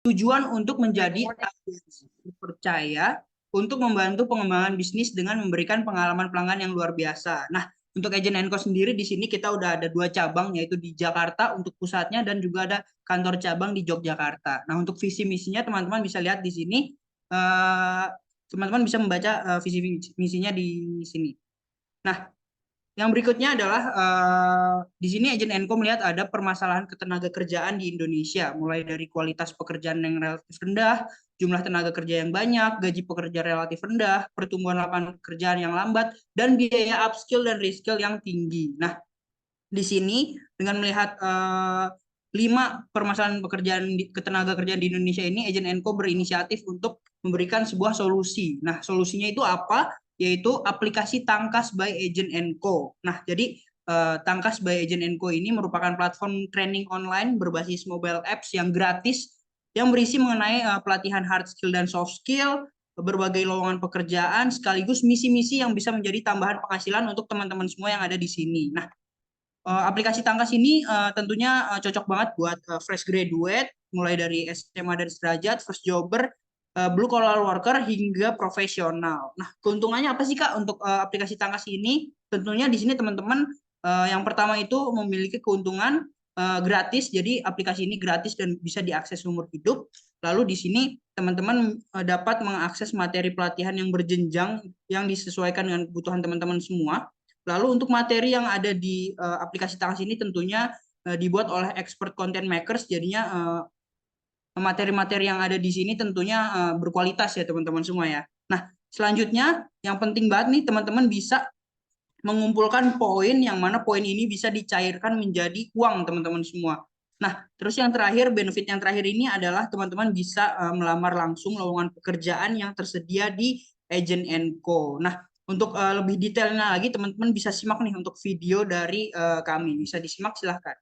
tujuan untuk menjadi agensi terpercaya untuk membantu pengembangan bisnis dengan memberikan pengalaman pelanggan yang luar biasa. Nah, untuk Agent & Co sendiri di sini kita udah ada 2 cabang, yaitu di Jakarta untuk pusatnya dan juga ada kantor cabang di Yogyakarta. Nah, untuk visi misinya teman-teman bisa lihat di sini, teman-teman bisa membaca visi misinya di sini. Nah, yang berikutnya adalah di sini Agent & Co melihat ada permasalahan ketenaga kerjaan di Indonesia, mulai dari kualitas pekerjaan yang relatif rendah, jumlah tenaga kerja yang banyak, gaji pekerja relatif rendah, pertumbuhan lapangan pekerjaan yang lambat, dan biaya upskill dan reskill yang tinggi. Nah, di sini dengan melihat 5 permasalahan pekerjaan ketenaga kerjaan di Indonesia ini, Agent & Co berinisiatif untuk memberikan sebuah solusi. Nah, solusinya itu apa? Yaitu aplikasi Tangkas by Agent & Co. Nah, jadi Tangkas by Agent & Co ini merupakan platform training online berbasis mobile apps yang gratis yang berisi mengenai pelatihan hard skill dan soft skill, berbagai lowongan pekerjaan, sekaligus misi-misi yang bisa menjadi tambahan penghasilan untuk teman-teman semua yang ada di sini. Nah, aplikasi Tangkas ini tentunya cocok banget buat fresh graduate, mulai dari SMA dan sederajat, first jobber, blue collar worker, hingga profesional. Nah, keuntungannya apa sih Kak untuk aplikasi Tangkas ini? Tentunya di sini teman-teman yang pertama itu memiliki keuntungan gratis, jadi aplikasi ini gratis dan bisa diakses seumur hidup. Lalu di sini teman-teman dapat mengakses materi pelatihan yang berjenjang yang disesuaikan dengan kebutuhan teman-teman semua. Lalu untuk materi yang ada di aplikasi Tangkas ini tentunya dibuat oleh expert content makers, jadinya materi-materi yang ada di sini tentunya berkualitas ya teman-teman semua ya. Nah, selanjutnya yang penting banget nih teman-teman bisa mengumpulkan poin yang mana poin ini bisa dicairkan menjadi uang teman-teman semua. Nah, terus yang terakhir, benefit yang terakhir ini adalah teman-teman bisa melamar langsung lowongan pekerjaan yang tersedia di Agent & Co. Nah, untuk lebih detailnya lagi teman-teman bisa simak nih untuk video dari kami. Bisa disimak silahkan.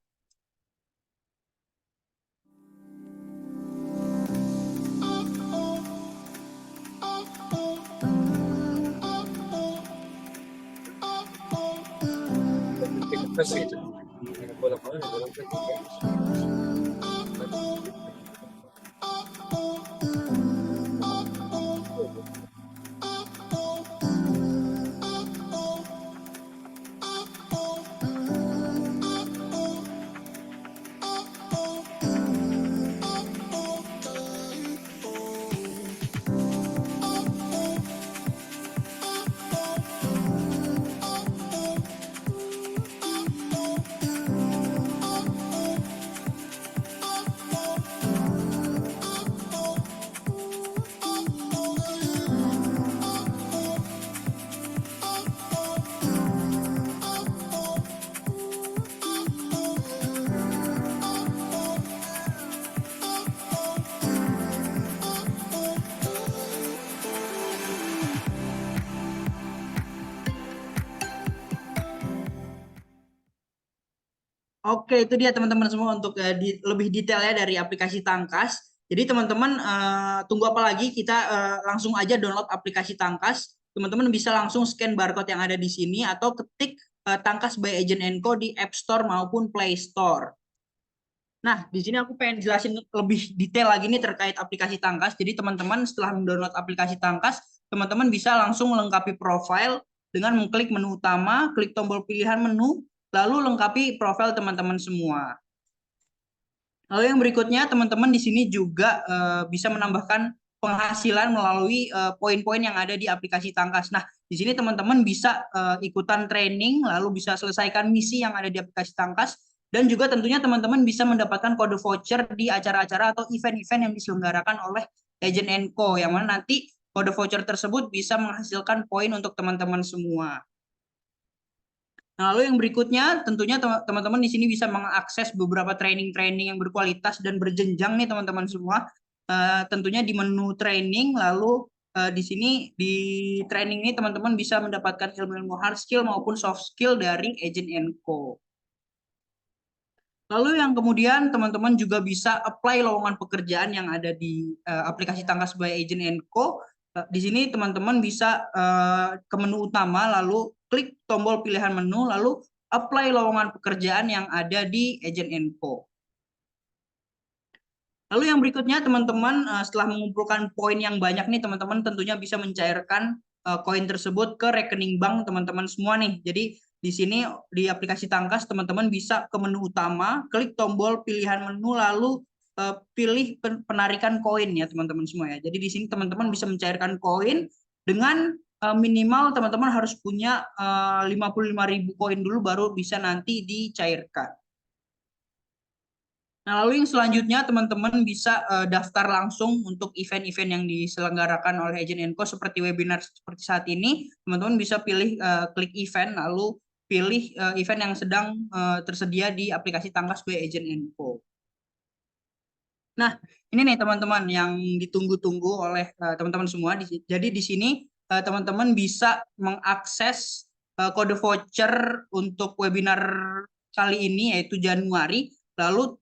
Oke, itu dia teman-teman semua untuk lebih detailnya dari aplikasi Tangkas. Jadi teman-teman tunggu apa lagi? Kita langsung aja download aplikasi Tangkas. Teman-teman bisa langsung scan barcode yang ada di sini atau ketik Tangkas by Agent & Co di App Store maupun Play Store. Nah, di sini aku pengen jelasin lebih detail lagi nih terkait aplikasi Tangkas. Jadi teman-teman setelah mendownload aplikasi Tangkas, teman-teman bisa langsung melengkapi profil dengan mengklik menu utama, klik tombol pilihan menu, lalu lengkapi profil teman-teman semua. Lalu yang berikutnya, teman-teman di sini juga bisa menambahkan penghasilan melalui poin-poin yang ada di aplikasi Tangkas. Nah, di sini teman-teman bisa ikutan training, lalu bisa selesaikan misi yang ada di aplikasi Tangkas, dan juga tentunya teman-teman bisa mendapatkan kode voucher di acara-acara atau event-event yang diselenggarakan oleh Agent & Co, yang mana nanti kode voucher tersebut bisa menghasilkan poin untuk teman-teman semua. Nah, lalu yang berikutnya tentunya teman-teman di sini bisa mengakses beberapa training-training yang berkualitas dan berjenjang nih teman-teman semua. Tentunya di menu training, lalu di sini di training ini teman-teman bisa mendapatkan ilmu-ilmu hard skill maupun soft skill dari Agent & Co. Lalu yang kemudian teman-teman juga bisa apply lowongan pekerjaan yang ada di aplikasi Tangkas by Agent & Co. Di sini teman-teman bisa ke menu utama, lalu klik tombol pilihan menu, lalu apply lowongan pekerjaan yang ada di Agent & Co. Lalu yang berikutnya teman-teman setelah mengumpulkan poin yang banyak nih teman-teman tentunya bisa mencairkan koin tersebut ke rekening bank teman-teman semua nih. Jadi di sini di aplikasi Tangkas teman-teman bisa ke menu utama, klik tombol pilihan menu lalu pilih penarikan koin ya teman-teman semua ya. Jadi di sini teman-teman bisa mencairkan koin dengan minimal teman-teman harus punya 55.000 koin dulu baru bisa nanti dicairkan. Nah, lalu yang selanjutnya teman-teman bisa daftar langsung untuk event-event yang diselenggarakan oleh Agent Enco seperti webinar seperti saat ini. Teman-teman bisa pilih klik event lalu pilih event yang sedang tersedia di aplikasi Tangkas by Agent Enco. Nah, ini nih teman-teman yang ditunggu-tunggu oleh teman-teman semua. Jadi di sini teman-teman bisa mengakses kode voucher untuk webinar kali ini yaitu Januari. Lalu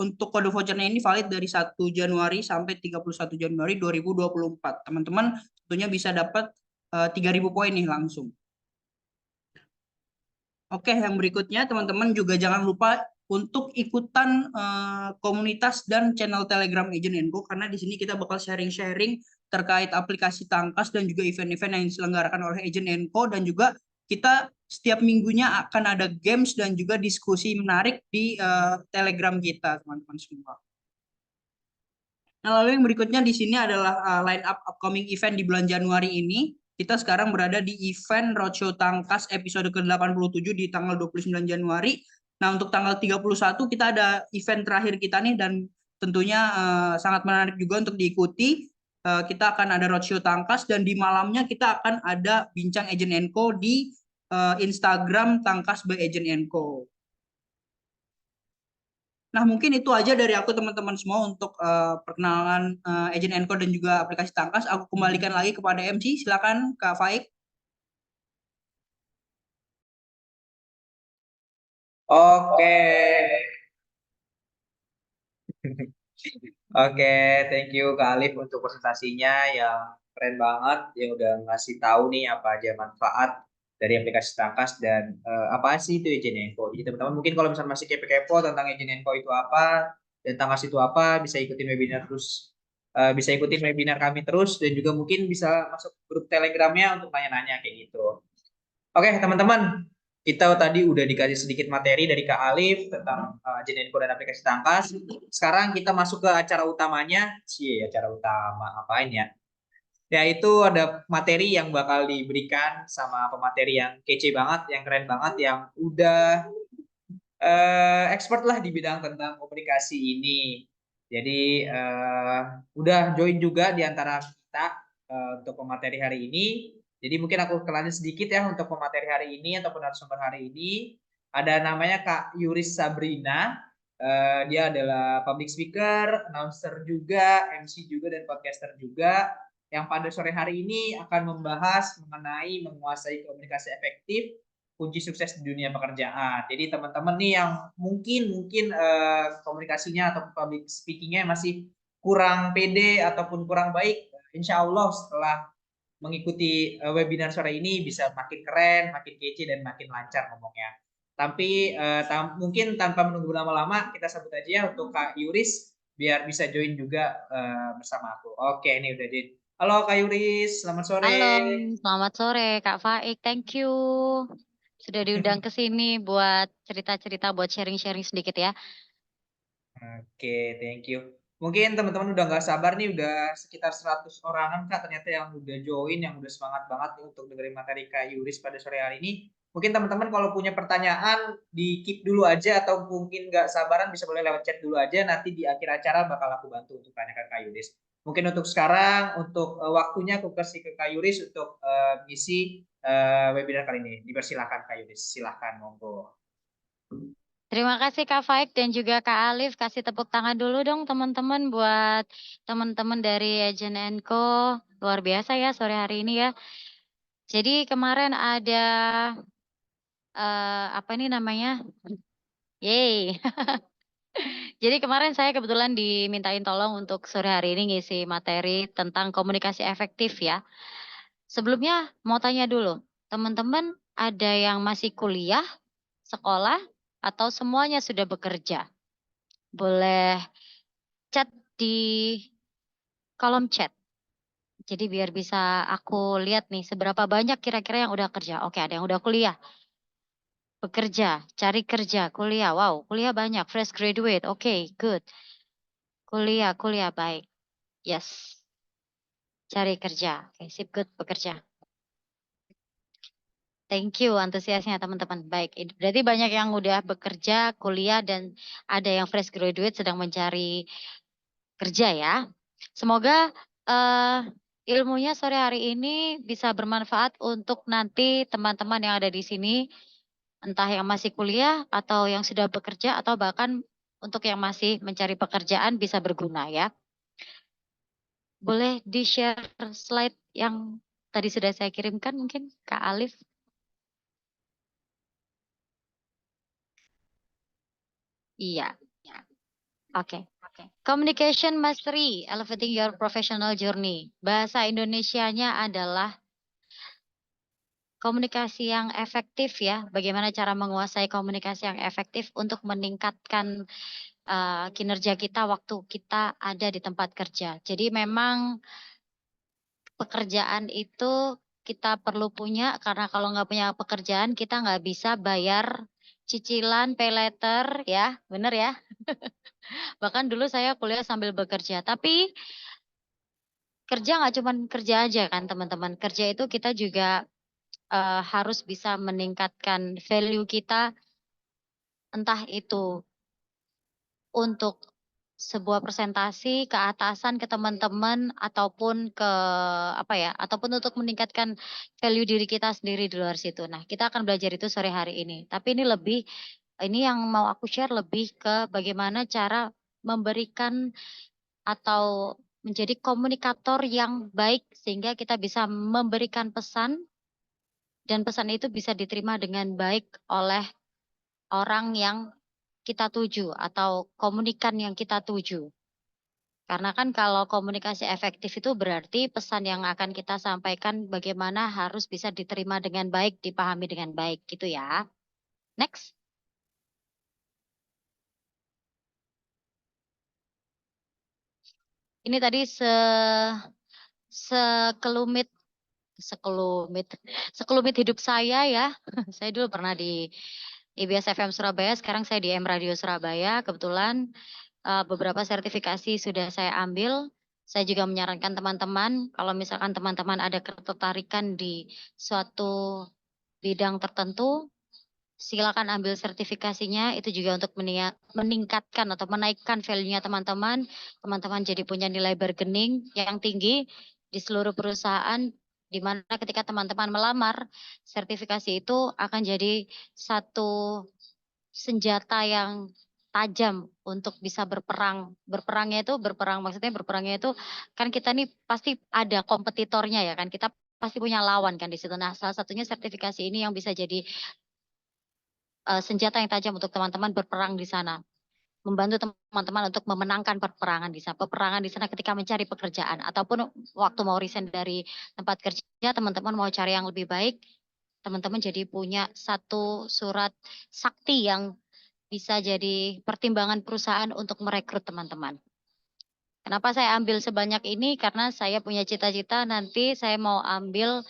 untuk kode vouchernya ini valid dari 1 Januari sampai 31 Januari 2024. Teman-teman tentunya bisa dapat 3.000 poin nih langsung. Oke, yang berikutnya teman-teman juga jangan lupa untuk ikutan komunitas dan channel Telegram Agent Enco karena di sini kita bakal sharing-sharing terkait aplikasi Tangkas dan juga event-event yang diselenggarakan oleh Agent Enco dan juga kita setiap minggunya akan ada games dan juga diskusi menarik di Telegram kita, teman-teman semua. Nah, lalu yang berikutnya di sini adalah line up upcoming event di bulan Januari ini. Kita sekarang berada di event Roadshow Tangkas episode ke-87 di tanggal 29 Januari. Nah, untuk tanggal 31 kita ada event terakhir kita nih dan tentunya sangat menarik juga untuk diikuti. Kita akan ada Roadshow Tangkas dan di malamnya kita akan ada Bincang Agent Enco di Instagram Tangkas by Agent Enco. Nah, mungkin itu aja dari aku teman-teman semua untuk perkenalan Agent Enco dan juga aplikasi Tangkas. Aku kembalikan lagi kepada MC. Silakan Kak Faik. Oke, oke, thank you Kak Alif untuk presentasinya yang keren banget, yang udah ngasih tahu nih apa aja manfaat dari aplikasi Takas dan apa sih itu Agent Info. Jadi teman-teman mungkin kalau misalnya masih kepo-kepo tentang Agent Info itu apa dan Takas itu apa, bisa ikutin webinar terus, bisa ikutin webinar kami terus dan juga mungkin bisa masuk grup Telegramnya untuk nanya-nanya kayak gitu. Oke, teman-teman, kita tadi udah dikasih sedikit materi dari Kak Alif tentang Jenenko dan aplikasi Tangkas. Sekarang kita masuk ke acara utamanya. Acara utama apain ya? Yaitu ada materi yang bakal diberikan sama pemateri yang kece banget, yang keren banget, yang udah expert lah di bidang tentang komunikasi ini. Jadi udah join juga di antara kita untuk pemateri hari ini. Jadi mungkin aku kenalin sedikit ya untuk pemateri hari ini ataupun narasumber hari ini. Ada namanya Kak Yuris Sabrina. Dia adalah public speaker, announcer juga, MC juga, dan podcaster juga. Yang pada sore hari ini akan membahas mengenai menguasai komunikasi efektif kunci sukses di dunia pekerjaan. Jadi teman-teman nih yang mungkin komunikasinya atau public speakingnya masih kurang pede ataupun kurang baik, insya Allah setelah mengikuti webinar sore ini bisa makin keren, makin kece dan makin lancar ngomongnya. Tapi mungkin tanpa menunggu lama-lama kita sebut aja ya untuk Kak Yuris biar bisa join juga bersama aku. Oke, ini udah di. Halo Kak Yuris, selamat sore. Halo, selamat sore Kak Faik, thank you. Sudah diundang ke sini buat cerita-cerita, buat sharing-sharing sedikit ya. Oke, thank you. Mungkin teman-teman udah nggak sabar nih, udah sekitar 100 orangan Kak ternyata yang udah join, yang udah semangat banget nih untuk dengerin materi Kak Yuris pada sore hari ini. Mungkin teman-teman kalau punya pertanyaan di keep dulu aja atau mungkin nggak sabaran bisa boleh lewat chat dulu aja, nanti di akhir acara bakal aku bantu untuk tanyakan Kak Yuris. Mungkin untuk sekarang, untuk waktunya aku kasih ke Kak Yuris untuk ngisi webinar kali ini. Dipersilahkan Kak Yuris, silahkan monggo. Terima kasih Kak Faik dan juga Kak Alif. Kasih tepuk tangan dulu dong teman-teman buat teman-teman dari Agent Enco. Luar biasa ya sore hari ini ya. Jadi kemarin ada apa ini namanya? Yeay. Jadi kemarin saya kebetulan dimintain tolong untuk sore hari ini ngisi materi tentang komunikasi efektif ya. Sebelumnya mau tanya dulu, teman-teman ada yang masih kuliah, sekolah, atau semuanya sudah bekerja? Boleh chat di kolom chat. Jadi biar bisa aku lihat nih seberapa banyak kira-kira yang udah kerja. Oke, ada yang udah kuliah, bekerja, cari kerja, kuliah. Wow, kuliah banyak, fresh graduate. Oke, good. Kuliah, baik. Yes, cari kerja. Oke, sip, good, bekerja. Thank you antusiasnya teman-teman. Baik, berarti banyak yang udah bekerja, kuliah, dan ada yang fresh graduate sedang mencari kerja ya. Semoga ilmunya sore hari ini bisa bermanfaat untuk nanti teman-teman yang ada di sini, entah yang masih kuliah atau yang sudah bekerja atau bahkan untuk yang masih mencari pekerjaan bisa berguna ya. Boleh di-share slide yang tadi sudah saya kirimkan mungkin Kak Alif? Iya. Oke. Communication Mastery, Elevating Your Professional Journey. Bahasa Indonesianya adalah komunikasi yang efektif ya. Bagaimana cara menguasai komunikasi yang efektif untuk meningkatkan kinerja kita waktu kita ada di tempat kerja. Jadi memang pekerjaan itu kita perlu punya karena kalau nggak punya pekerjaan kita nggak bisa bayar cicilan pay letter ya, bener ya. Bahkan dulu saya kuliah sambil bekerja, tapi kerja nggak cuma kerja aja kan teman-teman. Kerja itu kita juga harus bisa meningkatkan value kita, entah itu untuk sebuah presentasi ke atasan, ke teman-teman, ataupun ke apa ya, ataupun untuk meningkatkan value diri kita sendiri di luar situ. Nah, kita akan belajar itu sore hari ini. Tapi ini yang mau aku share lebih ke bagaimana cara memberikan atau menjadi komunikator yang baik sehingga kita bisa memberikan pesan dan pesan itu bisa diterima dengan baik oleh orang yang kita tuju atau komunikan yang kita tuju. Karena kan kalau komunikasi efektif itu berarti pesan yang akan kita sampaikan bagaimana harus bisa diterima dengan baik, dipahami dengan baik gitu ya. Next. Ini tadi sekelumit sekelumit sekelumit hidup saya ya. Saya dulu pernah di IBS FM Surabaya, sekarang saya di M Radio Surabaya. Kebetulan beberapa sertifikasi sudah saya ambil. Saya juga menyarankan teman-teman, kalau misalkan teman-teman ada ketertarikan di suatu bidang tertentu, silakan ambil sertifikasinya. Itu juga untuk meningkatkan atau menaikkan value-nya teman-teman. Teman-teman jadi punya nilai bargaining yang tinggi di seluruh perusahaan, di mana ketika teman-teman melamar, sertifikasi itu akan jadi satu senjata yang tajam untuk bisa berperang. Berperangnya itu kan kita nih pasti ada kompetitornya ya kan. Kita pasti punya lawan kan di situ. Nah, salah satunya sertifikasi ini yang bisa jadi senjata yang tajam untuk teman-teman berperang di sana. Membantu teman-teman untuk memenangkan peperangan di sana. Peperangan di sana ketika mencari pekerjaan ataupun waktu mau resign dari tempat kerja, teman-teman mau cari yang lebih baik, teman-teman jadi punya satu surat sakti yang bisa jadi pertimbangan perusahaan untuk merekrut teman-teman. Kenapa saya ambil sebanyak ini? Karena saya punya cita-cita nanti saya mau ambil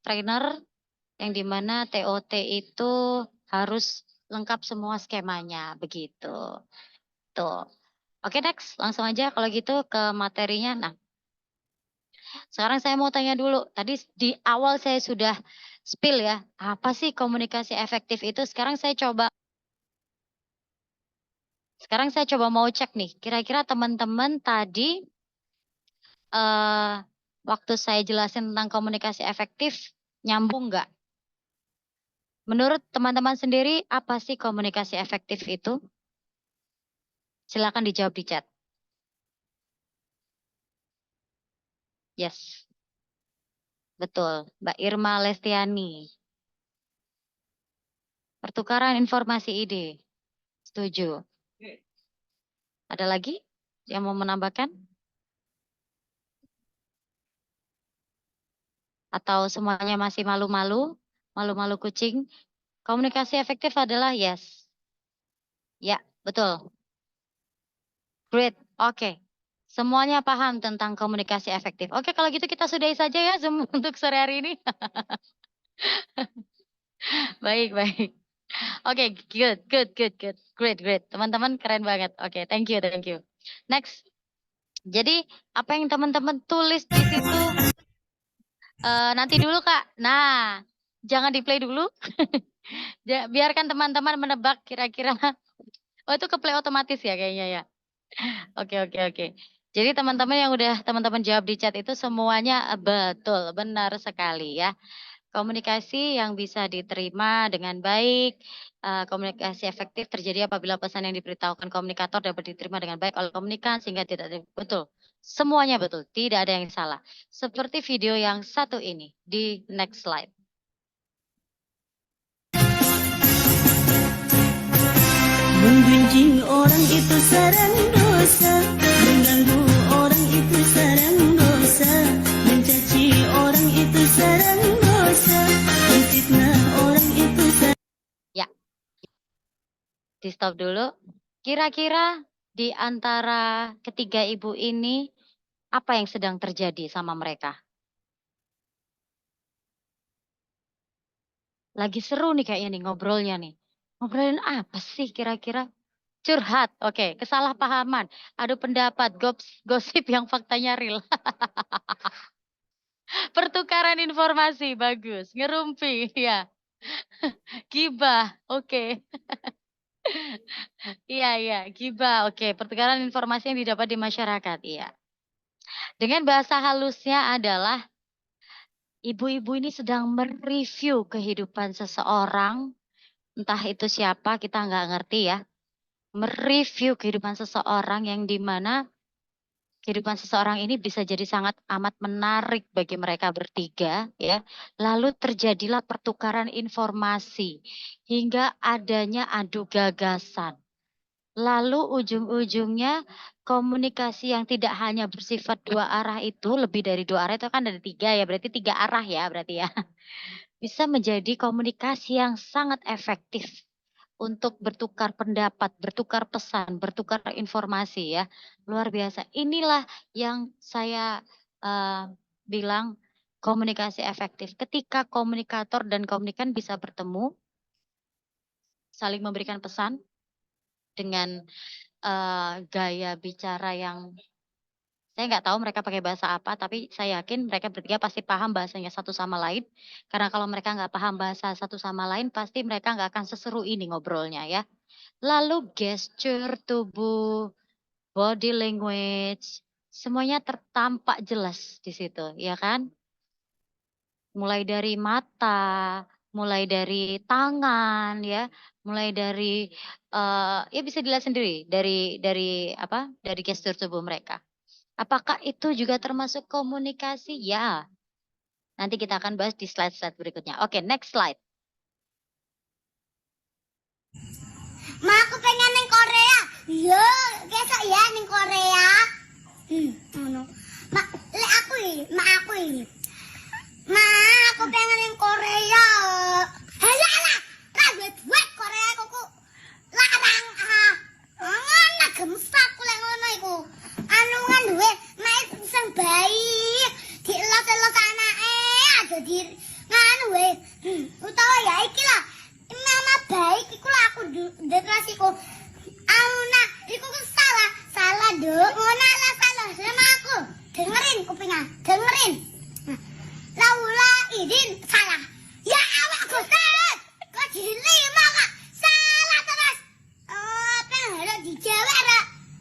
trainer yang dimana TOT itu harus lengkap semua skemanya, begitu. Tuh. Oke, next. Langsung aja kalau gitu ke materinya. Nah, sekarang saya mau tanya dulu. Tadi di awal saya sudah spill ya, apa sih komunikasi efektif itu? Sekarang saya coba mau cek nih, kira-kira teman-teman tadi waktu saya jelasin tentang komunikasi efektif, nyambung nggak? Menurut teman-teman sendiri, apa sih komunikasi efektif itu? Silakan dijawab di chat. Yes, betul. Mbak Irma Lestiani. Pertukaran informasi ide. Setuju. Ada lagi yang mau menambahkan? Atau semuanya masih malu-malu? Malu-malu kucing? Komunikasi efektif adalah yes. Ya, betul. Great. Oke. Semuanya paham tentang komunikasi efektif. Oke, kalau gitu kita sudahi saja ya Zoom untuk sore hari ini. Baik, baik. Oke, good, good, good, good. Great, great. Teman-teman keren banget. Oke, thank you, thank you. Next. Jadi, apa yang teman-teman tulis di situ nanti dulu, Kak. Nah, jangan di-play dulu. Biarkan teman-teman menebak kira-kira. Oh, itu ke-play otomatis ya kayaknya ya. Oke, oke, oke. Jadi teman-teman yang udah teman-teman jawab di chat itu semuanya betul, benar sekali ya. Komunikasi yang bisa diterima dengan baik, komunikasi efektif terjadi apabila pesan yang diberitahukan komunikator dapat diterima dengan baik oleh komunikan sehingga tidak betul. Semuanya betul, tidak ada yang salah. Seperti video yang satu ini di next slide. Menggunjing orang itu sarang dosa, mengganggu orang itu sarang dosa, mencaci orang itu sarang dosa, menfitnah orang itu sarang. Ya, di stop dulu. Kira-kira di antara ketiga ibu ini apa yang sedang terjadi sama mereka? Lagi seru nih kayaknya nih ngobrolnya nih. Ngobrolin apa sih kira-kira? Curhat, oke. Kesalahpahaman, adu pendapat, gosip yang faktanya real. Pertukaran informasi, bagus. Ngerumpi, ya. Gibah, oke. Iya, iya, gibah, oke. Pertukaran informasi yang didapat di masyarakat, iya. Dengan bahasa halusnya adalah ibu-ibu ini sedang mereview kehidupan seseorang, entah itu siapa, kita nggak ngerti ya. Mereview kehidupan seseorang yang dimana kehidupan seseorang ini bisa jadi sangat amat menarik bagi mereka bertiga ya. Lalu terjadilah pertukaran informasi hingga adanya adu gagasan. Lalu ujung-ujungnya komunikasi yang tidak hanya bersifat dua arah itu, lebih dari dua arah itu kan ada tiga ya, berarti tiga arah ya berarti ya. Bisa menjadi komunikasi yang sangat efektif untuk bertukar pendapat, bertukar pesan, bertukar informasi ya. Luar biasa. Inilah yang saya bilang komunikasi efektif. Ketika komunikator dan komunikan bisa bertemu, saling memberikan pesan dengan gaya bicara yang saya nggak tahu mereka pakai bahasa apa, tapi saya yakin mereka bertiga pasti paham bahasanya satu sama lain. Karena kalau mereka nggak paham bahasa satu sama lain, pasti mereka nggak akan seseru ini ngobrolnya ya. Lalu gesture tubuh, body language, semuanya tertampak jelas di situ, ya kan? Mulai dari mata, mulai dari tangan, ya, mulai dari ya bisa dilihat sendiri dari apa? Dari gestur tubuh mereka. Apakah itu juga termasuk komunikasi? Ya. Nanti kita akan bahas di slide-slide berikutnya. Oke, next slide. Ma, aku pengen neng Korea. Iya, besok ya neng Korea. Ngono. Ma, aku ini. Ma, aku pengen neng Korea. Halah, lah buat Korea aku larang. Ngono gemsa aku lek ngono iku. Anu kan duwe, mek sing bayi. Dilot-lot anake aja di nganu we. Utawa ya iki lah. Mama baik iku lah aku deklarasiku. Auna, iku salah dong. Ngono lah salah sama aku. Dengerin kupingnya, dengerin. Laula idin salah. Ya awakku salah. Kok dilima kok salah terus. Oh, pengen dijawab ra.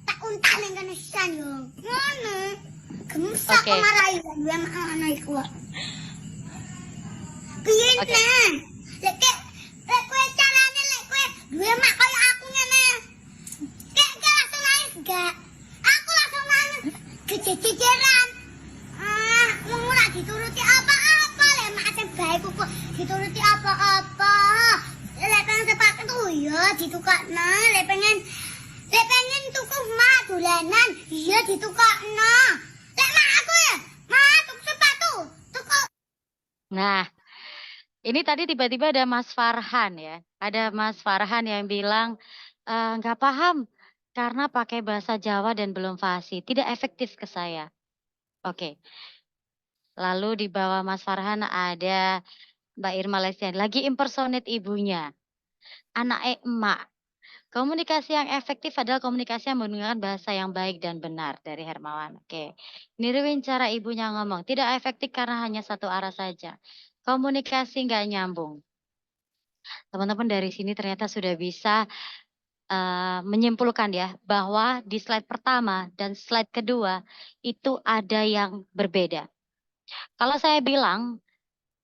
Tak untak ning kene sisan yo. Ngono. Gemesak Oke. marahi gue ana iku. Piye Oke. nah? Lek kowe carane lek kowe duwe mak kaya aku ngene. Kek langsung nangis gak? Aku langsung nangis. Kececeran. Wong ora dituruti apa-apa lek mak sing baik kok dituruti apa-apa. Lek pengen sepak itu ya ditukakno, lek pengen tuku mak dolanan, iya ditukakno. Lek mak aku ya, mak tuku sepatu, tuku. Nah, ini tadi tiba-tiba ada Mas Farhan ya. Ada Mas Farhan yang bilang nggak paham karena pakai bahasa Jawa dan belum fasih, tidak efektif ke saya. Oke. Lalu di bawah Mas Farhan ada Mbak Irma Lestian, lagi impersonate ibunya. Anak emak. Komunikasi yang efektif adalah komunikasi yang menggunakan bahasa yang baik dan benar dari Hermawan. Oke. Niruin cara ibunya ngomong. Tidak efektif karena hanya satu arah saja. Komunikasi nggak nyambung. Teman-teman dari sini ternyata sudah bisa menyimpulkan ya bahwa di slide pertama dan slide kedua itu ada yang berbeda. Kalau saya bilang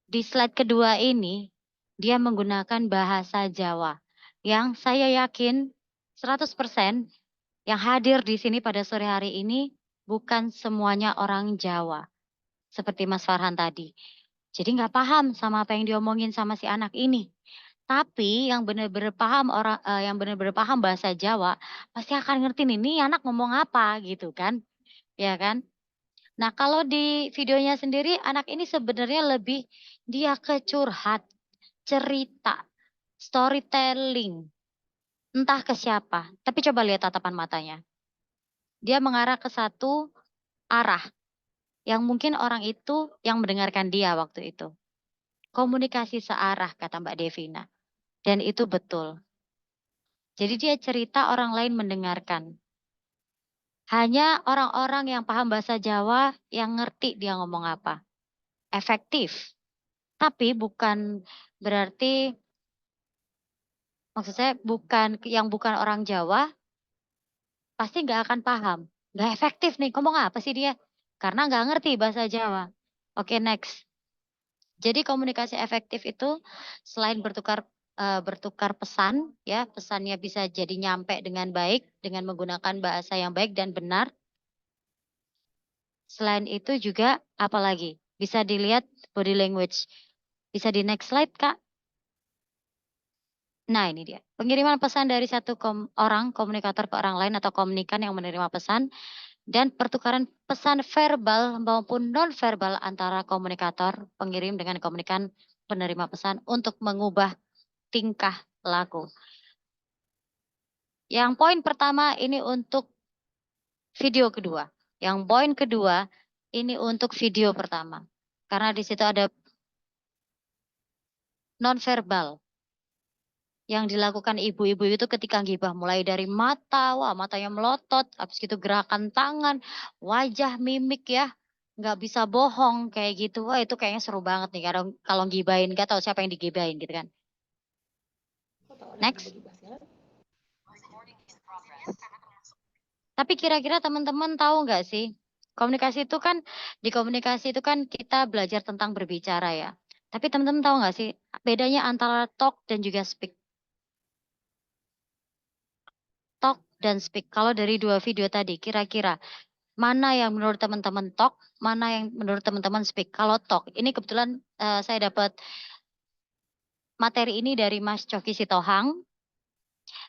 di slide kedua ini dia menggunakan bahasa Jawa yang saya yakin 100% yang hadir di sini pada sore hari ini bukan semuanya orang Jawa. Seperti Mas Farhan tadi. Jadi nggak paham sama apa yang diomongin sama si anak ini. Tapi yang benar-benar paham yang benar-benar paham bahasa Jawa pasti akan ngerti nih, nih anak ngomong apa gitu kan. Ya kan? Nah, kalau di videonya sendiri anak ini sebenarnya lebih dia ke curhat, cerita, storytelling, entah ke siapa. Tapi coba lihat tatapan matanya. Dia mengarah ke satu arah yang mungkin orang itu yang mendengarkan dia waktu itu. Komunikasi searah kata Mbak Devina. Dan itu betul. Jadi dia cerita orang lain mendengarkan. Hanya orang-orang yang paham bahasa Jawa yang ngerti dia ngomong apa. Efektif. Tapi bukan berarti, maksud saya bukan orang Jawa, pasti nggak akan paham. Nggak efektif nih, ngomong apa sih dia? Karena nggak ngerti bahasa Jawa. Oke, next. Jadi komunikasi efektif itu selain bertukar pesan, ya pesannya bisa jadi nyampe dengan baik dengan menggunakan bahasa yang baik dan benar. Selain itu juga apalagi bisa dilihat body language. Bisa di next slide Kak. Nah ini dia pengiriman pesan dari satu orang komunikator ke orang lain atau komunikan yang menerima pesan dan pertukaran pesan verbal maupun non verbal antara komunikator pengirim dengan komunikan penerima pesan untuk mengubah tingkah laku. Yang poin pertama ini untuk video kedua. Yang poin kedua ini untuk video pertama. Karena di situ ada nonverbal yang dilakukan ibu-ibu itu ketika gibah. Mulai dari mata, wah matanya melotot, habis gitu gerakan tangan, wajah, mimik ya. Nggak bisa bohong kayak gitu. Wah itu kayaknya seru banget nih kalau gibahin. Nggak tahu siapa yang digibahin gitu kan. Next. Tapi kira-kira teman-teman tahu nggak sih? Di komunikasi itu kan kita belajar tentang berbicara ya. Tapi teman-teman tahu nggak sih bedanya antara talk dan juga speak? Talk dan speak. Kalau dari dua video tadi, kira-kira mana yang menurut teman-teman talk, mana yang menurut teman-teman speak? Kalau talk, ini kebetulan saya dapat materi ini dari Mas Coki Sitohang.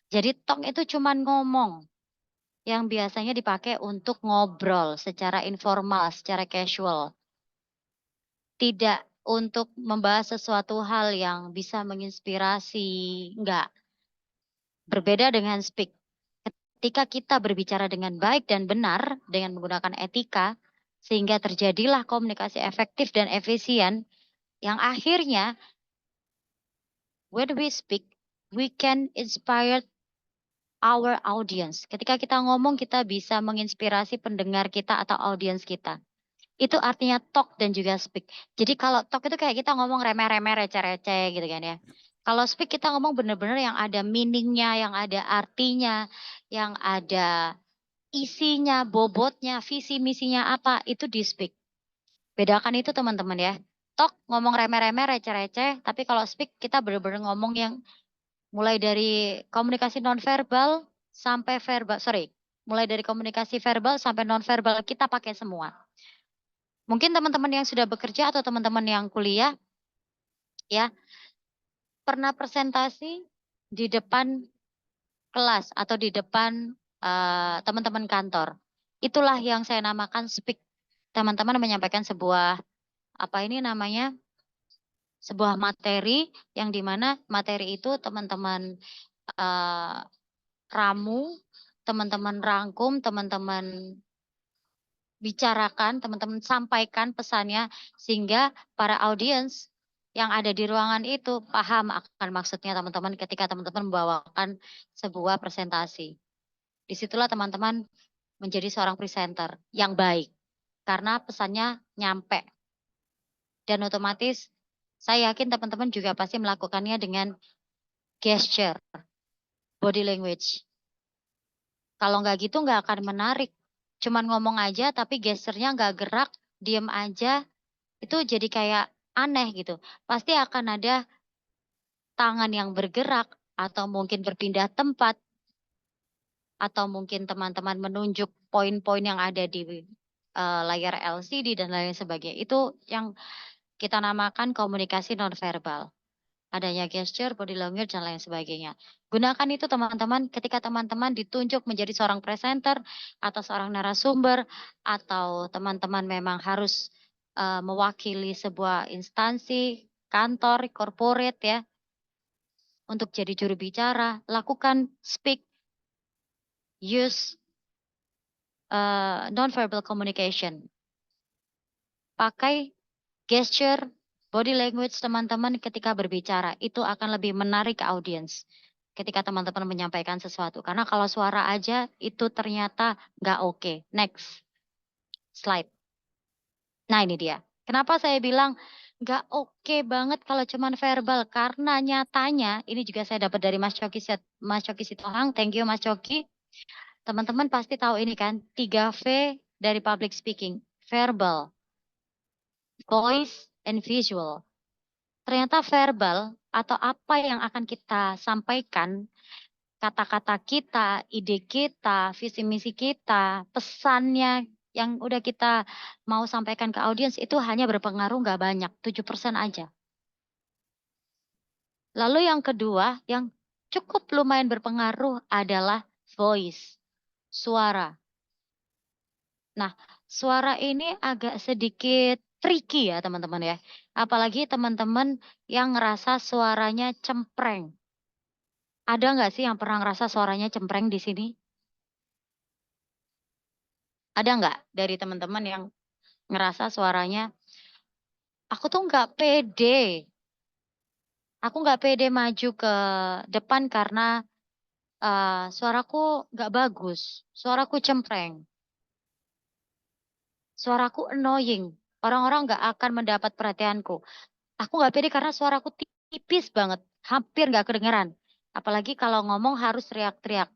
Jadi talk itu cuma ngomong yang biasanya dipakai untuk ngobrol secara informal, secara casual. Tidak untuk membahas sesuatu hal yang bisa menginspirasi, enggak. Berbeda dengan speak. Ketika kita berbicara dengan baik dan benar, dengan menggunakan etika, sehingga terjadilah komunikasi efektif dan efisien, yang akhirnya, when we speak, we can inspire our audience. Ketika kita ngomong, kita bisa menginspirasi pendengar kita atau audiens kita. Itu artinya talk dan juga speak. Jadi kalau talk itu kayak kita ngomong remeh-remeh, receh-receh gitu kan ya. Kalau speak kita ngomong bener-bener yang ada meaningnya, yang ada artinya, yang ada isinya, bobotnya, visi misinya apa, itu di speak. Bedakan itu teman-teman ya. Talk ngomong remeh-remeh, receh-receh, tapi kalau speak kita bener-bener ngomong yang mulai dari komunikasi nonverbal sampai verbal, mulai dari komunikasi verbal sampai nonverbal kita pakai semua. Mungkin teman-teman yang sudah bekerja atau teman-teman yang kuliah ya pernah presentasi di depan kelas atau di depan teman-teman kantor. Itulah yang saya namakan speak. Teman-teman menyampaikan sebuah sebuah materi yang dimana materi itu teman-teman ramu teman-teman rangkum, teman-teman bicarakan, teman-teman sampaikan pesannya sehingga para audiens yang ada di ruangan itu paham akan maksudnya teman-teman ketika teman-teman membawakan sebuah presentasi. Disitulah teman-teman menjadi seorang presenter yang baik karena pesannya nyampe. Dan otomatis saya yakin teman-teman juga pasti melakukannya dengan gesture, body language. Kalau nggak gitu nggak akan menarik. Cuman ngomong aja tapi gesturnya nggak gerak, diem aja, itu jadi kayak aneh gitu. Pasti akan ada tangan yang bergerak atau mungkin berpindah tempat atau mungkin teman-teman menunjuk poin-poin yang ada di layar LCD dan lain sebagainya. Itu yang kita namakan komunikasi nonverbal. Adanya gesture, body language, dan lain sebagainya. Gunakan itu teman-teman ketika teman-teman ditunjuk menjadi seorang presenter atau seorang narasumber atau teman-teman memang harus mewakili sebuah instansi, kantor, corporate ya, untuk jadi juru bicara, lakukan speak, use non-verbal communication. Pakai gesture, body language teman-teman ketika berbicara. Itu akan lebih menarik audiens ketika teman-teman menyampaikan sesuatu. Karena kalau suara aja itu ternyata nggak oke. Next slide. Nah ini dia. Kenapa saya bilang nggak oke banget kalau cuman verbal? Karena nyatanya, ini juga saya dapat dari Mas Coki Sitohang. Thank you Mas Coki. Teman-teman pasti tahu ini kan, 3V dari public speaking. Verbal, voice, and visual. Ternyata verbal atau apa yang akan kita sampaikan, kata-kata kita, ide kita, visi misi kita, pesannya yang udah kita mau sampaikan ke audiens itu hanya berpengaruh nggak banyak, 7% aja. Lalu yang kedua, yang cukup lumayan berpengaruh adalah voice, suara. Nah, suara ini agak sedikit tricky ya teman-teman ya. Apalagi teman-teman yang ngerasa suaranya cempreng. Ada nggak sih yang pernah ngerasa suaranya cempreng di sini? Ada nggak dari teman-teman yang ngerasa suaranya, aku tuh nggak pede. Aku nggak pede maju ke depan karena suaraku nggak bagus. Suaraku cempreng. Suaraku annoying. Orang-orang nggak akan mendapat perhatianku. Aku nggak pede karena suaraku tipis banget. Hampir nggak kedengeran. Apalagi kalau ngomong harus teriak-teriak.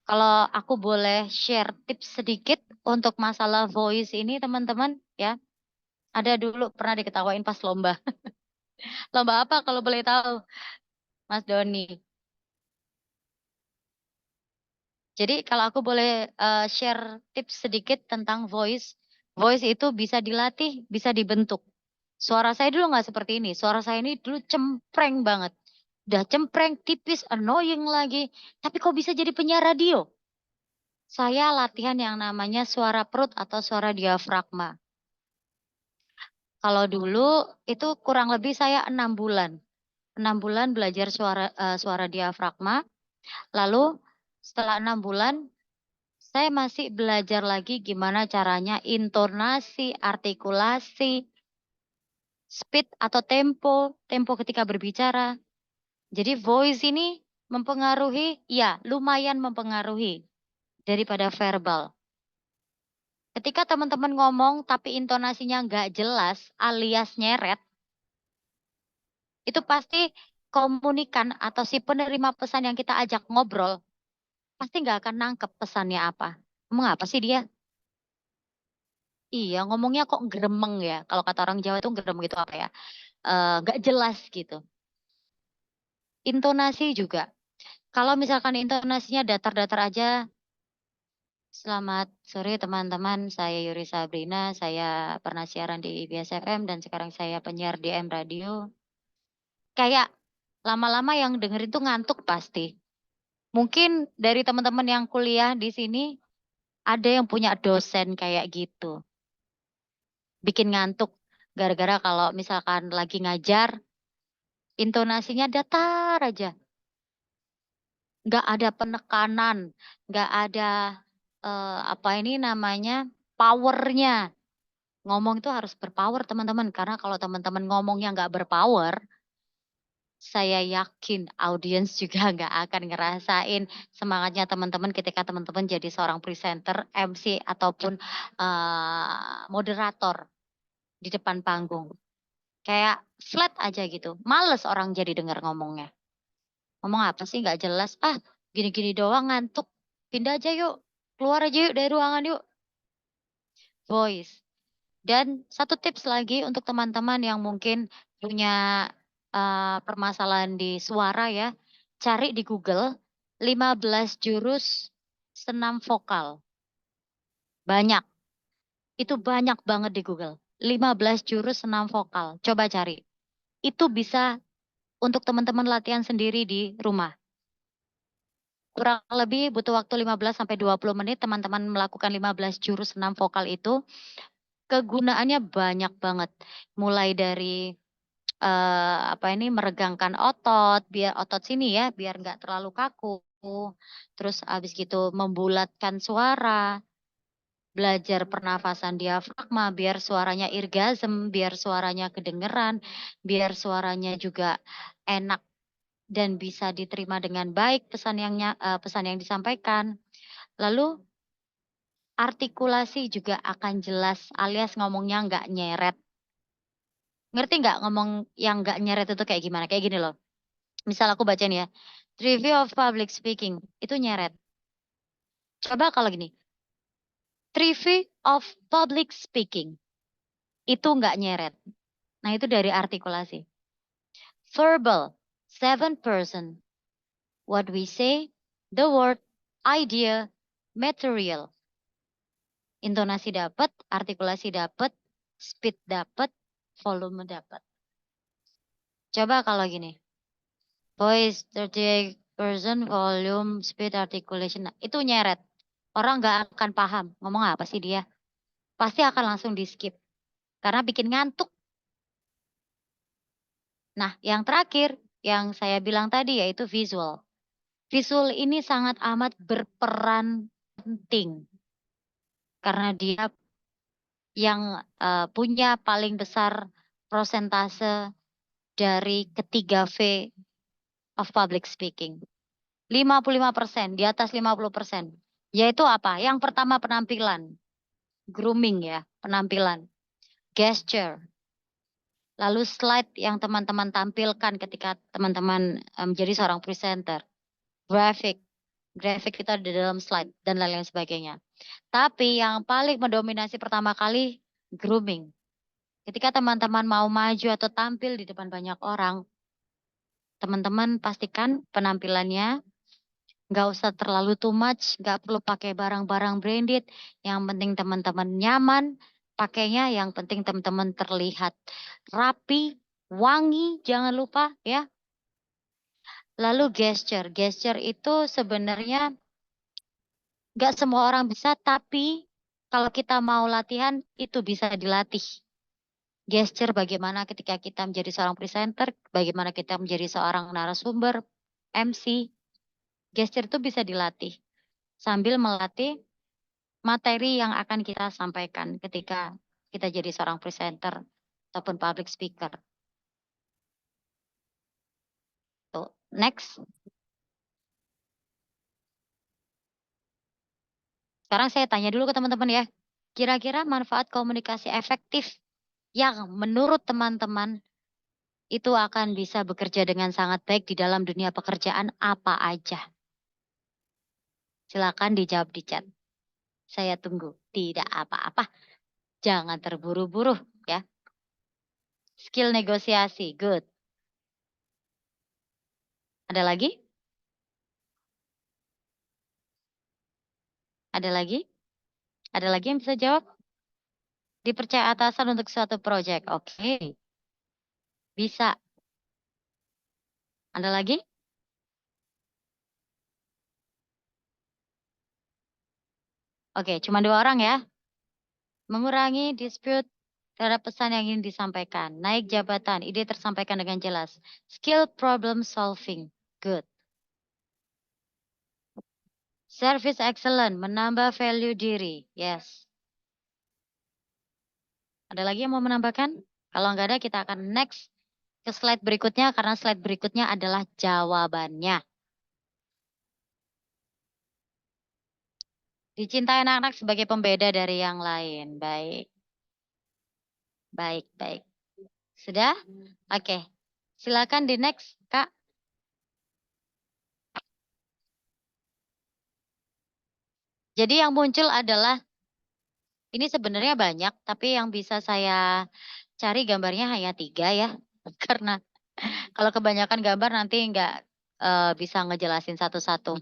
Kalau aku boleh share tips sedikit untuk masalah voice ini teman-teman ya. Ada dulu pernah diketawain pas lomba. Lomba apa kalau boleh tahu Mas Doni? Jadi kalau aku boleh share tips sedikit tentang voice. Voice itu bisa dilatih, bisa dibentuk. Suara saya dulu nggak seperti ini. Suara saya ini dulu cempreng banget. Udah cempreng, tipis, annoying lagi. Tapi kok bisa jadi penyiar radio? Saya latihan yang namanya suara perut atau suara diafragma. Kalau dulu itu kurang lebih saya 6 bulan. 6 bulan belajar suara diafragma. Lalu setelah 6 bulan saya masih belajar lagi gimana caranya intonasi, artikulasi, speed atau tempo ketika berbicara. Jadi voice ini mempengaruhi, ya lumayan mempengaruhi daripada verbal. Ketika teman-teman ngomong tapi intonasinya nggak jelas alias nyeret, itu pasti komunikan atau si penerima pesan yang kita ajak ngobrol, pasti nggak akan nangkep pesannya apa. Ngomong apa sih dia? Iya, ngomongnya kok gremeng ya. Kalau kata orang Jawa itu gremeng itu apa ya? Nggak jelas gitu. Intonasi juga. Kalau misalkan intonasinya datar-datar aja, selamat sore teman-teman, saya Yuri Sabrina, saya pernah siaran di IBS FM dan sekarang saya penyiar di M Radio. Kayak lama-lama yang dengerin tuh ngantuk pasti. Mungkin dari teman-teman yang kuliah di sini, ada yang punya dosen kayak gitu. Bikin ngantuk, gara-gara kalau misalkan lagi ngajar, intonasinya datar aja. nggak ada penekanan, nggak ada apa ini namanya powernya. Ngomong itu harus berpower teman-teman, karena kalau teman-teman ngomongnya nggak berpower, saya yakin audiens juga nggak akan ngerasain semangatnya teman-teman ketika teman-teman jadi seorang presenter, MC ataupun moderator di depan panggung. Kayak flat aja gitu, males orang jadi dengar ngomongnya. Ngomong apa sih nggak jelas, ah gini-gini doang ngantuk, pindah aja yuk, keluar aja yuk dari ruangan yuk. Voice. Dan satu tips lagi untuk teman-teman yang mungkin punya permasalahan di suara ya, cari di Google 15 jurus senam vokal. Banyak, itu banyak banget di Google. 15 jurus senam vokal, coba cari. Itu bisa untuk teman-teman latihan sendiri di rumah. Kurang lebih butuh waktu 15 sampai 20 menit teman-teman melakukan 15 jurus senam vokal itu. Kegunaannya banyak banget. Mulai dari apa ini meregangkan otot, biar otot sini ya, biar nggak terlalu kaku. Terus habis gitu membulatkan suara, belajar pernafasan diafragma, biar suaranya irgasm, biar suaranya kedengeran, biar suaranya juga enak dan bisa diterima dengan baik pesan yang disampaikan. Lalu artikulasi juga akan jelas alias ngomongnya nggak nyeret. Ngerti nggak ngomong yang nggak nyeret itu kayak gimana? Kayak gini loh. Misal aku bacain ya. Review of public speaking. Itu nyeret. Coba kalau gini. Review of public speaking. Itu nggak nyeret. Nah itu dari artikulasi. Verbal. 7%. What we say. The word. Idea. Material. Intonasi dapat. Artikulasi dapat. Speed dapat. Volume dapat. Coba kalau gini. Voice 38%, volume, speed, articulation. Nah, itu nyeret. Orang nggak akan paham ngomong apa sih dia. Pasti akan langsung di skip. Karena bikin ngantuk. Nah, yang terakhir yang saya bilang tadi yaitu visual. Visual ini sangat amat berperan penting. Karena dia yang punya paling besar prosentase dari ketiga V of public speaking. 55%, di atas 50%. Yaitu apa? Yang pertama penampilan. Grooming ya, penampilan. Gesture. Lalu slide yang teman-teman tampilkan ketika teman-teman menjadi seorang presenter. Graphic. Graphic itu ada di dalam slide dan lain-lain sebagainya. Tapi yang paling mendominasi pertama kali grooming. Ketika teman-teman mau maju atau tampil di depan banyak orang, teman-teman pastikan penampilannya nggak usah terlalu too much, nggak perlu pakai barang-barang branded. Yang penting teman-teman nyaman pakainya, yang penting teman-teman terlihat rapi, wangi, jangan lupa ya. Lalu gesture. Gesture itu sebenarnya nggak semua orang bisa, tapi kalau kita mau latihan itu bisa dilatih. Gesture bagaimana ketika kita menjadi seorang presenter, bagaimana kita menjadi seorang narasumber, MC. Gesture itu bisa dilatih sambil melatih materi yang akan kita sampaikan ketika kita jadi seorang presenter ataupun public speaker. Tuh, next. Sekarang saya tanya dulu ke teman-teman ya. Kira-kira manfaat komunikasi efektif yang menurut teman-teman itu akan bisa bekerja dengan sangat baik di dalam dunia pekerjaan apa aja? Silakan dijawab di chat. Saya tunggu. Tidak apa-apa. Jangan terburu-buru ya. Skill negosiasi, good. Ada lagi? Ada lagi? Ada lagi yang bisa jawab? Dipercaya atasan untuk suatu proyek. Oke. Bisa. Ada lagi? Oke, cuma 2 orang ya. Mengurangi dispute terhadap pesan yang ingin disampaikan. Naik jabatan, ide tersampaikan dengan jelas. Skill problem solving. Good. Service excellent, menambah value diri. Yes. Ada lagi yang mau menambahkan? Kalau nggak ada, kita akan next ke slide berikutnya, karena slide berikutnya adalah jawabannya. Dicintai anak-anak sebagai pembeda dari yang lain. Baik. Baik, baik. Sudah? Oke. Silakan di next, Kak. Jadi yang muncul adalah, ini sebenarnya banyak, tapi yang bisa saya cari gambarnya hanya 3 ya. Karena kalau kebanyakan gambar nanti nggak bisa ngejelasin satu-satu.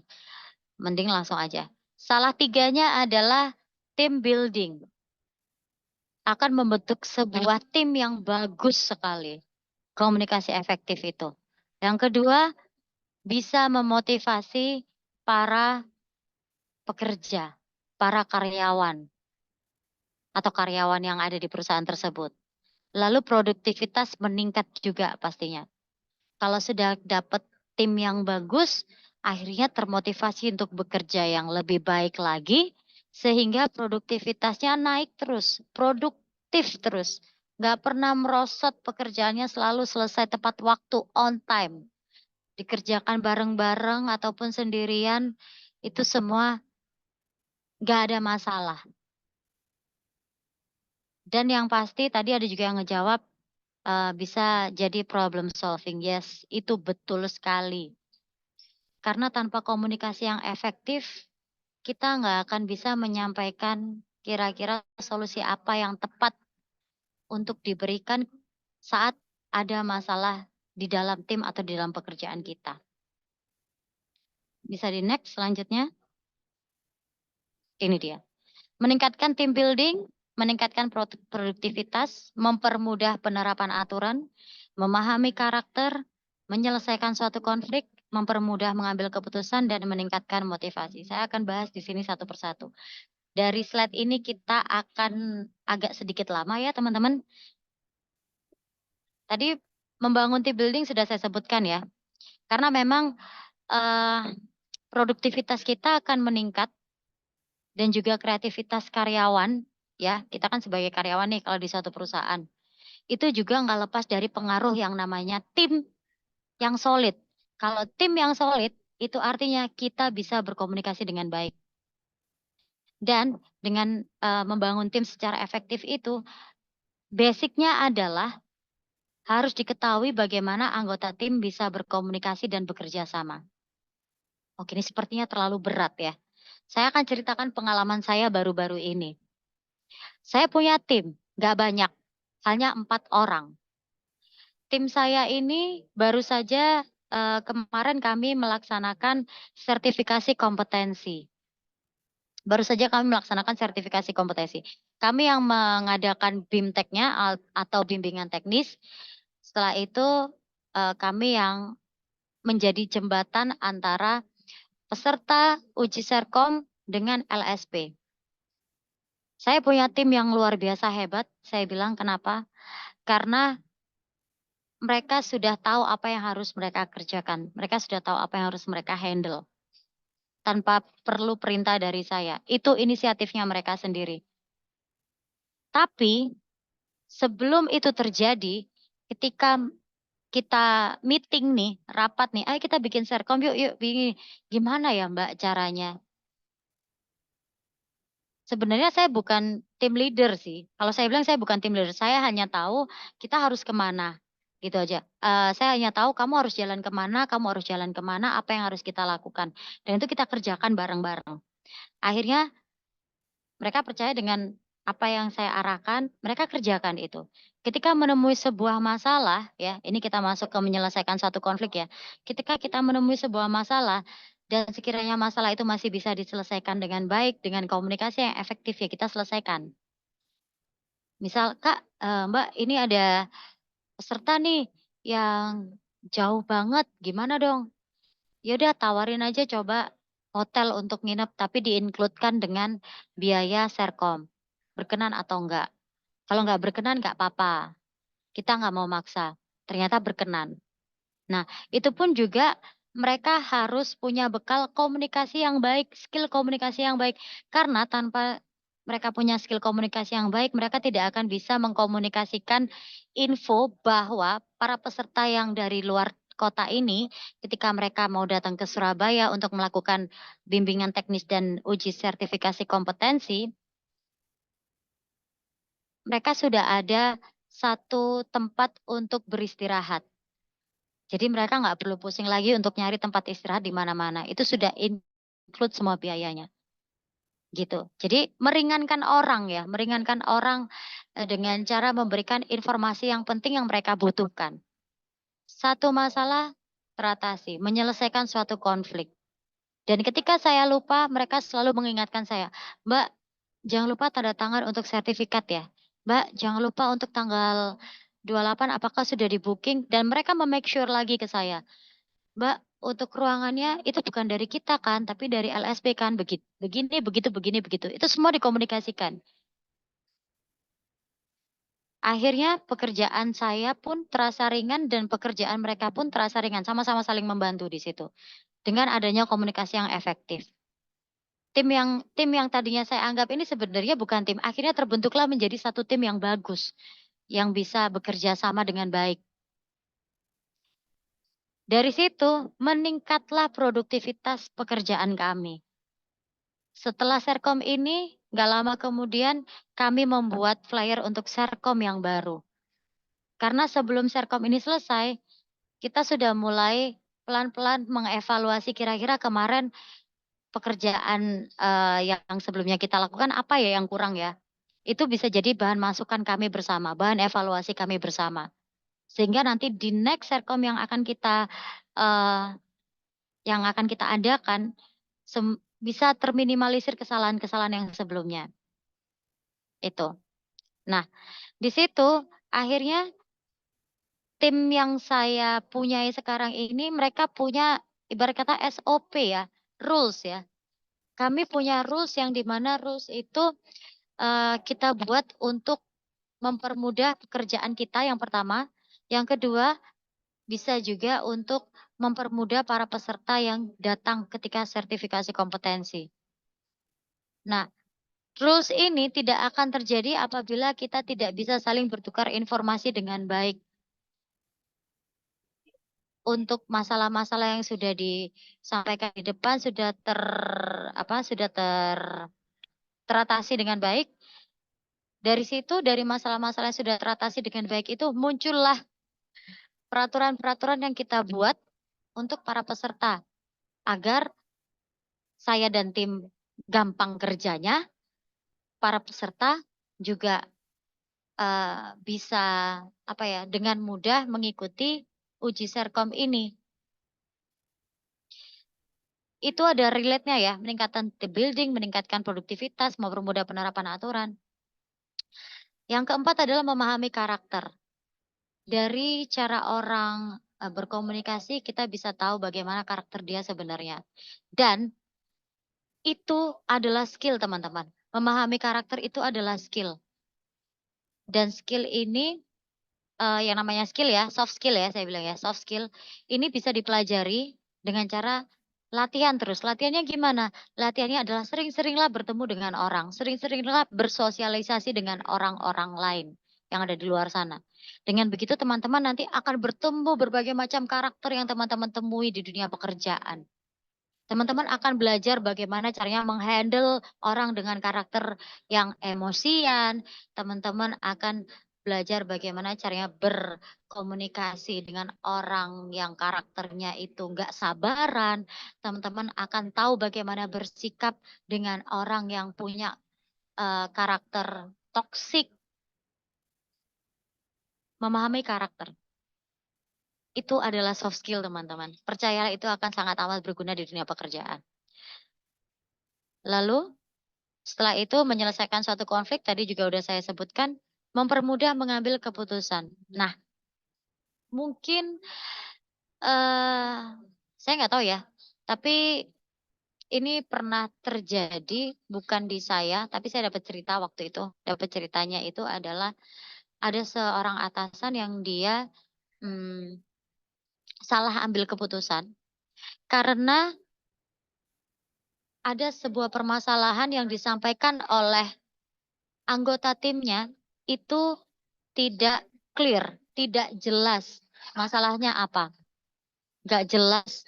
Mending langsung aja. Salah 3-nya adalah team building. Akan membentuk sebuah tim yang bagus sekali. Komunikasi efektif itu. Yang kedua, bisa memotivasi para pekerja, para karyawan, atau karyawan yang ada di perusahaan tersebut. Lalu produktivitas meningkat juga pastinya. Kalau sudah dapat tim yang bagus, akhirnya termotivasi untuk bekerja yang lebih baik lagi, sehingga produktivitasnya naik terus, produktif terus. Nggak pernah merosot pekerjaannya, selalu selesai tepat waktu, on time. Dikerjakan bareng-bareng ataupun sendirian, itu semua nggak ada masalah. Dan yang pasti tadi ada juga yang ngejawab, bisa jadi problem solving. Yes, itu betul sekali. Karena tanpa komunikasi yang efektif, kita nggak akan bisa menyampaikan kira-kira solusi apa yang tepat untuk diberikan saat ada masalah di dalam tim atau di dalam pekerjaan kita. Bisa di next selanjutnya. Ini dia. Meningkatkan team building, meningkatkan produktivitas, mempermudah penerapan aturan, memahami karakter, menyelesaikan suatu konflik, mempermudah mengambil keputusan, dan meningkatkan motivasi. Saya akan bahas di sini satu persatu. Dari slide ini kita akan agak sedikit lama ya teman-teman. Tadi membangun team building sudah saya sebutkan ya. Karena memang produktivitas kita akan meningkat dan juga kreativitas karyawan ya. Kita kan sebagai karyawan nih kalau di suatu perusahaan. Itu juga nggak lepas dari pengaruh yang namanya tim yang solid. Kalau tim yang solid itu artinya kita bisa berkomunikasi dengan baik. Dan dengan membangun tim secara efektif itu, basicnya adalah harus diketahui bagaimana anggota tim bisa berkomunikasi dan bekerja sama. Oke, ini sepertinya terlalu berat ya. Saya akan ceritakan pengalaman saya baru-baru ini. Saya punya tim, nggak banyak, hanya 4 orang. Tim saya ini baru saja kemarin kami melaksanakan sertifikasi kompetensi. Baru saja kami melaksanakan sertifikasi kompetensi. Kami yang mengadakan BIMTEK-nya atau bimbingan teknis. Setelah itu kami yang menjadi jembatan antara peserta uji Serkom dengan LSP. Saya punya tim yang luar biasa hebat. Saya bilang kenapa? Karena mereka sudah tahu apa yang harus mereka kerjakan. Mereka sudah tahu apa yang harus mereka handle. Tanpa perlu perintah dari saya. Itu inisiatifnya mereka sendiri. Tapi sebelum itu terjadi, ketika kita meeting nih, rapat nih, ayo kita bikin Serkom yuk, gimana ya Mbak caranya? Sebenarnya saya bukan tim leader sih. Kalau saya bilang saya bukan tim leader, saya hanya tahu kita harus kemana, gitu aja. Saya hanya tahu kamu harus jalan kemana, kamu harus jalan kemana, apa yang harus kita lakukan. Dan itu kita kerjakan bareng-bareng. Akhirnya mereka percaya dengan apa yang saya arahkan, mereka kerjakan itu. Ketika menemui sebuah masalah, ya, ini kita masuk ke menyelesaikan suatu konflik ya. Ketika kita menemui sebuah masalah, dan sekiranya masalah itu masih bisa diselesaikan dengan baik, dengan komunikasi yang efektif ya kita selesaikan. Misal, Kak, Mbak, ini ada peserta nih yang jauh banget, gimana dong? Ya udah tawarin aja coba hotel untuk nginep, tapi di-include-kan dengan biaya Serkom. Berkenan atau enggak? Kalau enggak berkenan enggak apa-apa. Kita enggak mau maksa. Ternyata berkenan. Nah, itu pun juga mereka harus punya bekal komunikasi yang baik, skill komunikasi yang baik. Karena tanpa mereka punya skill komunikasi yang baik, mereka tidak akan bisa mengkomunikasikan info bahwa para peserta yang dari luar kota ini, ketika mereka mau datang ke Surabaya untuk melakukan bimbingan teknis dan uji sertifikasi kompetensi, mereka sudah ada satu tempat untuk beristirahat. Jadi mereka nggak perlu pusing lagi untuk nyari tempat istirahat di mana-mana. Itu sudah include semua biayanya, gitu. Jadi meringankan orang ya, meringankan orang dengan cara memberikan informasi yang penting yang mereka butuhkan. Satu masalah teratasi, menyelesaikan suatu konflik. Dan ketika saya lupa, mereka selalu mengingatkan saya, "Mbak, jangan lupa tanda tangan untuk sertifikat ya. Mbak, jangan lupa untuk tanggal 28 apakah sudah di-booking?" Dan mereka me-make sure lagi ke saya, "Mbak, untuk ruangannya itu bukan dari kita kan, tapi dari LSP kan, begini, begitu, begini, begitu." Itu semua dikomunikasikan. Akhirnya pekerjaan saya pun terasa ringan dan pekerjaan mereka pun terasa ringan, sama-sama saling membantu di situ. Dengan adanya komunikasi yang efektif. Tim yang tadinya saya anggap ini sebenarnya bukan tim, akhirnya terbentuklah menjadi satu tim yang bagus, yang bisa bekerja sama dengan baik. Dari situ meningkatlah produktivitas pekerjaan kami. Setelah Serkom ini, nggak lama kemudian kami membuat flyer untuk Serkom yang baru. Karena sebelum Serkom ini selesai, kita sudah mulai pelan-pelan mengevaluasi kira-kira kemarin pekerjaan yang sebelumnya kita lakukan apa ya yang kurang ya. Itu bisa jadi bahan masukan kami bersama, bahan evaluasi kami bersama. Sehingga nanti di next Serkom yang akan kita adakan bisa terminimalisir kesalahan-kesalahan yang sebelumnya. Itu. Nah, di situ akhirnya tim yang saya punyai sekarang ini mereka punya ibarat kata SOP ya, rules ya. Kami punya rules yang di mana rules itu kita buat untuk mempermudah pekerjaan kita yang pertama. Yang kedua, bisa juga untuk mempermudah para peserta yang datang ketika sertifikasi kompetensi. Nah, rules ini tidak akan terjadi apabila kita tidak bisa saling bertukar informasi dengan baik. Untuk masalah-masalah yang sudah disampaikan di depan sudah teratasi dengan baik. Dari situ, dari masalah-masalah yang sudah teratasi dengan baik itu muncullah peraturan-peraturan yang kita buat untuk para peserta agar saya dan tim gampang kerjanya, para peserta juga bisa dengan mudah mengikuti uji Serkom ini. Itu ada relate-nya ya, meningkatkan team building, meningkatkan produktivitas, mempermudah penerapan aturan. Yang keempat adalah memahami karakter. Dari cara orang berkomunikasi, kita bisa tahu bagaimana karakter dia sebenarnya. Dan itu adalah skill, teman-teman. Memahami karakter itu adalah skill. Dan skill ini, yang namanya skill ya, soft skill ya, saya bilang ya, soft skill. Ini bisa dipelajari dengan cara latihan terus. Latihannya gimana? Latihannya adalah sering-seringlah bertemu dengan orang. Sering-seringlah bersosialisasi dengan orang-orang lain yang ada di luar sana. Dengan begitu teman-teman nanti akan bertemu berbagai macam karakter yang teman-teman temui di dunia pekerjaan. Teman-teman akan belajar bagaimana caranya menghandle orang dengan karakter yang emosian. Teman-teman akan belajar bagaimana caranya berkomunikasi dengan orang yang karakternya itu nggak sabaran. Teman-teman akan tahu bagaimana bersikap dengan orang yang punya karakter toksik. Memahami karakter. Itu adalah soft skill, teman-teman. Percayalah itu akan sangat amat berguna di dunia pekerjaan. Lalu, setelah itu menyelesaikan suatu konflik, tadi juga udah saya sebutkan, mempermudah mengambil keputusan. Nah, mungkin saya nggak tahu ya, tapi ini pernah terjadi, bukan di saya, tapi saya dapat cerita waktu itu. Dapat ceritanya itu adalah ada seorang atasan yang dia salah ambil keputusan. Karena ada sebuah permasalahan yang disampaikan oleh anggota timnya itu tidak clear, tidak jelas masalahnya apa. Nggak jelas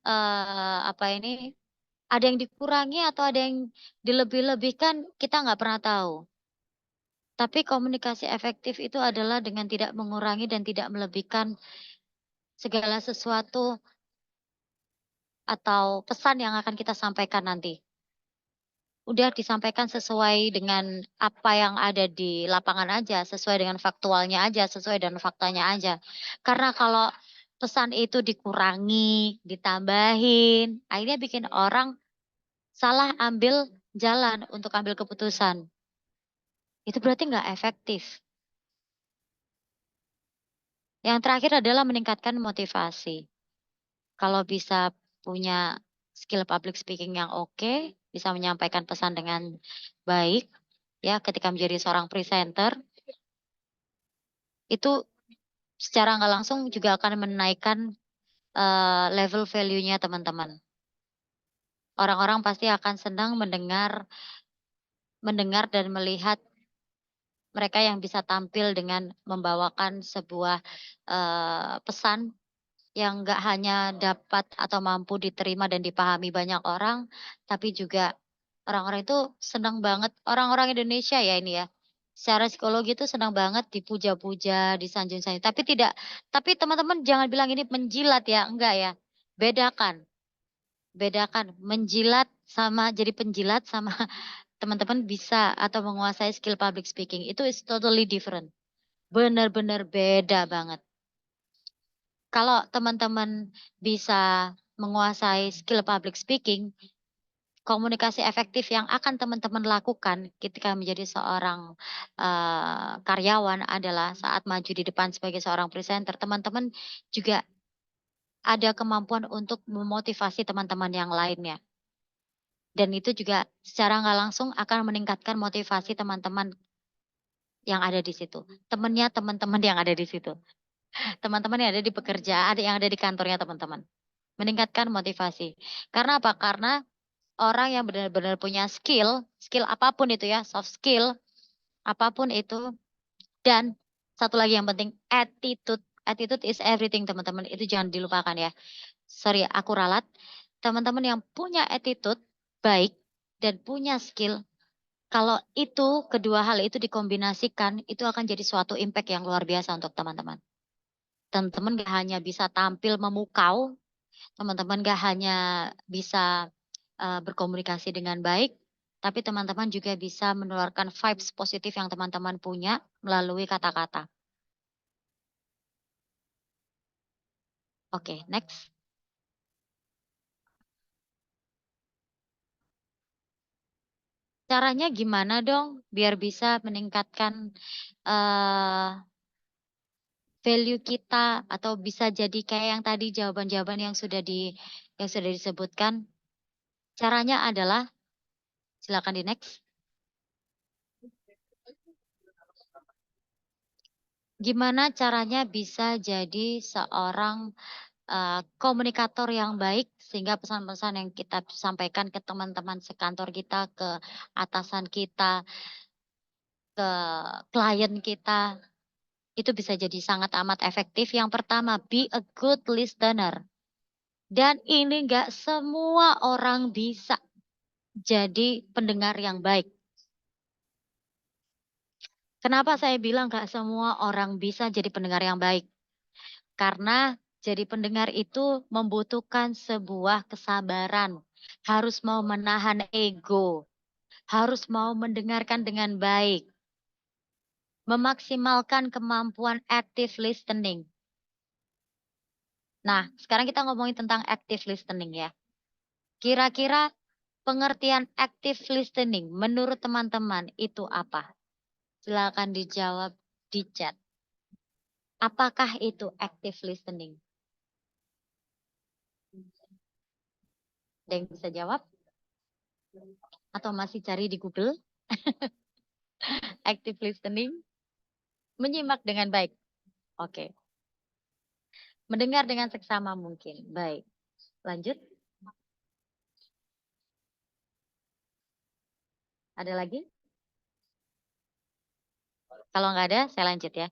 ada yang dikurangi atau ada yang dilebih-lebihkan, kita nggak pernah tahu. Tapi komunikasi efektif itu adalah dengan tidak mengurangi dan tidak melebihkan segala sesuatu atau pesan yang akan kita sampaikan nanti. Udah disampaikan sesuai dengan apa yang ada di lapangan aja, sesuai dengan faktualnya aja, sesuai dengan faktanya aja. Karena kalau pesan itu dikurangi, ditambahin, akhirnya bikin orang salah ambil jalan untuk ambil keputusan. Itu berarti nggak efektif. Yang terakhir adalah meningkatkan motivasi. Kalau bisa punya skill public speaking yang oke, bisa menyampaikan pesan dengan baik, ya ketika menjadi seorang presenter, itu secara nggak langsung juga akan menaikkan level value-nya teman-teman. Orang-orang pasti akan senang mendengar dan melihat mereka yang bisa tampil dengan membawakan sebuah pesan yang nggak hanya dapat atau mampu diterima dan dipahami banyak orang, tapi juga orang-orang itu senang banget, orang-orang Indonesia ya ini ya, secara psikologi itu senang banget dipuja-puja, disanjung-sanjung, tapi teman-teman jangan bilang ini menjilat ya, enggak ya. Bedakan, bedakan menjilat sama jadi penjilat sama teman-teman bisa atau menguasai skill public speaking, itu is totally different. Benar-benar beda banget. Kalau teman-teman bisa menguasai skill public speaking, komunikasi efektif yang akan teman-teman lakukan ketika menjadi seorang karyawan adalah saat maju di depan sebagai seorang presenter, teman-teman juga ada kemampuan untuk memotivasi teman-teman yang lainnya. Dan itu juga secara nggak langsung akan meningkatkan motivasi teman-teman yang ada di situ. Temannya teman-teman yang ada di situ. Teman-teman yang ada di pekerjaan, yang ada di kantornya teman-teman. Meningkatkan motivasi. Karena apa? Karena orang yang benar-benar punya skill apapun itu ya, soft skill, apapun itu, dan satu lagi yang penting, attitude. Attitude is everything teman-teman, itu jangan dilupakan ya. Sorry, aku ralat. Teman-teman yang punya attitude baik dan punya skill, kalau itu, kedua hal itu dikombinasikan, itu akan jadi suatu impact yang luar biasa untuk teman-teman. Teman-teman gak hanya bisa tampil memukau, teman-teman gak hanya bisa berkomunikasi dengan baik, tapi teman-teman juga bisa menularkan vibes positif yang teman-teman punya melalui kata-kata. Oke, next. Caranya gimana dong biar bisa meningkatkan value kita atau bisa jadi kayak yang tadi jawaban-jawaban yang sudah disebutkan. Caranya adalah silakan di next. Gimana caranya bisa jadi seorang komunikator yang baik sehingga pesan-pesan yang kita sampaikan ke teman-teman sekantor kita, ke atasan kita, ke klien kita, itu bisa jadi sangat amat efektif. Yang pertama, be a good listener. Dan ini nggak semua orang bisa jadi pendengar yang baik. Kenapa saya bilang nggak semua orang bisa jadi pendengar yang baik? Karena jadi pendengar itu membutuhkan sebuah kesabaran, harus mau menahan ego, harus mau mendengarkan dengan baik, memaksimalkan kemampuan active listening. Nah, sekarang kita ngomongin tentang active listening ya. Kira-kira pengertian active listening menurut teman-teman itu apa? Silakan dijawab di chat. Apakah itu active listening? Ada yang bisa jawab? Atau masih cari di Google? Active listening? Menyimak dengan baik. Oke. Mendengar dengan seksama mungkin. Baik. Lanjut. Ada lagi? Kalau nggak ada, saya lanjut ya.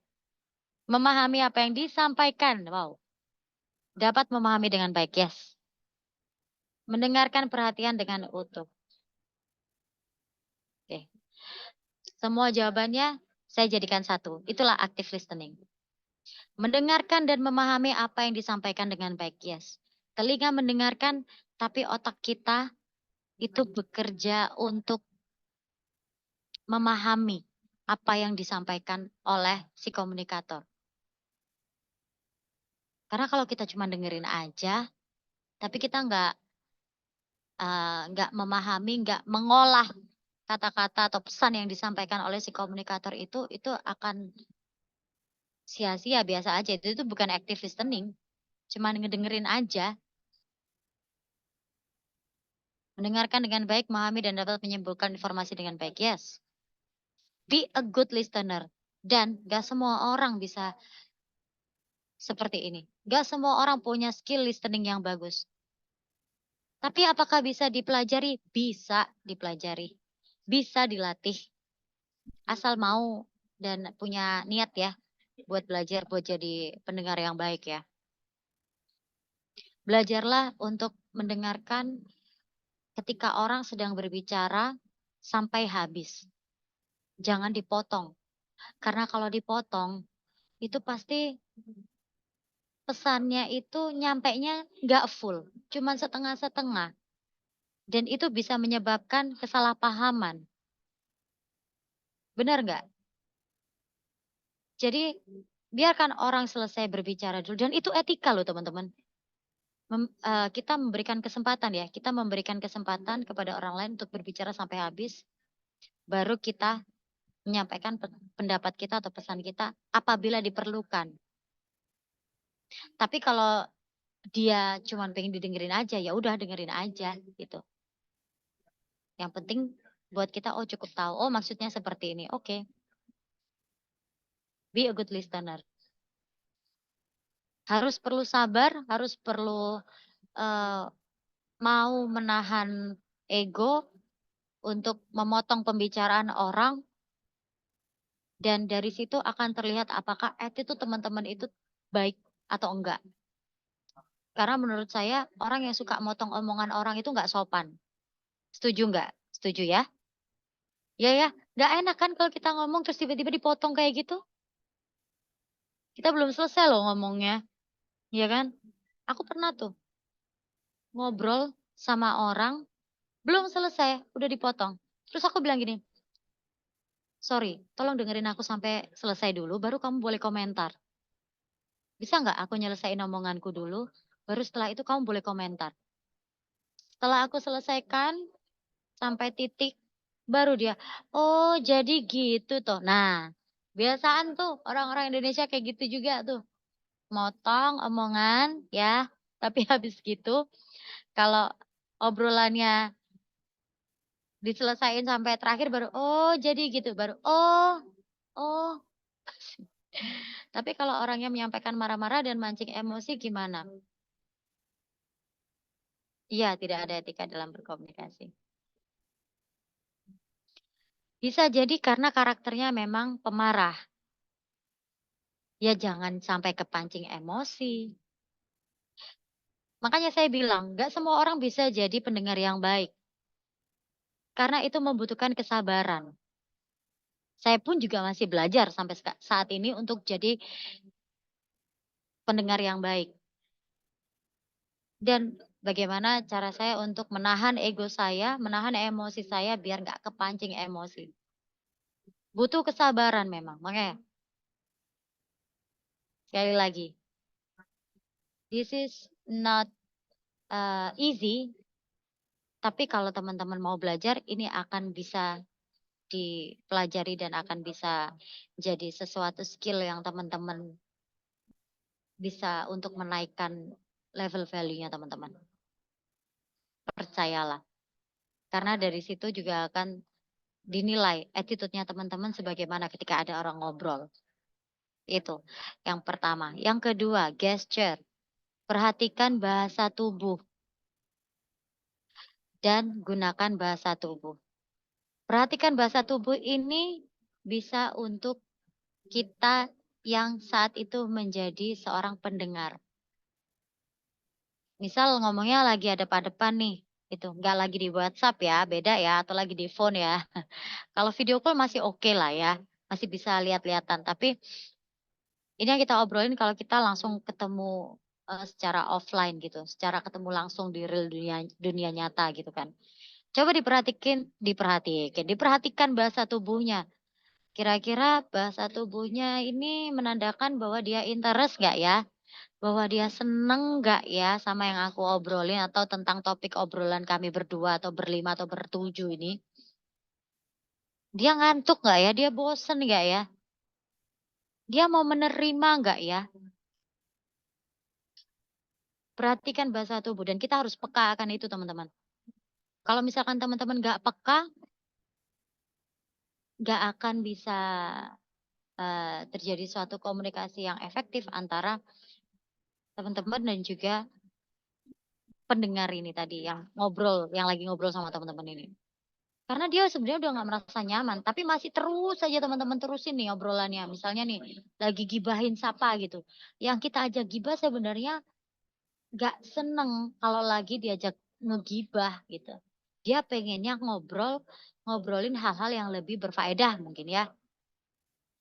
Memahami apa yang disampaikan. Wow. Dapat memahami dengan baik. Yes. Mendengarkan perhatian dengan utuh. Oke. Semua jawabannya saya jadikan satu. Itulah active listening. Mendengarkan dan memahami apa yang disampaikan dengan baik. Yes. Telinga mendengarkan, tapi otak kita itu bekerja untuk memahami apa yang disampaikan oleh si komunikator. Karena kalau kita cuma dengerin aja, tapi kita nggak memahami, nggak mengolah kata-kata atau pesan yang disampaikan oleh si komunikator itu akan sia-sia biasa aja. Itu bukan active listening, cuma ngedengerin aja. Mendengarkan dengan baik, memahami dan dapat menyimpulkan informasi dengan baik. Yes. Be a good listener. Dan gak semua orang bisa seperti ini. Gak semua orang punya skill listening yang bagus. Tapi apakah bisa dipelajari? Bisa dipelajari. Bisa dilatih. Asal mau dan punya niat ya. Buat belajar, buat jadi pendengar yang baik ya. Belajarlah untuk mendengarkan ketika orang sedang berbicara sampai habis. Jangan dipotong. Karena kalau dipotong, itu pasti pesannya itu nyampainya nggak full. Cuma setengah-setengah. Dan itu bisa menyebabkan kesalahpahaman. Benar nggak? Jadi biarkan orang selesai berbicara dulu. Dan itu etika loh teman-teman. Kita memberikan kesempatan ya. Kita memberikan kesempatan kepada orang lain untuk berbicara sampai habis. Baru kita menyampaikan pendapat kita atau pesan kita apabila diperlukan. Tapi kalau dia cuma pengen didengerin aja, ya udah dengerin aja gitu. Yang penting buat kita, oh cukup tahu, oh maksudnya seperti ini, oke. Be a good listener. Harus perlu sabar, harus perlu mau menahan ego untuk memotong pembicaraan orang. Dan dari situ akan terlihat apakah attitude teman-teman itu baik atau enggak. Karena menurut saya orang yang suka motong omongan orang itu nggak sopan. Setuju nggak? Setuju ya? Ya, nggak enak kan kalau kita ngomong terus tiba-tiba dipotong kayak gitu. Kita belum selesai loh ngomongnya. Iya kan? Aku pernah tuh ngobrol sama orang, belum selesai, udah dipotong. Terus aku bilang gini, sorry, tolong dengerin aku sampai selesai dulu, baru kamu boleh komentar. Bisa nggak aku nyelesain omonganku dulu, baru setelah itu kamu boleh komentar. Setelah aku selesaikan, sampai titik, baru dia, oh jadi gitu toh. Nah, biasaan tuh orang-orang Indonesia kayak gitu juga tuh. Motong omongan ya, tapi habis gitu kalau obrolannya diselesain sampai terakhir baru oh jadi gitu, baru oh. Tapi kalau orangnya menyampaikan marah-marah dan mancing emosi gimana? Iya, tidak ada etika dalam berkomunikasi. Bisa jadi karena karakternya memang pemarah. Ya jangan sampai kepancing emosi. Makanya saya bilang, nggak semua orang bisa jadi pendengar yang baik. Karena itu membutuhkan kesabaran. Saya pun juga masih belajar sampai saat ini untuk jadi pendengar yang baik. Dan bagaimana cara saya untuk menahan ego saya, menahan emosi saya biar nggak kepancing emosi. Butuh kesabaran memang. Makanya, sekali lagi, this is not easy. Tapi kalau teman-teman mau belajar, ini akan bisa dipelajari dan akan bisa jadi sesuatu skill yang teman-teman bisa untuk menaikkan level value-nya teman-teman. Percayalah. Karena dari situ juga akan dinilai attitude-nya teman-teman sebagaimana ketika ada orang ngobrol. Itu yang pertama. Yang kedua, gesture. Perhatikan bahasa tubuh. dan gunakan bahasa tubuh. Perhatikan bahasa tubuh ini bisa untuk kita yang saat itu menjadi seorang pendengar. Misal ngomongnya lagi hadap-hadapan nih, itu nggak lagi di WhatsApp ya, beda ya, atau lagi di phone ya. Kalau video call masih oke lah ya, masih bisa lihat-lihatan. Tapi ini yang kita obrolin kalau kita langsung ketemu secara offline gitu, secara ketemu langsung di real dunia dunia nyata gitu kan. Coba diperhatikan bahasa tubuhnya. Kira-kira bahasa tubuhnya ini menandakan bahwa dia interest nggak ya? Bahwa dia seneng nggak ya sama yang aku obrolin atau tentang topik obrolan kami berdua atau berlima atau bertujuh ini. Dia ngantuk nggak ya? Dia bosen nggak ya? Dia mau menerima nggak ya? Perhatikan bahasa tubuh dan kita harus peka akan itu teman-teman. Kalau misalkan teman-teman nggak peka, nggak akan bisa terjadi suatu komunikasi yang efektif antara teman-teman dan juga pendengar ini tadi yang ngobrol, yang lagi ngobrol sama teman-teman ini. Karena dia sebenarnya udah nggak merasa nyaman, tapi masih terus saja teman-teman terusin nih obrolannya. Misalnya nih, lagi gibahin siapa gitu. Yang kita ajak gibah sebenarnya nggak seneng kalau lagi diajak ngegibah gitu. Dia pengennya ngobrolin hal-hal yang lebih berfaedah mungkin ya.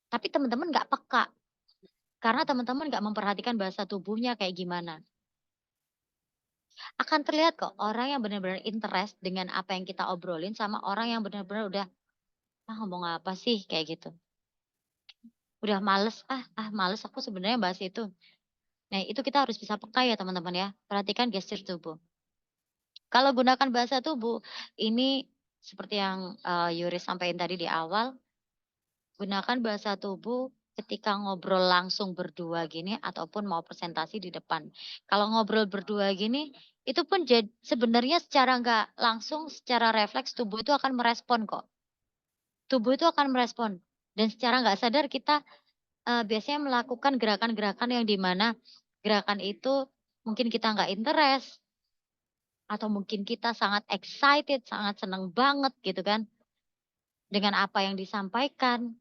Tapi teman-teman nggak peka, karena teman-teman nggak memperhatikan bahasa tubuhnya kayak gimana. Akan terlihat kok orang yang benar-benar interest dengan apa yang kita obrolin sama orang yang benar-benar udah, "Ah, ngomong apa sih?" Kayak gitu. Udah males, males aku sebenarnya bahas itu." Nah, itu kita harus bisa peka ya teman-teman ya. Perhatikan gestur tubuh. Kalau gunakan bahasa tubuh, ini seperti yang Yuris sampaikan tadi di awal, gunakan bahasa tubuh ketika ngobrol langsung berdua gini ataupun mau presentasi di depan. Kalau ngobrol berdua gini, itu pun sebenarnya secara nggak langsung, secara refleks tubuh itu akan merespon kok. Tubuh itu akan merespon. Dan secara nggak sadar kita biasanya melakukan gerakan-gerakan yang di mana gerakan itu mungkin kita nggak interest, atau mungkin kita sangat excited, sangat senang banget gitu kan, dengan apa yang disampaikan.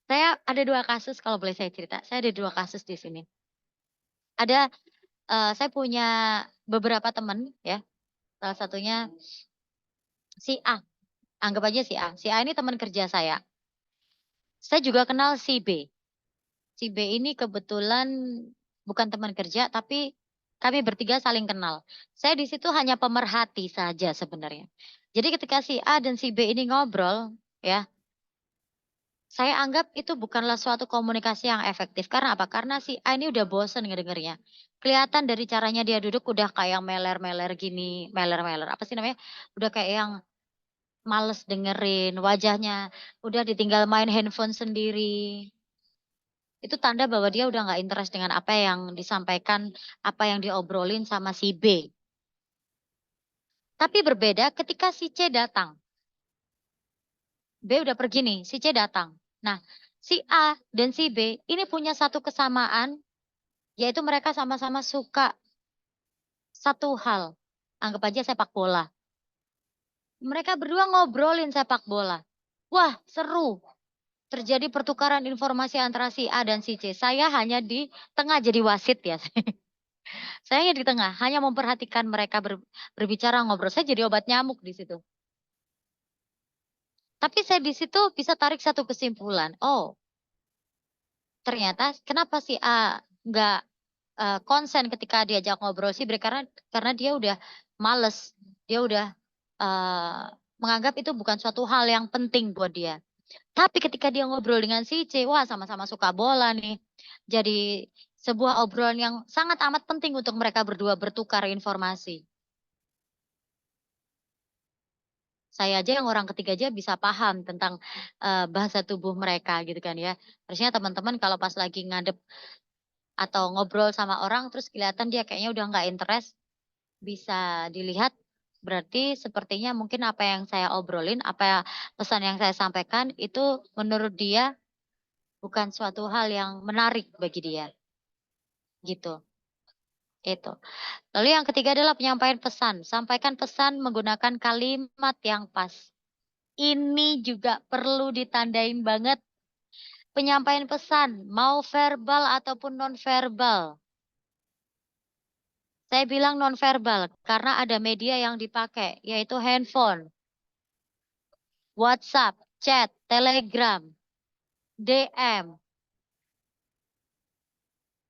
Saya ada 2 kasus kalau boleh saya cerita, saya ada 2 kasus di sini. Ada, saya punya beberapa teman ya, salah satunya si A, anggap aja si A. Si A ini teman kerja saya. Saya juga kenal si B. Si B ini kebetulan bukan teman kerja, tapi kami bertiga saling kenal. Saya di situ hanya pemerhati saja sebenarnya. Jadi ketika si A dan si B ini ngobrol, ya, saya anggap itu bukanlah suatu komunikasi yang efektif. Karena apa? Karena si A ini udah bosen ngedengernya. Kelihatan dari caranya dia duduk udah kayak meler-meler gini, meler-meler apa sih namanya? Udah kayak yang males dengerin, wajahnya udah ditinggal main handphone sendiri. Itu tanda bahwa dia udah nggak interest dengan apa yang disampaikan, apa yang diobrolin sama si B. Tapi berbeda ketika si C datang. B udah pergi nih, si C datang. Nah, si A dan si B ini punya satu kesamaan, yaitu mereka sama-sama suka satu hal. Anggap aja sepak bola. Mereka berdua ngobrolin sepak bola. Wah, seru. Terjadi pertukaran informasi antara si A dan si C. Saya hanya di tengah jadi wasit ya. Saya hanya di tengah, hanya memperhatikan mereka berbicara, ngobrol. Saya jadi obat nyamuk di situ. Tapi saya di situ bisa tarik satu kesimpulan. Oh, ternyata kenapa si A nggak konsen ketika diajak ngobrol sih? Karena dia udah males. Dia udah menganggap itu bukan suatu hal yang penting buat dia. Tapi ketika dia ngobrol dengan si C, wah sama-sama suka bola nih. Jadi sebuah obrolan yang sangat amat penting untuk mereka berdua bertukar informasi. Saya aja yang orang ketiga aja bisa paham tentang, bahasa tubuh mereka gitu kan ya. Harusnya teman-teman kalau pas lagi ngadep atau ngobrol sama orang terus kelihatan dia kayaknya udah nggak interest, bisa dilihat berarti sepertinya mungkin apa yang saya obrolin, pesan yang saya sampaikan itu menurut dia bukan suatu hal yang menarik bagi dia, gitu. Itu. Lalu yang ketiga adalah penyampaian pesan. Sampaikan pesan menggunakan kalimat yang pas. Ini juga perlu ditandain banget. Penyampaian pesan, mau verbal ataupun non-verbal. Saya bilang non-verbal karena ada media yang dipakai, yaitu handphone, WhatsApp, chat, Telegram, DM.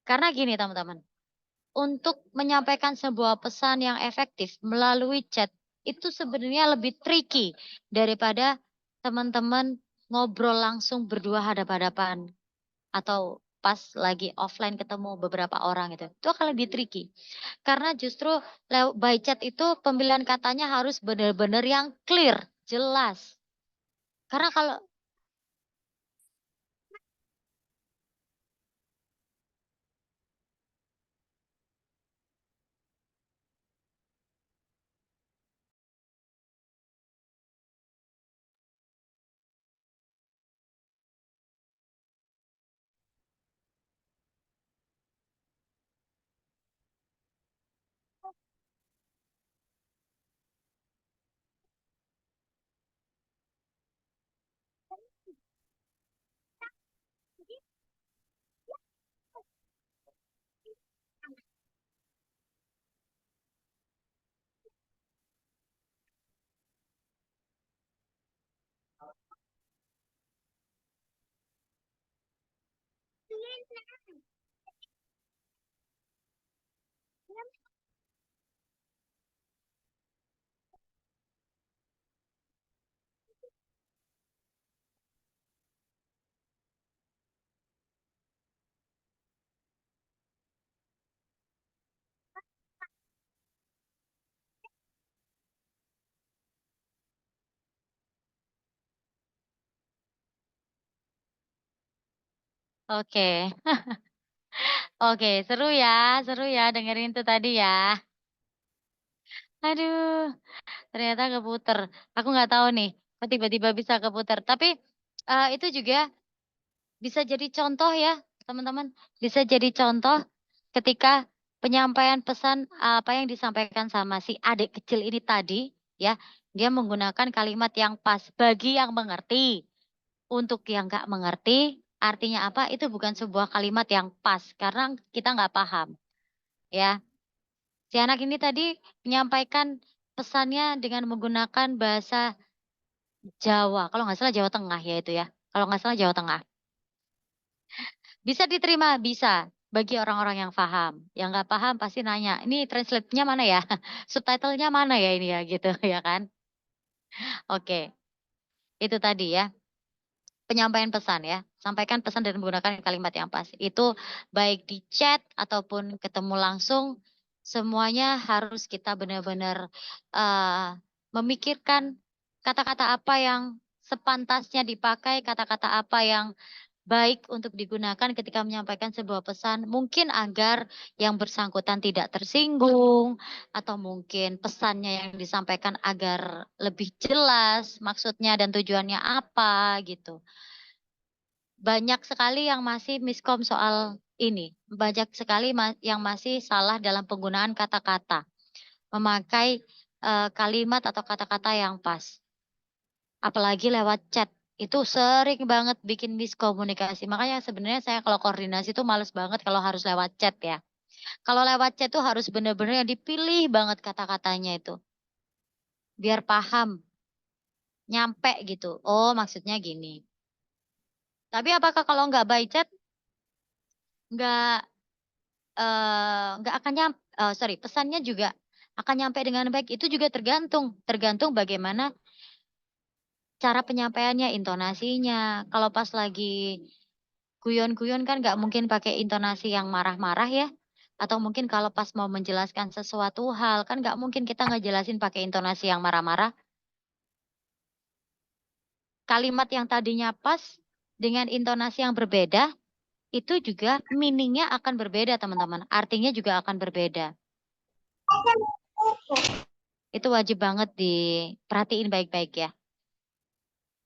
Karena gini teman-teman, untuk menyampaikan sebuah pesan yang efektif melalui chat, itu sebenarnya lebih tricky daripada teman-teman ngobrol langsung berdua hadap-hadapan. Atau pas lagi offline ketemu beberapa orang gitu. Itu akan lebih tricky. Karena justru by chat itu pemilihan katanya harus benar-benar yang clear, jelas. Karena kalau oke. Oke, seru ya dengerin tuh tadi ya. Aduh, ternyata keputer. Aku nggak tahu nih, kok tiba-tiba bisa keputer. Tapi itu juga bisa jadi contoh ya, teman-teman. Bisa jadi contoh ketika penyampaian pesan apa yang disampaikan sama si adik kecil ini tadi, ya, dia menggunakan kalimat yang pas bagi yang mengerti. Untuk yang nggak mengerti, artinya apa? Itu bukan sebuah kalimat yang pas karena kita nggak paham, ya. Si anak ini tadi menyampaikan pesannya dengan menggunakan bahasa Jawa, kalau nggak salah Jawa Tengah ya itu ya. Kalau nggak salah Jawa Tengah. Bisa diterima? Bisa. Bagi orang-orang yang paham. Yang nggak paham pasti nanya, ini translate-nya mana ya? Subtitle-nya mana ya ini ya? Gitu ya kan? Oke, itu tadi ya. Penyampaian pesan ya. Sampaikan pesan dan menggunakan kalimat yang pas. Itu baik di chat ataupun ketemu langsung, semuanya harus kita benar-benar memikirkan kata-kata apa yang sepantasnya dipakai, kata-kata apa yang baik untuk digunakan ketika menyampaikan sebuah pesan, mungkin agar yang bersangkutan tidak tersinggung, atau mungkin pesannya yang disampaikan agar lebih jelas maksudnya dan tujuannya apa gitu. Banyak sekali yang masih miskom soal ini, banyak sekali yang masih salah dalam penggunaan kata-kata, memakai kalimat atau kata-kata yang pas. Apalagi lewat chat, itu sering banget bikin miskomunikasi. Makanya sebenarnya saya kalau koordinasi tuh males banget kalau harus lewat chat ya. Kalau lewat chat tuh harus bener-bener yang dipilih banget kata-katanya itu. Biar paham, nyampe gitu. Oh maksudnya gini. Tapi apakah kalau nggak by chat, nggak nggak akan sorry, pesannya juga akan nyampe dengan baik? Itu juga tergantung bagaimana cara penyampaiannya, intonasinya. Kalau pas lagi guyon-guyon kan nggak mungkin pakai intonasi yang marah-marah ya. Atau mungkin kalau pas mau menjelaskan sesuatu hal, kan nggak mungkin kita ngejelasin pakai intonasi yang marah-marah. Kalimat yang tadinya pas dengan intonasi yang berbeda, itu juga meaning-nya akan berbeda teman-teman. Artinya juga akan berbeda. Itu wajib banget diperhatiin baik-baik ya.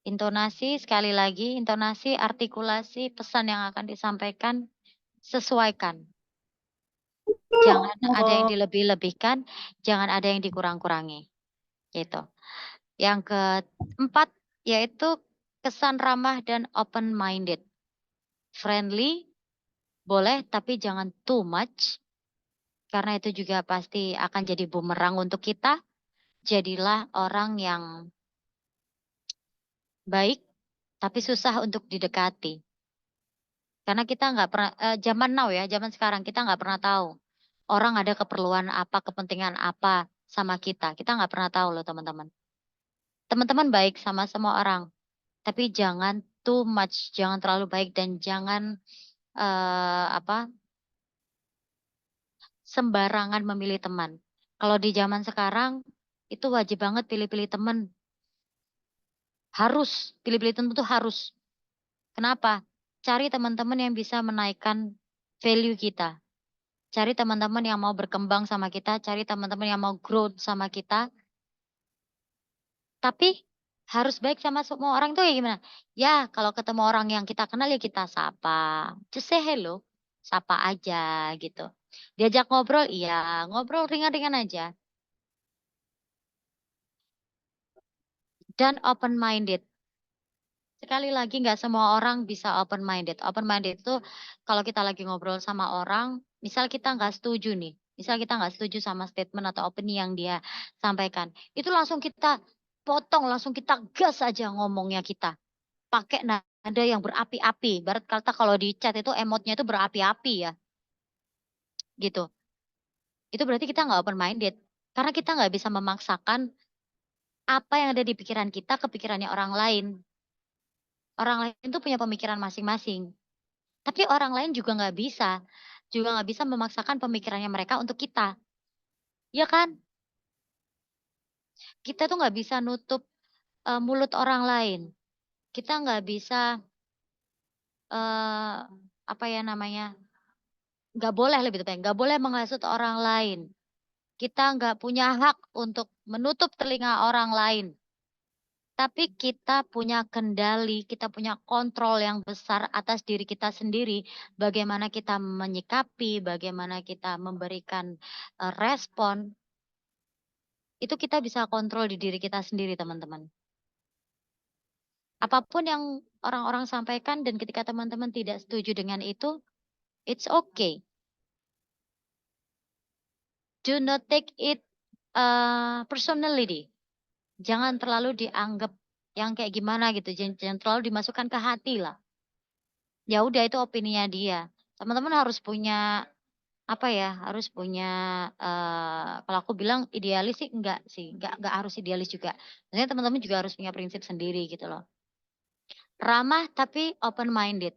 Intonasi, sekali lagi, intonasi, artikulasi, pesan yang akan disampaikan, sesuaikan. Jangan ada yang dilebih-lebihkan, jangan ada yang dikurang-kurangi. Gitu. Yang keempat yaitu kesan ramah dan open minded. Friendly boleh tapi jangan too much karena itu juga pasti akan jadi bumerang untuk kita. Jadilah orang yang baik tapi susah untuk didekati. Karena kita nggak pernah zaman now ya, zaman sekarang kita nggak pernah tahu orang ada keperluan apa, kepentingan apa sama kita. Kita nggak pernah tahu loh teman-teman. Teman-teman baik sama semua orang, tapi jangan too much, jangan terlalu baik dan jangan sembarangan memilih teman. Kalau di zaman sekarang itu wajib banget pilih-pilih teman. Harus, pilih-pilih teman itu harus. Kenapa? Cari teman-teman yang bisa menaikkan value kita. Cari teman-teman yang mau berkembang sama kita, cari teman-teman yang mau grow sama kita. Tapi harus baik sama semua orang tuh ya gimana? Ya, kalau ketemu orang yang kita kenal ya kita sapa. Just say hello. Sapa aja gitu. Diajak ngobrol, iya, ngobrol ringan-ringan aja. Dan open minded. Sekali lagi nggak semua orang bisa open minded. Open minded itu kalau kita lagi ngobrol sama orang, misal kita nggak setuju nih, misal kita nggak setuju sama statement atau opini yang dia sampaikan, itu langsung kita potong, langsung kita gas aja ngomongnya kita. Pakai nada yang berapi-api. Barat kata kalau di chat itu emotnya itu berapi-api ya, gitu. Itu berarti kita nggak open minded. Karena kita nggak bisa memaksakan apa yang ada di pikiran kita ke pikirannya orang lain. Orang lain tuh punya pemikiran masing-masing. Tapi orang lain juga nggak bisa memaksakan pemikirannya mereka untuk kita. Ya kan? Kita tuh nggak bisa nutup mulut orang lain. Kita nggak bisa apa ya namanya? Nggak boleh lebih tepatnya, nggak boleh menghasut orang lain. Kita nggak punya hak untuk menutup telinga orang lain. Tapi kita punya kendali, kita punya kontrol yang besar atas diri kita sendiri. Bagaimana kita menyikapi, bagaimana kita memberikan respon. Itu kita bisa kontrol di diri kita sendiri, teman-teman. Apapun yang orang-orang sampaikan dan ketika teman-teman tidak setuju dengan itu, it's okay. Do not take it personally. Jangan terlalu dianggap yang kayak gimana gitu. Jangan terlalu dimasukkan ke hati lah. Ya udah itu opininya dia. Teman-teman harus punya apa ya? Harus punya kalau aku bilang idealis sih enggak sih, enggak harus idealis juga. Maksudnya teman-teman juga harus punya prinsip sendiri gitu loh. Ramah tapi open minded.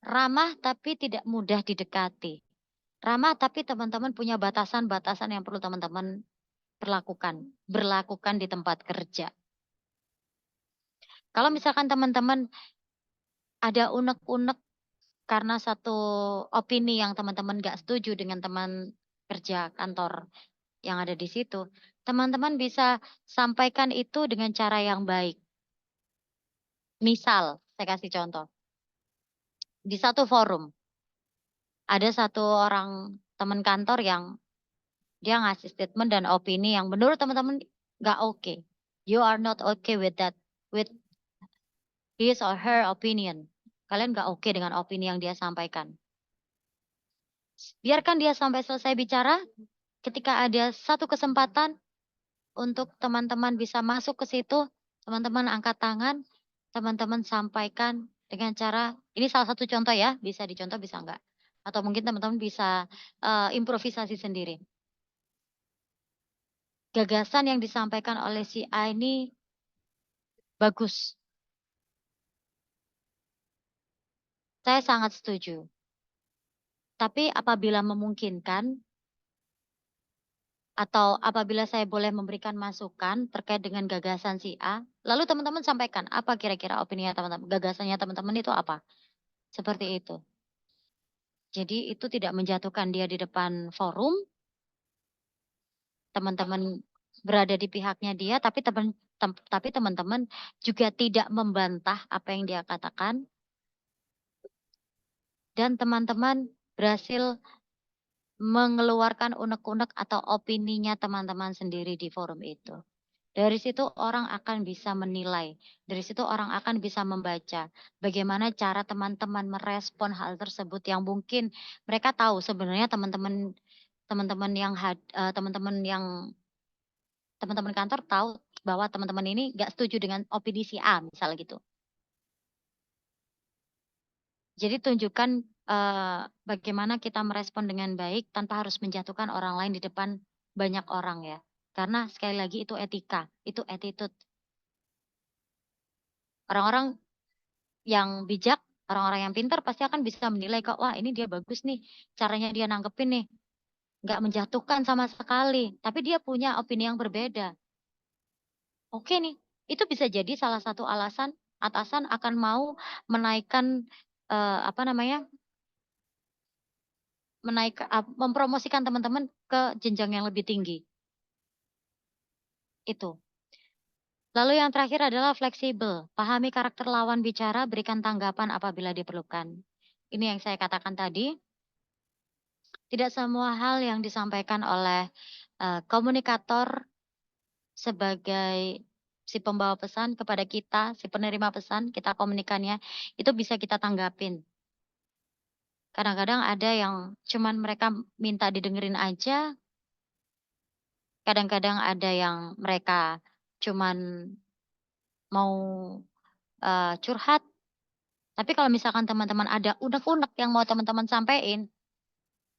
Ramah tapi tidak mudah didekati. Ramah tapi teman-teman punya batasan-batasan yang perlu teman-teman berlakukan di tempat kerja. Kalau misalkan teman-teman ada unek-unek karena satu opini yang teman-teman gak setuju dengan teman kerja kantor yang ada di situ, teman-teman bisa sampaikan itu dengan cara yang baik. Misal, saya kasih contoh. Di satu forum, ada satu orang teman kantor yang dia ngasih statement dan opini yang menurut teman-teman gak oke. You are not okay with that, with his or her opinion. Kalian gak oke dengan opini yang dia sampaikan. Biarkan dia sampai selesai bicara. Ketika ada satu kesempatan untuk teman-teman bisa masuk ke situ, teman-teman angkat tangan, teman-teman sampaikan dengan cara, ini salah satu contoh ya, bisa dicontoh bisa enggak. Atau mungkin teman-teman bisa improvisasi sendiri. Gagasan yang disampaikan oleh si A ini bagus. Saya sangat setuju. Tapi apabila memungkinkan, atau apabila saya boleh memberikan masukan terkait dengan gagasan si A, lalu teman-teman sampaikan apa kira-kira opininya teman-teman, gagasannya teman-teman itu apa? Seperti itu. Jadi itu tidak menjatuhkan dia di depan forum, teman-teman berada di pihaknya dia, tapi teman-teman juga tidak membantah apa yang dia katakan, dan teman-teman berhasil mengeluarkan unek-unek atau opininya teman-teman sendiri di forum itu. Dari situ orang akan bisa menilai, dari situ orang akan bisa membaca bagaimana cara teman-teman merespon hal tersebut yang mungkin mereka tahu sebenarnya teman-teman teman-teman kantor tahu bahwa teman-teman ini nggak setuju dengan opini si A misal gitu. Jadi tunjukkan bagaimana kita merespon dengan baik tanpa harus menjatuhkan orang lain di depan banyak orang ya. Karena sekali lagi itu etika, itu attitude. Orang-orang yang bijak, orang-orang yang pintar pasti akan bisa menilai kok, wah ini dia bagus nih, caranya dia nanggepin nih. Nggak menjatuhkan sama sekali, tapi dia punya opini yang berbeda. Oke nih, itu bisa jadi salah satu alasan atasan akan mau menaikkan mempromosikan teman-teman ke jenjang yang lebih tinggi. Itu. Lalu yang terakhir adalah fleksibel. Pahami karakter lawan bicara, berikan tanggapan apabila diperlukan. Ini yang saya katakan tadi. Tidak semua hal yang disampaikan oleh komunikator sebagai si pembawa pesan kepada kita, si penerima pesan, kita komunikannya, itu bisa kita tanggapin. Kadang-kadang ada yang cuman mereka minta didengerin aja, kadang-kadang ada yang mereka cuman mau curhat. Tapi kalau misalkan teman-teman ada unek-unek yang mau teman-teman sampaikan,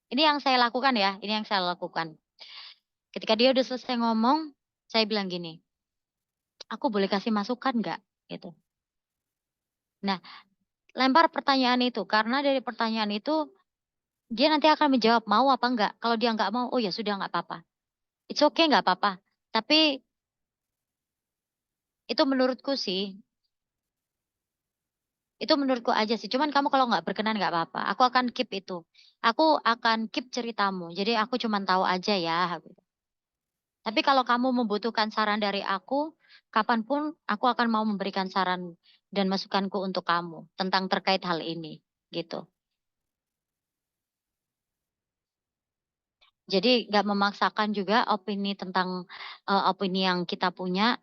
ini yang saya lakukan ya, ini yang saya lakukan. Ketika dia udah selesai ngomong, saya bilang gini, aku boleh kasih masukan nggak? Gitu. Nah, lempar pertanyaan itu, karena dari pertanyaan itu, dia nanti akan menjawab mau apa enggak. Kalau dia nggak mau, oh ya sudah nggak apa-apa. It's okay nggak apa-apa. Tapi itu menurutku sih, itu menurutku aja sih. Cuman kamu kalau nggak berkenan nggak apa-apa. Aku akan keep itu. Aku akan keep ceritamu. Jadi aku cuman tahu aja ya. Gitu. Tapi kalau kamu membutuhkan saran dari aku, kapanpun aku akan mau memberikan saran dan masukanku untuk kamu tentang terkait hal ini. Gitu. Jadi nggak memaksakan juga opini tentang opini yang kita punya.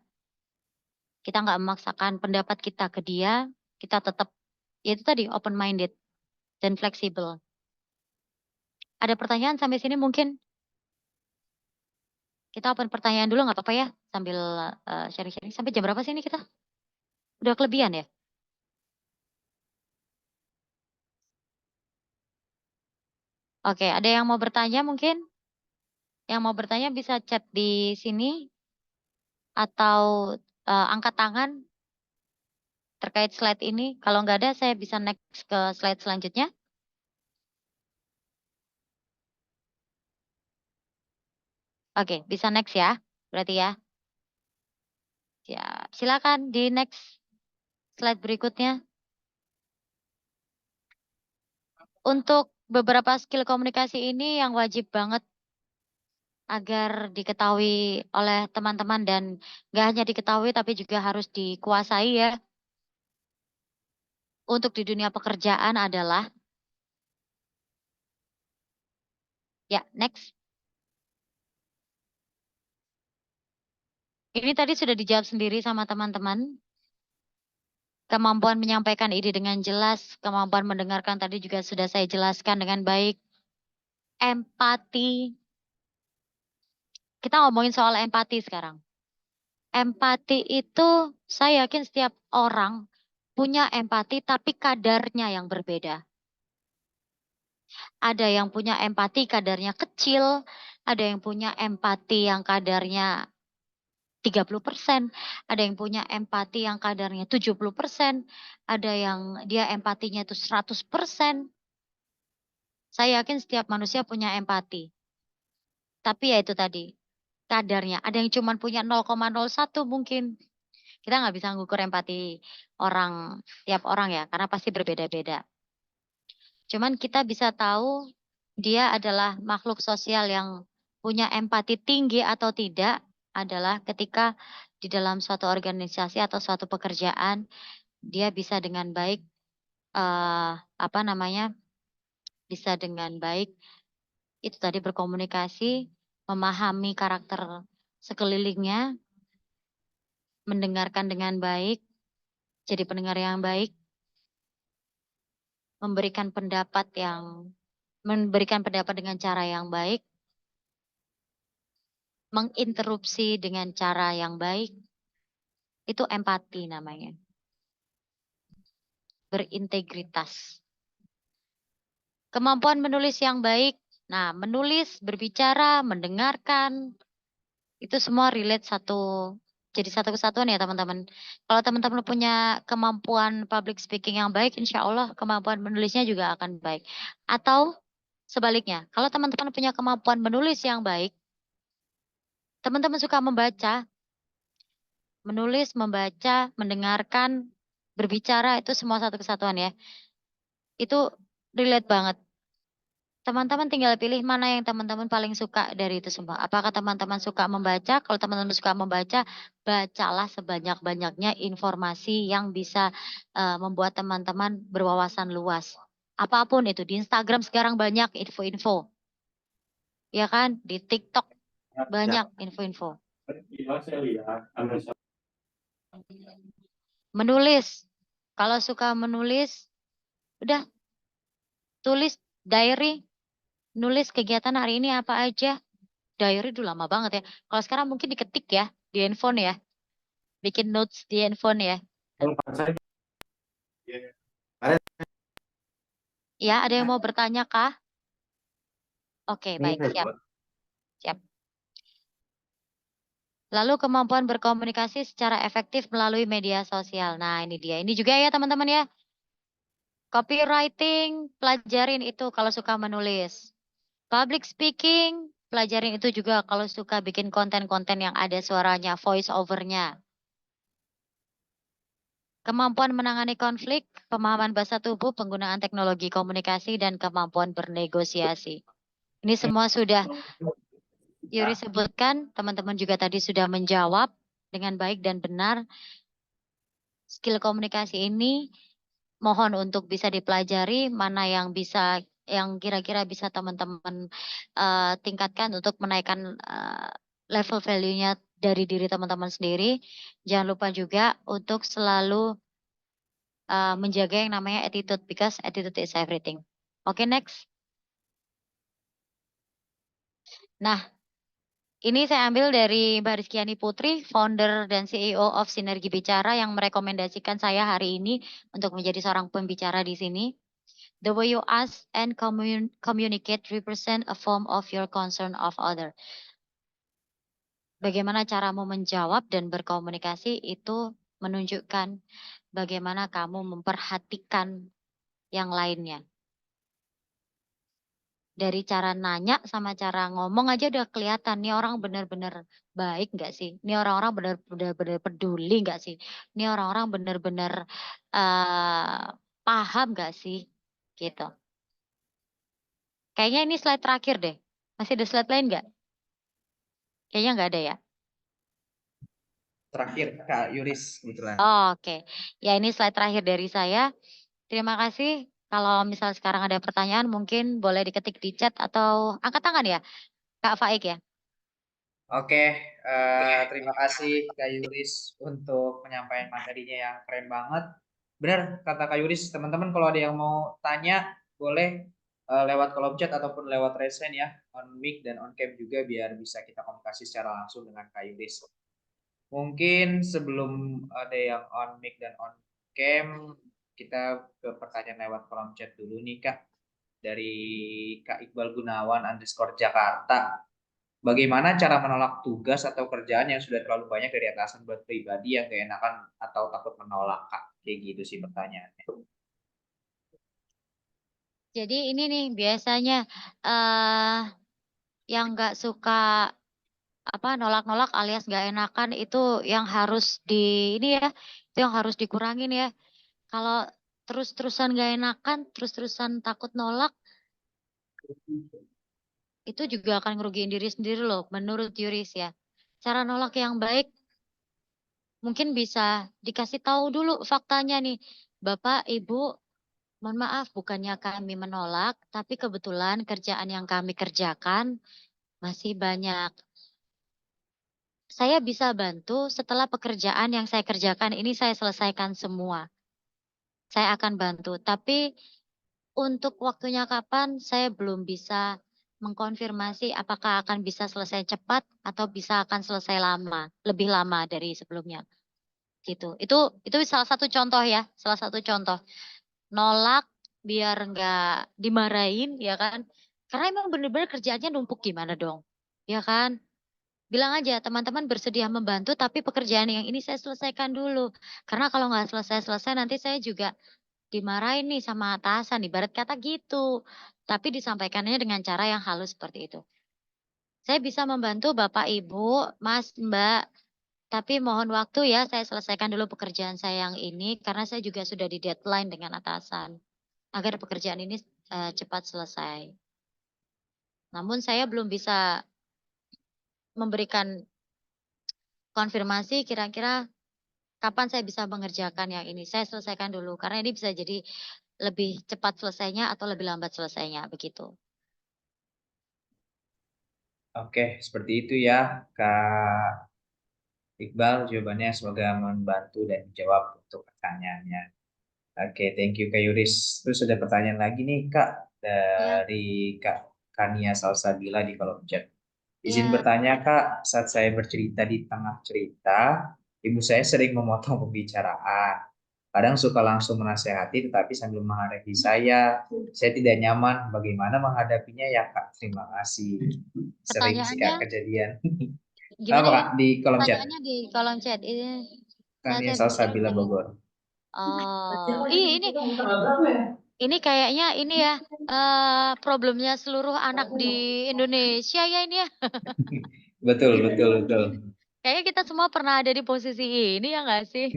Kita nggak memaksakan pendapat kita ke dia. Kita tetap, ya itu tadi, open minded dan fleksibel. Ada pertanyaan sampai sini mungkin? Kita open pertanyaan dulu nggak apa-apa ya? Sambil sharing-sharing. Sampai jam berapa sih ini kita? Udah kelebihan ya? Oke, ada yang mau bertanya mungkin? Yang mau bertanya bisa chat di sini atau angkat tangan terkait slide ini. Kalau nggak ada, saya bisa next ke slide selanjutnya. Oke, bisa next ya, berarti ya. Ya, silakan di next slide berikutnya. Untuk beberapa skill komunikasi ini yang wajib banget agar diketahui oleh teman-teman dan nggak hanya diketahui tapi juga harus dikuasai ya. Untuk di dunia pekerjaan adalah, ya next. Ini tadi sudah dijawab sendiri sama teman-teman. Kemampuan menyampaikan ide dengan jelas, kemampuan mendengarkan tadi juga sudah saya jelaskan dengan baik. Empati. Kita ngomongin soal empati sekarang. Empati itu saya yakin setiap orang punya empati tapi kadarnya yang berbeda. Ada yang punya empati kadarnya kecil, ada yang punya empati yang kadarnya 30%, ada yang punya empati yang kadarnya 70%, ada yang dia empatinya itu 100%. Saya yakin setiap manusia punya empati. Tapi ya itu tadi, kadarnya. Ada yang cuma punya 0,01 mungkin. Kita nggak bisa ngukur empati orang, tiap orang ya, karena pasti berbeda-beda. Cuman kita bisa tahu dia adalah makhluk sosial yang punya empati tinggi atau tidak adalah ketika di dalam suatu organisasi atau suatu pekerjaan dia bisa dengan baik bisa dengan baik Itu tadi berkomunikasi, memahami karakter sekelilingnya, mendengarkan dengan baik, jadi pendengar yang baik, memberikan pendapat dengan cara yang baik, menginterupsi dengan cara yang baik, itu empati namanya. Berintegritas. Kemampuan menulis yang baik. Nah, menulis, berbicara, mendengarkan, itu semua relate jadi satu kesatuan ya teman-teman. Kalau teman-teman punya kemampuan public speaking yang baik, insya Allah kemampuan menulisnya juga akan baik. Atau sebaliknya, kalau teman-teman punya kemampuan menulis yang baik, teman-teman suka membaca, menulis, membaca, mendengarkan, berbicara, itu semua satu kesatuan ya. Itu relate banget. Teman-teman tinggal pilih mana yang teman-teman paling suka dari itu semua. Apakah teman-teman suka membaca? Kalau teman-teman suka membaca, bacalah sebanyak-banyaknya informasi yang bisa membuat teman-teman berwawasan luas. Apapun itu, di Instagram sekarang banyak info-info. Ya kan? Di TikTok banyak info-info. Menulis. Kalau suka menulis, udah tulis diary, nulis kegiatan hari ini apa aja. Diary dulu lama banget ya. Kalau sekarang mungkin diketik ya di handphone ya. Bikin notes di handphone ya. Ya, ada yang mau bertanya kah? Oke, baik, siap. Siap. Lalu kemampuan berkomunikasi secara efektif melalui media sosial. Nah, ini dia. Ini juga ya teman-teman ya. Copywriting, pelajarin itu kalau suka menulis. Public speaking, pelajarin itu juga kalau suka bikin konten-konten yang ada suaranya, voice over-nya. Kemampuan menangani konflik, pemahaman bahasa tubuh, penggunaan teknologi komunikasi, dan kemampuan bernegosiasi. Ini semua sudah Yuri sebutkan, teman-teman juga tadi sudah menjawab dengan baik dan benar. Skill komunikasi ini mohon untuk bisa dipelajari, mana yang kira-kira bisa teman-teman tingkatkan untuk menaikkan level value-nya dari diri teman-teman sendiri. Jangan lupa juga untuk selalu menjaga yang namanya attitude, because attitude is everything. Oke, next. Nah, ini saya ambil dari Mbak Rizkyani Putri, founder dan CEO of Sinergi Bicara, yang merekomendasikan saya hari ini untuk menjadi seorang pembicara di sini. The way you ask and communicate represent a form of your concern of other. Bagaimana caramu menjawab dan berkomunikasi itu menunjukkan bagaimana kamu memperhatikan yang lainnya. Dari cara nanya sama cara ngomong aja udah kelihatan nih orang benar-benar baik nggak sih? Ini orang-orang benar-benar peduli nggak sih? Ini orang-orang benar-benar paham nggak sih? Gitu. Kayaknya ini slide terakhir deh. Masih ada slide lain nggak? Kayaknya nggak ada ya. Terakhir Kak Yuris kebetulan. Oh, oke. Ya ini slide terakhir dari saya. Terima kasih. Kalau misal sekarang ada pertanyaan mungkin boleh diketik di chat atau angkat tangan ya, Kak Faik ya. Oke, terima kasih Kak Yuris untuk penyampaian materinya yang keren banget. Benar kata Kak Yuris, teman-teman kalau ada yang mau tanya boleh lewat kolom chat ataupun lewat raise hand ya, on mic dan on cam juga biar bisa kita komunikasi secara langsung dengan Kak Yuris. Mungkin sebelum ada yang on mic dan on cam, kita ke pertanyaan lewat kolom chat dulu nih Kak. Dari Kak Iqbal Gunawan _Jakarta. Bagaimana cara menolak tugas atau kerjaan yang sudah terlalu banyak dari atasan buat pribadi yang gak enakan atau takut menolak Kak? Kayak gitu sih pertanyaannya. Jadi ini nih biasanya yang nggak suka nolak-nolak alias nggak enakan itu yang harus ini ya, itu yang harus dikurangin ya. Kalau terus-terusan nggak enakan, terus-terusan takut nolak, itu juga akan ngerugiin diri sendiri loh, menurut Yuris ya. Cara nolak yang baik mungkin bisa dikasih tahu dulu faktanya nih, Bapak, Ibu, mohon maaf bukannya kami menolak, tapi kebetulan kerjaan yang kami kerjakan masih banyak. Saya bisa bantu setelah pekerjaan yang saya kerjakan ini saya selesaikan semua. Saya akan bantu, tapi untuk waktunya kapan saya belum bisa mengkonfirmasi apakah akan bisa selesai cepat atau bisa akan selesai lama, lebih lama dari sebelumnya, gitu. Itu salah satu contoh ya, salah satu contoh. Nolak biar nggak dimarahin ya kan, karena emang bener-bener kerjaannya numpuk gimana dong, ya kan? Bilang aja, "Teman-teman bersedia membantu tapi pekerjaan yang ini saya selesaikan dulu." Karena kalau nggak selesai-selesai nanti saya juga dimarahin nih sama atasan, ibarat kata gitu. Tapi disampaikannya dengan cara yang halus seperti itu. "Saya bisa membantu Bapak, Ibu, Mas, Mbak, tapi mohon waktu ya saya selesaikan dulu pekerjaan saya yang ini karena saya juga sudah di-deadline dengan atasan, agar pekerjaan ini, cepat selesai. Namun saya belum bisa memberikan konfirmasi kira-kira kapan saya bisa mengerjakan yang ini, saya selesaikan dulu karena ini bisa jadi lebih cepat selesainya atau lebih lambat selesainya," begitu. Oke, seperti itu ya, Kak Iqbal. Jawabannya semoga membantu dan menjawab untuk pertanyaannya. Oke, thank you Kak Yuris. Terus ada pertanyaan lagi nih Kak Iya, dari Kak Kania Salsabila di kolom chat. Izin iya. bertanya Kak, saat saya bercerita di tengah cerita, ibu saya sering memotong pembicaraan. Kadang suka langsung menasehati tetapi sambil menghadapi saya. Saya tidak nyaman. Bagaimana menghadapinya ya Kak? Terima kasih. Sering sih Pertanyaannya Kak kejadian. Apa gimana Kak ya? di kolom chat? Pertanyaannya di kolom chat ini saat Kania saya Salsabila bercerita. Bogor. Oh, ini kayaknya ini ya, problemnya seluruh anak di Indonesia ya ini ya. Betul, betul, betul. Kayaknya kita semua pernah ada di posisi ini ya nggak sih?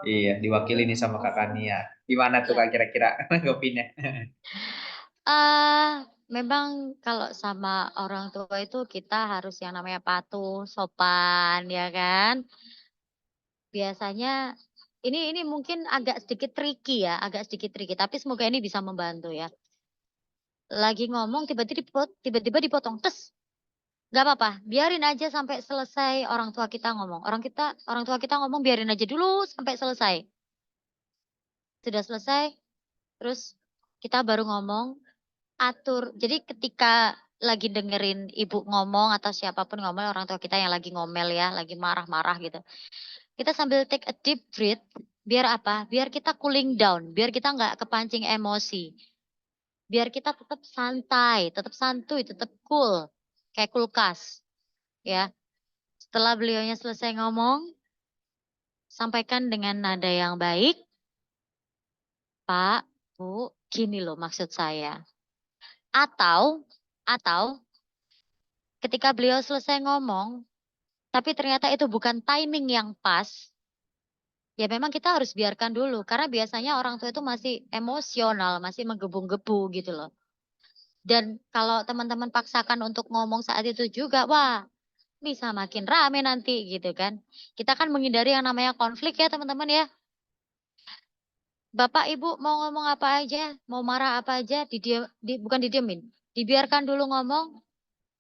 Iya, diwakili nih sama Kak Kania. Gimana tuh Iya. Kak kira-kira nanggepinnya? Eee, memang kalau sama orang tua itu kita harus yang namanya patuh, sopan, ya kan? Biasanya ini mungkin agak sedikit tricky ya, agak sedikit tricky, tapi semoga ini bisa membantu ya. Lagi ngomong tiba-tiba dipotong, "Tes!" Nggak apa-apa, biarin aja sampai selesai orang tua kita ngomong. Orang tua kita ngomong biarin aja dulu sampai selesai. Sudah selesai, terus kita baru ngomong, atur. Jadi ketika lagi dengerin ibu ngomong atau siapapun ngomong, orang tua kita yang lagi ngomel ya, lagi marah-marah gitu. Kita sambil take a deep breath, biar apa? Biar kita cooling down, biar kita nggak kepancing emosi. Biar kita tetap santai, tetap santuy, tetap cool, kayak kulkas, ya. Setelah beliaunya selesai ngomong, sampaikan dengan nada yang baik, "Pak, Bu, gini loh maksud saya." Atau ketika beliau selesai ngomong, tapi ternyata itu bukan timing yang pas, ya memang kita harus biarkan dulu, karena biasanya orang tua itu masih emosional, masih menggebu-gebu gitu loh. Dan kalau teman-teman paksakan untuk ngomong saat itu juga, wah bisa makin rame nanti gitu kan. Kita kan menghindari yang namanya konflik ya teman-teman ya. Bapak Ibu mau ngomong apa aja, mau marah apa aja, bukan didiemin, dibiarkan dulu ngomong.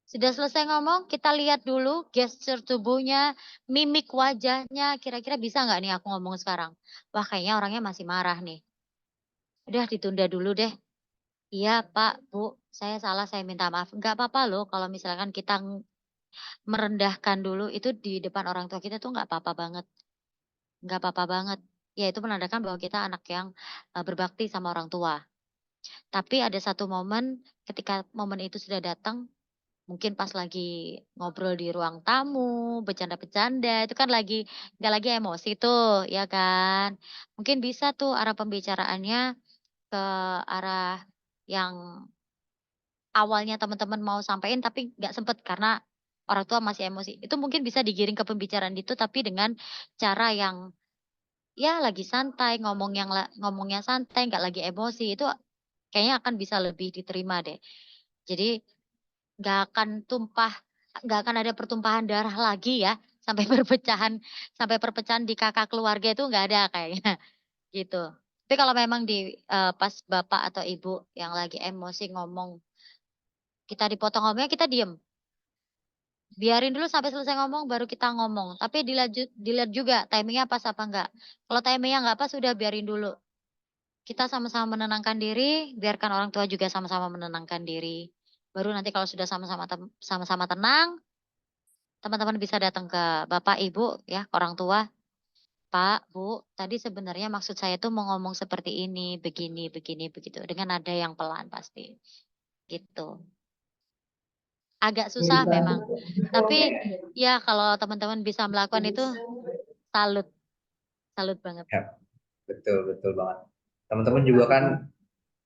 Sudah selesai ngomong, kita lihat dulu gesture tubuhnya, mimik wajahnya, kira-kira bisa nggak nih aku ngomong sekarang? Wah kayaknya orangnya masih marah nih. Udah ditunda dulu deh. Iya Pak, Bu, saya salah, saya minta maaf. Nggak apa-apa loh kalau misalkan kita merendahkan dulu itu di depan orang tua kita tuh nggak apa-apa banget. Nggak apa-apa banget. Ya itu menandakan bahwa kita anak yang berbakti sama orang tua. Tapi ada satu momen ketika momen itu sudah datang, mungkin pas lagi ngobrol di ruang tamu, bercanda-bercanda, itu kan nggak lagi emosi tuh, ya kan. Mungkin bisa tuh arah pembicaraannya ke arah yang awalnya teman-teman mau sampein tapi nggak sempet karena orang tua masih emosi. Itu mungkin bisa digiring ke pembicaraan itu tapi dengan cara yang ya lagi santai, ngomongnya santai, nggak lagi emosi, itu kayaknya akan bisa lebih diterima deh. Jadi nggak akan nggak akan ada pertumpahan darah lagi ya, sampai perpecahan di kakak keluarga itu nggak ada kayaknya, gitu. Tapi kalau memang pas bapak atau ibu yang lagi emosi ngomong, kita dipotong ngomongnya, kita diem. Biarin dulu sampai selesai ngomong baru kita ngomong. Tapi dilihat juga timingnya pas apa enggak. Kalau timingnya enggak pas, udah biarin dulu. Kita sama-sama menenangkan diri, biarkan orang tua juga sama-sama menenangkan diri. Baru nanti kalau sudah sama-sama tenang, teman-teman bisa datang ke bapak, ibu, ya, ke orang tua. Pak, Bu, tadi sebenarnya maksud saya tuh mau ngomong seperti ini, begini, begini, begitu. Dengan nada yang pelan pasti. Gitu. Agak susah memang. Tapi ya kalau teman-teman bisa melakukan itu, salut. Salut banget. Ya, betul betul banget. Teman-teman juga kan,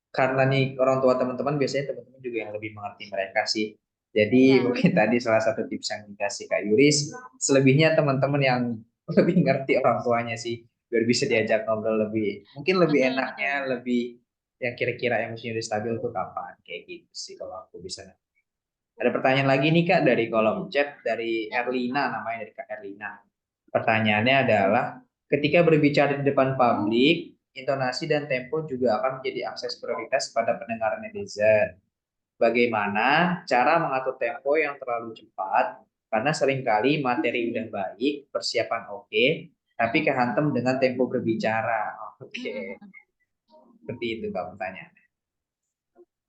karena nih orang tua teman-teman biasanya teman-teman juga yang lebih mengerti mereka sih. Jadi Iya. mungkin tadi salah satu tips yang dikasih Kak Yuris, selebihnya teman-teman yang lebih ngerti orang tuanya sih, biar bisa diajak ngobrol mungkin lebih Betul, enaknya, betul. lebih yang kira-kira emosinya udah stabil tuh kapan, kayak gitu sih kalau aku bisa. Ada pertanyaan lagi nih Kak dari kolom chat dari Ya. Erlina, namanya dari Kak Erlina. Pertanyaannya adalah, ketika berbicara di depan publik, intonasi dan tempo juga akan menjadi akses prioritas pada pendengar netizen. Bagaimana cara mengatur tempo yang terlalu cepat? Karena seringkali materi udah baik, persiapan oke, tapi kehantam dengan tempo berbicara. Oke, seperti itu Kak pertanyaannya.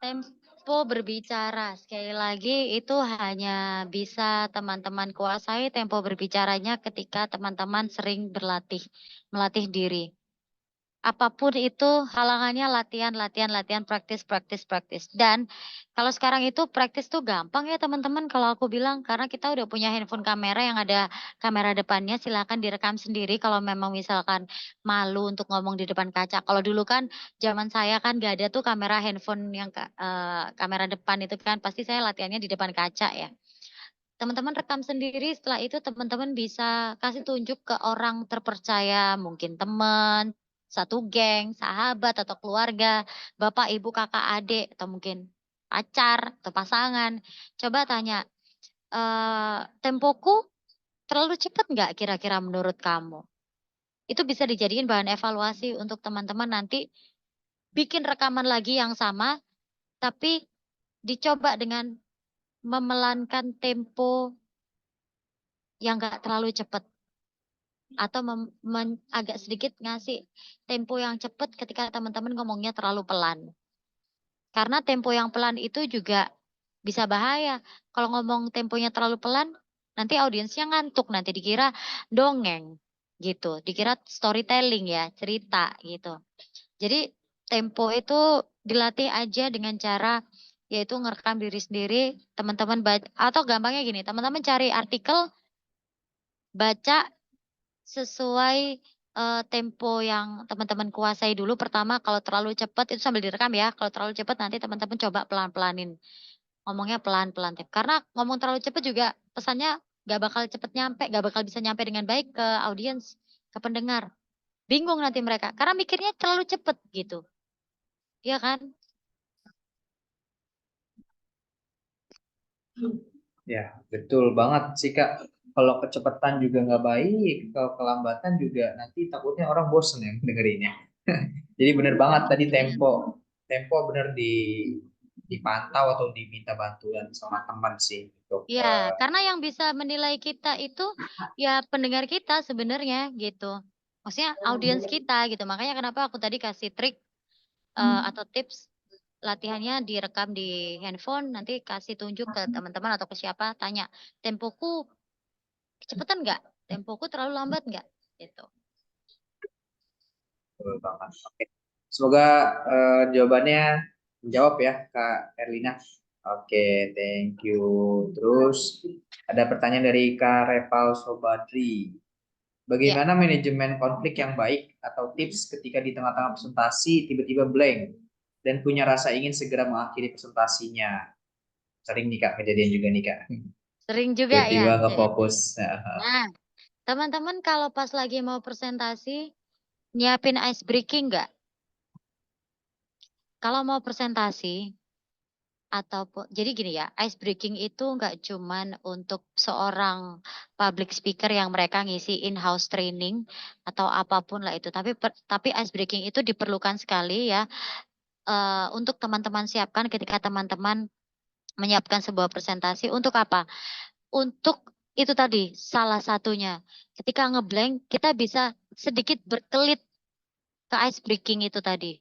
Tempo berbicara, sekali lagi itu hanya bisa teman-teman kuasai tempo berbicaranya ketika teman-teman sering melatih diri. Apapun itu halangannya latihan, latihan, latihan, praktis, praktis, praktis. Dan kalau sekarang itu praktis tuh gampang ya teman-teman kalau aku bilang, karena kita udah punya handphone kamera yang ada kamera depannya, silakan direkam sendiri kalau memang misalkan malu untuk ngomong di depan kaca. Kalau dulu kan zaman saya kan gak ada tuh kamera handphone yang kamera depan itu kan, pasti saya latihannya di depan kaca ya. Teman-teman rekam sendiri, setelah itu teman-teman bisa kasih tunjuk ke orang terpercaya, mungkin teman, satu geng, sahabat atau keluarga, bapak, ibu, kakak, adik, atau mungkin pacar atau pasangan. Coba tanya, tempoku terlalu cepat nggak kira-kira menurut kamu? Itu bisa dijadiin bahan evaluasi untuk teman-teman nanti bikin rekaman lagi yang sama, tapi dicoba dengan memelankan tempo yang nggak terlalu cepat. Atau agak sedikit ngasih tempo yang cepat ketika teman-teman ngomongnya terlalu pelan. Karena tempo yang pelan itu juga bisa bahaya. Kalau ngomong temponya terlalu pelan, nanti audiensnya ngantuk, nanti dikira dongeng gitu, dikira storytelling ya, cerita gitu. Jadi tempo itu dilatih aja dengan cara yaitu ngerekam diri sendiri, teman-teman baca, atau gampangnya gini, teman-teman cari artikel, baca sesuai, tempo yang teman-teman kuasai dulu. Pertama kalau terlalu cepat itu sambil direkam ya, kalau terlalu cepat nanti teman-teman coba pelan-pelanin, ngomongnya pelan-pelan. Karena ngomong terlalu cepat juga pesannya nggak bakal cepet nyampe, nggak bakal bisa nyampe dengan baik ke audiens, ke pendengar. Bingung nanti mereka, karena mikirnya terlalu cepat gitu. Iya kan? Ya, betul banget sih Kak. Kalau kecepatan juga nggak baik, kalau kelambatan juga nanti takutnya orang bosen ya dengerinnya. Jadi bener banget tadi tempo bener dipantau atau diminta bantuan sama teman sih untuk Iya, karena yang bisa menilai kita itu ya pendengar kita sebenarnya gitu. Maksudnya audiens kita gitu. Makanya kenapa aku tadi kasih trik atau tips latihannya direkam di handphone, nanti kasih tunjuk ke teman-teman atau ke siapa, tanya, tempoku kecepatan nggak? Tempoku terlalu lambat nggak? Gitu. betul banget. Oke. Semoga jawabannya menjawab ya Kak Erlina. Oke, thank you. Terus ada pertanyaan dari Kak Repal Sobadri. Ya, Bagaimana manajemen konflik yang baik atau tips ketika di tengah-tengah presentasi tiba-tiba blank dan punya rasa ingin segera mengakhiri presentasinya? Sering nih Kak, kejadian juga nih Kak. sering juga ya Tiba-tiba kayak gitu. ngefokus. Nah, teman-teman kalau pas lagi mau presentasi, nyiapin ice breaking nggak? Kalau mau presentasi, Ataupun jadi gini ya, ice breaking itu nggak cuman untuk seorang public speaker yang mereka ngisi in-house training atau apapun lah itu, tapi ice breaking itu diperlukan sekali ya, untuk teman-teman siapkan ketika teman-teman menyiapkan sebuah presentasi untuk apa? Untuk itu tadi, salah satunya, ketika ngeblank kita bisa sedikit berkelit ke ice breaking itu tadi.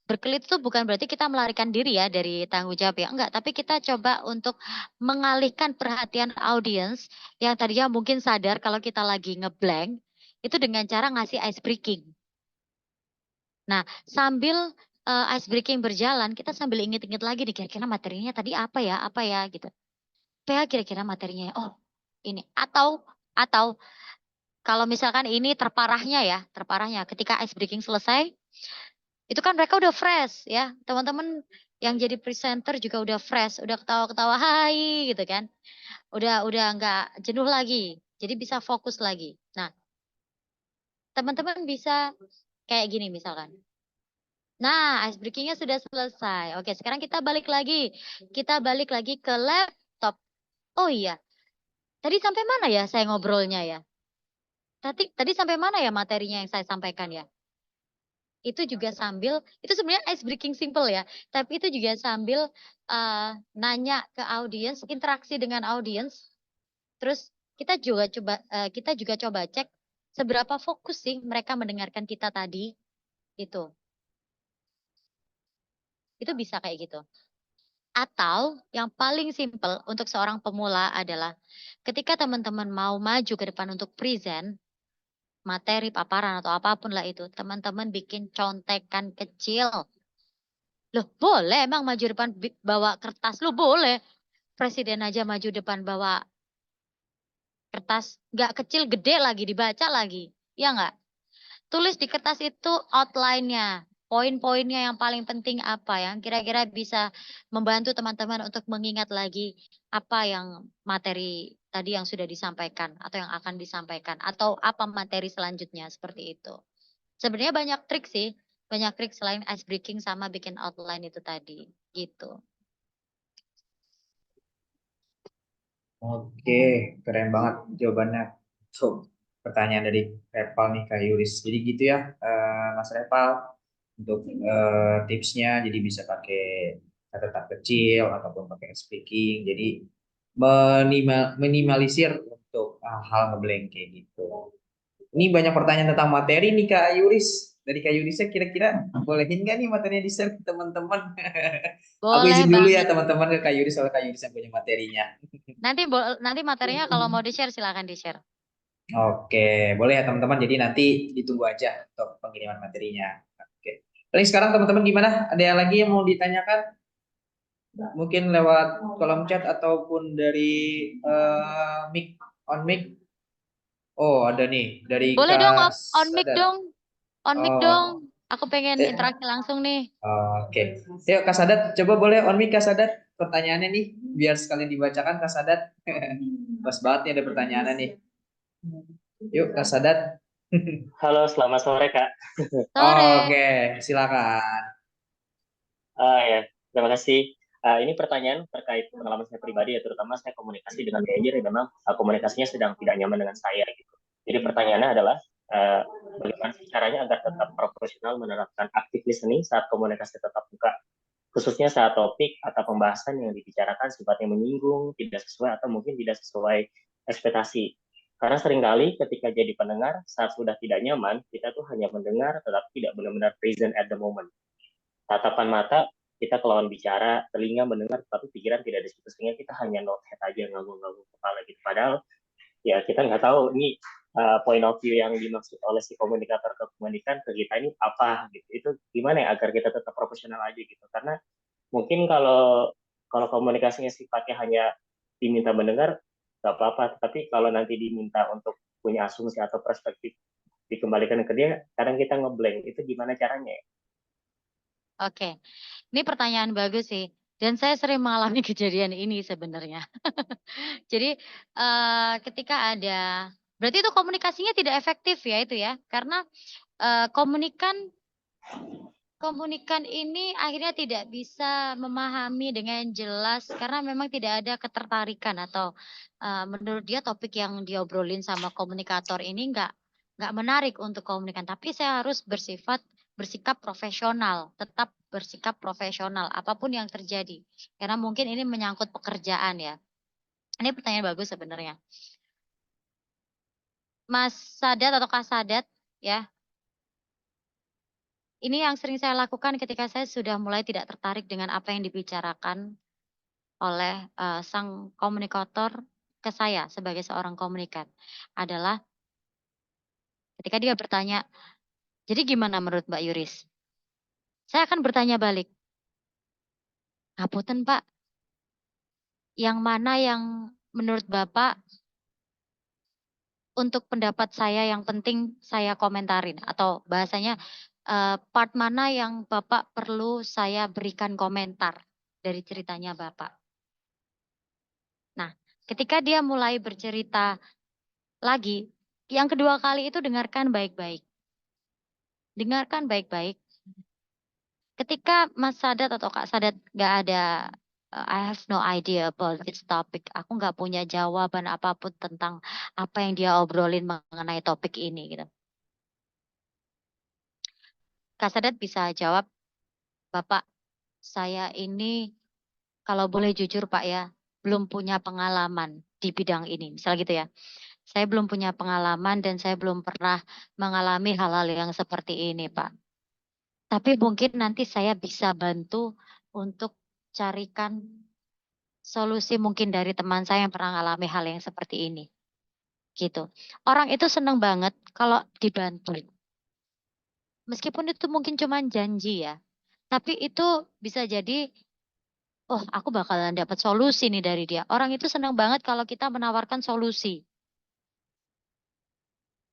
Berkelit itu bukan berarti kita melarikan diri ya dari tanggung jawab ya, enggak, tapi kita coba untuk mengalihkan perhatian audiens yang tadinya mungkin sadar kalau kita lagi ngeblank, itu dengan cara ngasih ice breaking. Nah, sambil ice breaking berjalan, kita sambil inget-inget lagi nih kira-kira materinya tadi apa ya gitu. Apa ya kira-kira materinya ya? Oh, ini. Atau kalau misalkan ini terparahnya ketika ice breaking selesai, itu kan mereka udah fresh ya. Teman-teman yang jadi presenter juga udah fresh, udah ketawa-ketawa hai gitu kan. Udah nggak jenuh lagi. Jadi bisa fokus lagi. Nah, teman-teman bisa kayak gini misalkan. Nah, ice breaking-nya sudah selesai. Oke, sekarang kita balik lagi. Kita balik lagi ke laptop. Oh iya, tadi sampai mana ya saya ngobrolnya ya? Tadi sampai mana ya materinya yang saya sampaikan ya? Itu juga sambil itu sebenarnya ice breaking simple ya, tapi itu juga sambil, nanya ke audiens, interaksi dengan audiens, terus kita juga coba cek seberapa fokus sih mereka mendengarkan kita tadi, gitu. Itu bisa kayak gitu. Atau yang paling simple untuk seorang pemula adalah ketika teman-teman mau maju ke depan untuk present, materi, paparan, atau apapun lah itu, teman-teman bikin contekan kecil. Loh boleh emang maju depan bawa kertas, loh boleh. Presiden aja maju depan bawa kertas, nggak kecil gede lagi, dibaca lagi. Ya nggak? Tulis di kertas itu outline-nya, poin-poinnya yang paling penting apa yang kira-kira bisa membantu teman-teman untuk mengingat lagi apa yang materi tadi yang sudah disampaikan atau yang akan disampaikan atau apa materi selanjutnya seperti itu. Sebenarnya banyak trik sih, banyak trik selain ice breaking sama bikin outline itu tadi, gitu. Oke, keren banget jawabannya. Tuh, pertanyaan dari Reval nih Kak Yuris. Jadi gitu ya, Mas Reval, untuk tipsnya, jadi bisa pakai catatan kecil ataupun pakai speaking. Jadi minimalisir untuk hal ngeblank kayak gitu. Ini banyak pertanyaan tentang materi nih Kak Yuris. Dari Kak Yurisnya kira-kira bolehin nggak nih materinya di-share ke teman-teman? Aku Boleh izin dulu ya banget. teman-teman ke Kak Yuris, soal Kak Yuris yang punya materinya. Nanti materinya kalau mau di-share silakan di-share. Oke, boleh ya teman-teman. Jadi nanti ditunggu aja untuk pengiriman materinya. Oke. Paling sekarang teman-teman gimana? Ada yang lagi yang mau ditanyakan? Mungkin lewat kolom chat ataupun dari mic on mic. Oh, ada nih dari Boleh dong Kak on mic Sadat. dong. On mic Oh, dong. Aku pengen eh, interaksi langsung nih. oke. Yuk Kak Sadat, coba boleh on mic Kak Sadat. Pertanyaannya nih, biar sekalian dibacakan Kak Sadat. Pas banget nih ada pertanyaannya nih. Yuk Kak Sadat. Halo, selamat sore Kak. Sore. Oke, silakan. Ya, terima kasih. Ini pertanyaan terkait pengalaman saya pribadi ya, terutama saya komunikasi dengan manajer yang memang komunikasinya sedang tidak nyaman dengan saya gitu. Jadi pertanyaannya adalah bagaimana sih caranya agar tetap profesional menerapkan active listening saat komunikasi tetap buka, khususnya saat topik atau pembahasan yang dibicarakan sifatnya menyinggung, tidak sesuai atau mungkin tidak sesuai ekspektasi. Karena seringkali ketika jadi pendengar, saat sudah tidak nyaman, kita tuh hanya mendengar tetapi tidak benar-benar present at the moment. Tatapan mata kita ke lawan bicara, telinga mendengar, tapi pikiran tidak di situ, sehingga kita hanya notehead aja, nganggung-nganggung kepala gitu. Padahal ya kita nggak tahu ini point of view yang dimaksud oleh si komunikator ke komunikan ke kita ini apa gitu. Itu gimana ya agar kita tetap profesional aja gitu. Karena mungkin kalau komunikasinya sifatnya hanya diminta mendengar nggak apa-apa, tapi kalau nanti diminta untuk punya asumsi atau perspektif dikembalikan ke dia, kadang kita ngeblank. Itu gimana caranya ya? Oke. Ini pertanyaan bagus sih. Dan saya sering mengalami kejadian ini sebenarnya. Jadi ketika ada berarti itu komunikasinya tidak efektif ya itu ya. Karena komunikan ini akhirnya tidak bisa memahami dengan jelas karena memang tidak ada ketertarikan atau menurut dia topik yang diobrolin sama komunikator ini nggak menarik untuk komunikan. Tapi saya harus bersikap profesional, tetap bersikap profesional apapun yang terjadi. Karena mungkin ini menyangkut pekerjaan ya. Ini pertanyaan bagus sebenarnya. Mas Sadat atau Kak Sadat ya. Ini yang sering saya lakukan ketika saya sudah mulai tidak tertarik dengan apa yang dibicarakan oleh sang komunikator ke saya sebagai seorang komunikan adalah ketika dia bertanya, "Jadi gimana menurut Mbak Yuris?" Saya akan bertanya balik, "Ngapunten Pak, yang mana yang menurut Bapak untuk pendapat saya yang penting saya komentarin?" Atau bahasanya, part mana yang Bapak perlu saya berikan komentar dari ceritanya Bapak? Nah, ketika dia mulai bercerita lagi, yang kedua kali itu dengarkan baik-baik. Dengarkan baik-baik. Ketika Mas Sadat atau Kak Sadat nggak ada, I have no idea about this topic. Aku nggak punya jawaban apapun tentang apa yang dia obrolin mengenai topik ini gitu. Kak Sadat bisa jawab, "Bapak, saya ini kalau boleh jujur Pak ya, belum punya pengalaman di bidang ini." Misal gitu ya. "Saya belum punya pengalaman dan saya belum pernah mengalami hal-hal yang seperti ini Pak. Tapi mungkin nanti saya bisa bantu untuk carikan solusi mungkin dari teman saya yang pernah mengalami hal yang seperti ini." Gitu. Orang itu seneng banget kalau dibantu. Meskipun itu mungkin cuma janji ya. Tapi itu bisa jadi, oh aku bakalan dapat solusi nih dari dia. Orang itu seneng banget kalau kita menawarkan solusi.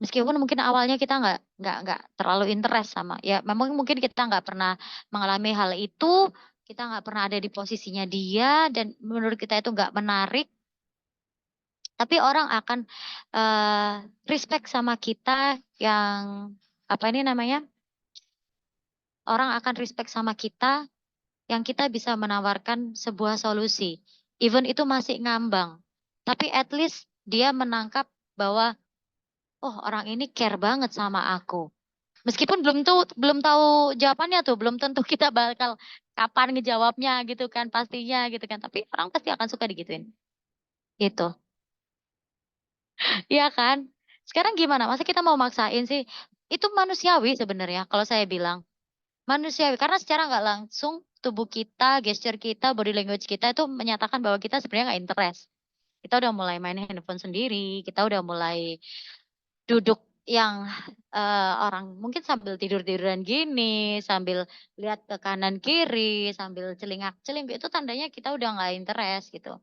Meskipun mungkin awalnya kita nggak terlalu interest sama, ya memang mungkin kita nggak pernah mengalami hal itu, kita nggak pernah ada di posisinya dia, dan menurut kita itu nggak menarik. Tapi orang akan respect sama kita yang apa ini namanya? Orang akan respect sama kita yang kita bisa menawarkan sebuah solusi. Even itu masih ngambang. Tapi at least dia menangkap bahwa oh orang ini care banget sama aku. Meskipun belum tahu jawabannya tuh, belum tentu kita bakal kapan ngejawabnya gitu kan pastinya gitu kan. Tapi orang pasti akan suka digituin. Gitu. Iya kan? Sekarang gimana? Masa kita mau maksain sih? Itu manusiawi sebenarnya kalau saya bilang. Manusiawi karena secara nggak langsung tubuh kita, gesture kita, body language kita itu menyatakan bahwa kita sebenarnya nggak interest. Kita udah mulai main handphone sendiri, kita udah mulai duduk yang orang mungkin sambil tidur-tiduran gini, sambil lihat ke kanan kiri, sambil celingak-celinguk itu tandanya kita udah nggak interest gitu.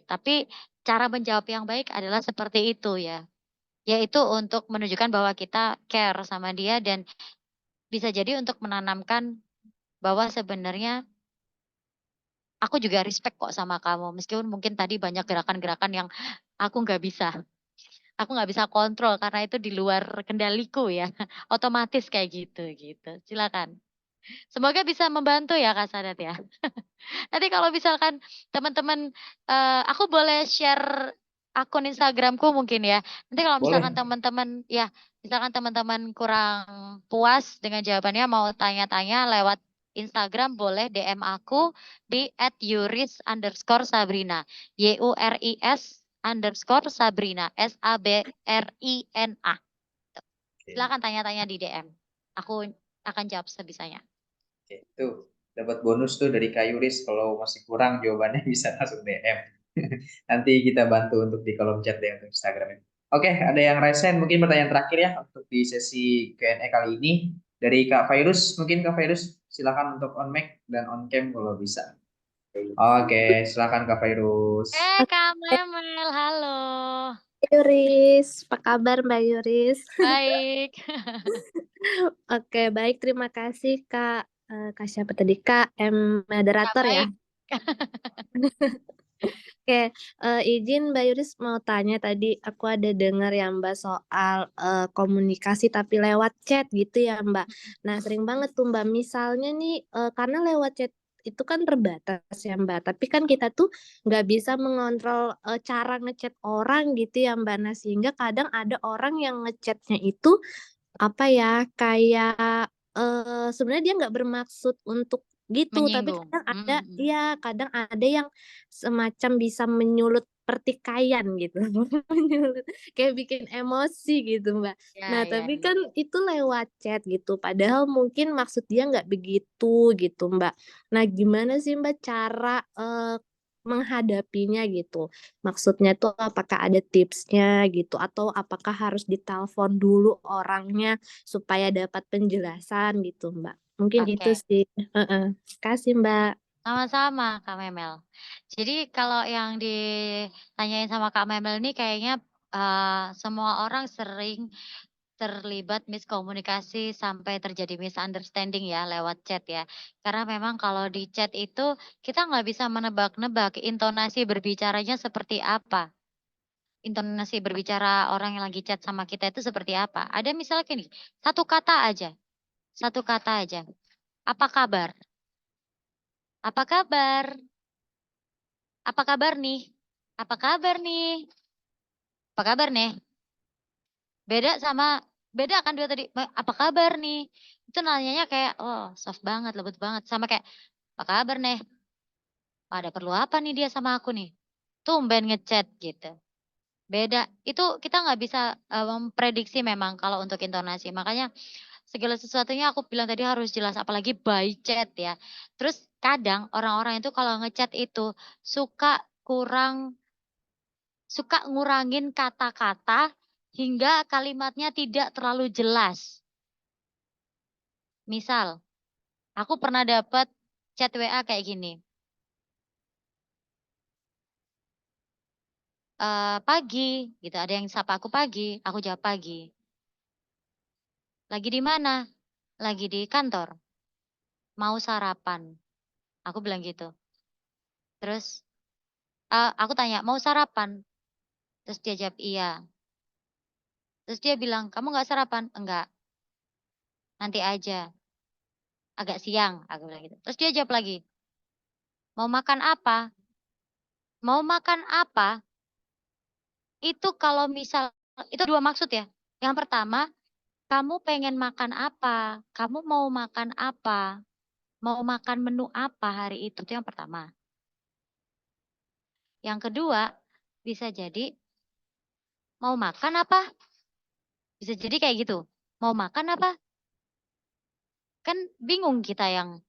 Tapi cara menjawab yang baik adalah seperti itu ya. Yaitu untuk menunjukkan bahwa kita care sama dia dan bisa jadi untuk menanamkan bahwa sebenarnya aku juga respect kok sama kamu. Meskipun mungkin tadi banyak gerakan-gerakan yang aku nggak bisa. Aku nggak bisa kontrol karena itu di luar kendaliku ya. Otomatis kayak gitu. Silakan. Semoga bisa membantu ya Kak Sadat ya. Nanti kalau misalkan teman-teman, aku boleh share akun Instagramku mungkin ya. Nanti kalau misalkan Boleh. teman-teman ya, misalkan teman-teman kurang puas dengan jawabannya mau tanya-tanya lewat Instagram boleh DM aku di @yuris_sabrina. YURIS_Sabrina. SABRINA. Silakan tanya-tanya di DM. Aku akan jawab sebisanya. Oke, tuh dapat bonus tuh dari Kak Yuris kalau masih kurang jawabannya bisa langsung DM. Nanti kita bantu untuk di kolom chat ya untuk Instagram. Oke, ada yang raise hand, mungkin pertanyaan terakhir ya untuk di sesi Q&A kali ini dari Kak Virus. Mungkin Kak Virus silakan untuk on mic dan on cam kalau bisa. Oke, silakan Kak Virus. Kak Memel, halo. Yuris, apa kabar Mbak Yuris? Baik. Oke, baik. Terima kasih Kak. Kak siapa tadi? Kak M moderator ya. Baik. Oke, izin Mbak Yuris mau tanya tadi aku ada dengar ya Mbak soal komunikasi tapi lewat chat gitu ya Mbak. Nah sering banget tuh Mbak misalnya nih karena lewat chat itu kan terbatas ya Mbak. Tapi kan kita tuh nggak bisa mengontrol cara ngechat orang gitu ya Mbak. Nah sehingga kadang ada orang yang ngechatnya itu apa ya kayak sebenarnya dia nggak bermaksud untuk gitu tapi Menyinggung. kadang ada Mm-mm. ya kadang ada yang semacam bisa menyulut pertikaian gitu menyulut kayak bikin emosi gitu Mbak. Nah Ya, ya, tapi ya. kan itu lewat chat gitu padahal mungkin maksud dia nggak begitu gitu Mbak. Nah gimana sih Mbak cara menghadapinya gitu? Maksudnya tuh apakah ada tipsnya gitu atau apakah harus ditelepon dulu orangnya supaya dapat penjelasan gitu Mbak. Mungkin itu Oke, sih. Heeh. Kasih Mbak. sama-sama Kak Memel. Jadi kalau yang ditanyain sama Kak Memel ini kayaknya semua orang sering terlibat miskomunikasi sampai terjadi misunderstanding ya lewat chat ya. Karena memang kalau di chat itu kita nggak bisa menebak-nebak intonasi berbicaranya seperti apa. Intonasi berbicara orang yang lagi chat sama kita itu seperti apa. Ada misalnya gini, satu kata aja, satu kata aja. Apa kabar? Apa kabar? Apa kabar nih? Apa kabar nih? Apa kabar nih? Beda kan dia tadi, apa kabar nih? Itu nanyanya kayak, oh soft banget, lembut banget. Sama kayak, apa kabar nih? Ada perlu apa nih dia sama aku nih? Tumben ngechat gitu. Beda, itu kita nggak bisa memprediksi memang kalau untuk intonasi. Makanya segala sesuatunya aku bilang tadi harus jelas, apalagi by chat ya. Terus kadang orang-orang itu kalau ngechat itu suka suka ngurangin kata-kata hingga kalimatnya tidak terlalu jelas. Misal, aku pernah dapat chat WA kayak gini. Pagi gitu, ada yang sapa aku pagi, aku jawab pagi. Lagi di mana? Lagi di kantor, mau sarapan. Aku bilang gitu. Terus aku tanya, "Mau sarapan?" Terus dia jawab, "Iya." Terus dia bilang, "Kamu nggak sarapan?" "Enggak, nanti aja, agak siang." Aku bilang gitu. Terus dia jawab lagi, "Mau makan apa?" Mau makan apa? Itu kalau misal itu 2 maksud ya. Yang pertama, kamu pengen makan apa? Kamu mau makan apa? Mau makan menu apa hari itu yang pertama. Yang kedua, bisa jadi, "Mau makan apa?" Bisa jadi kayak gitu. "Mau makan apa?" Kan bingung kita yang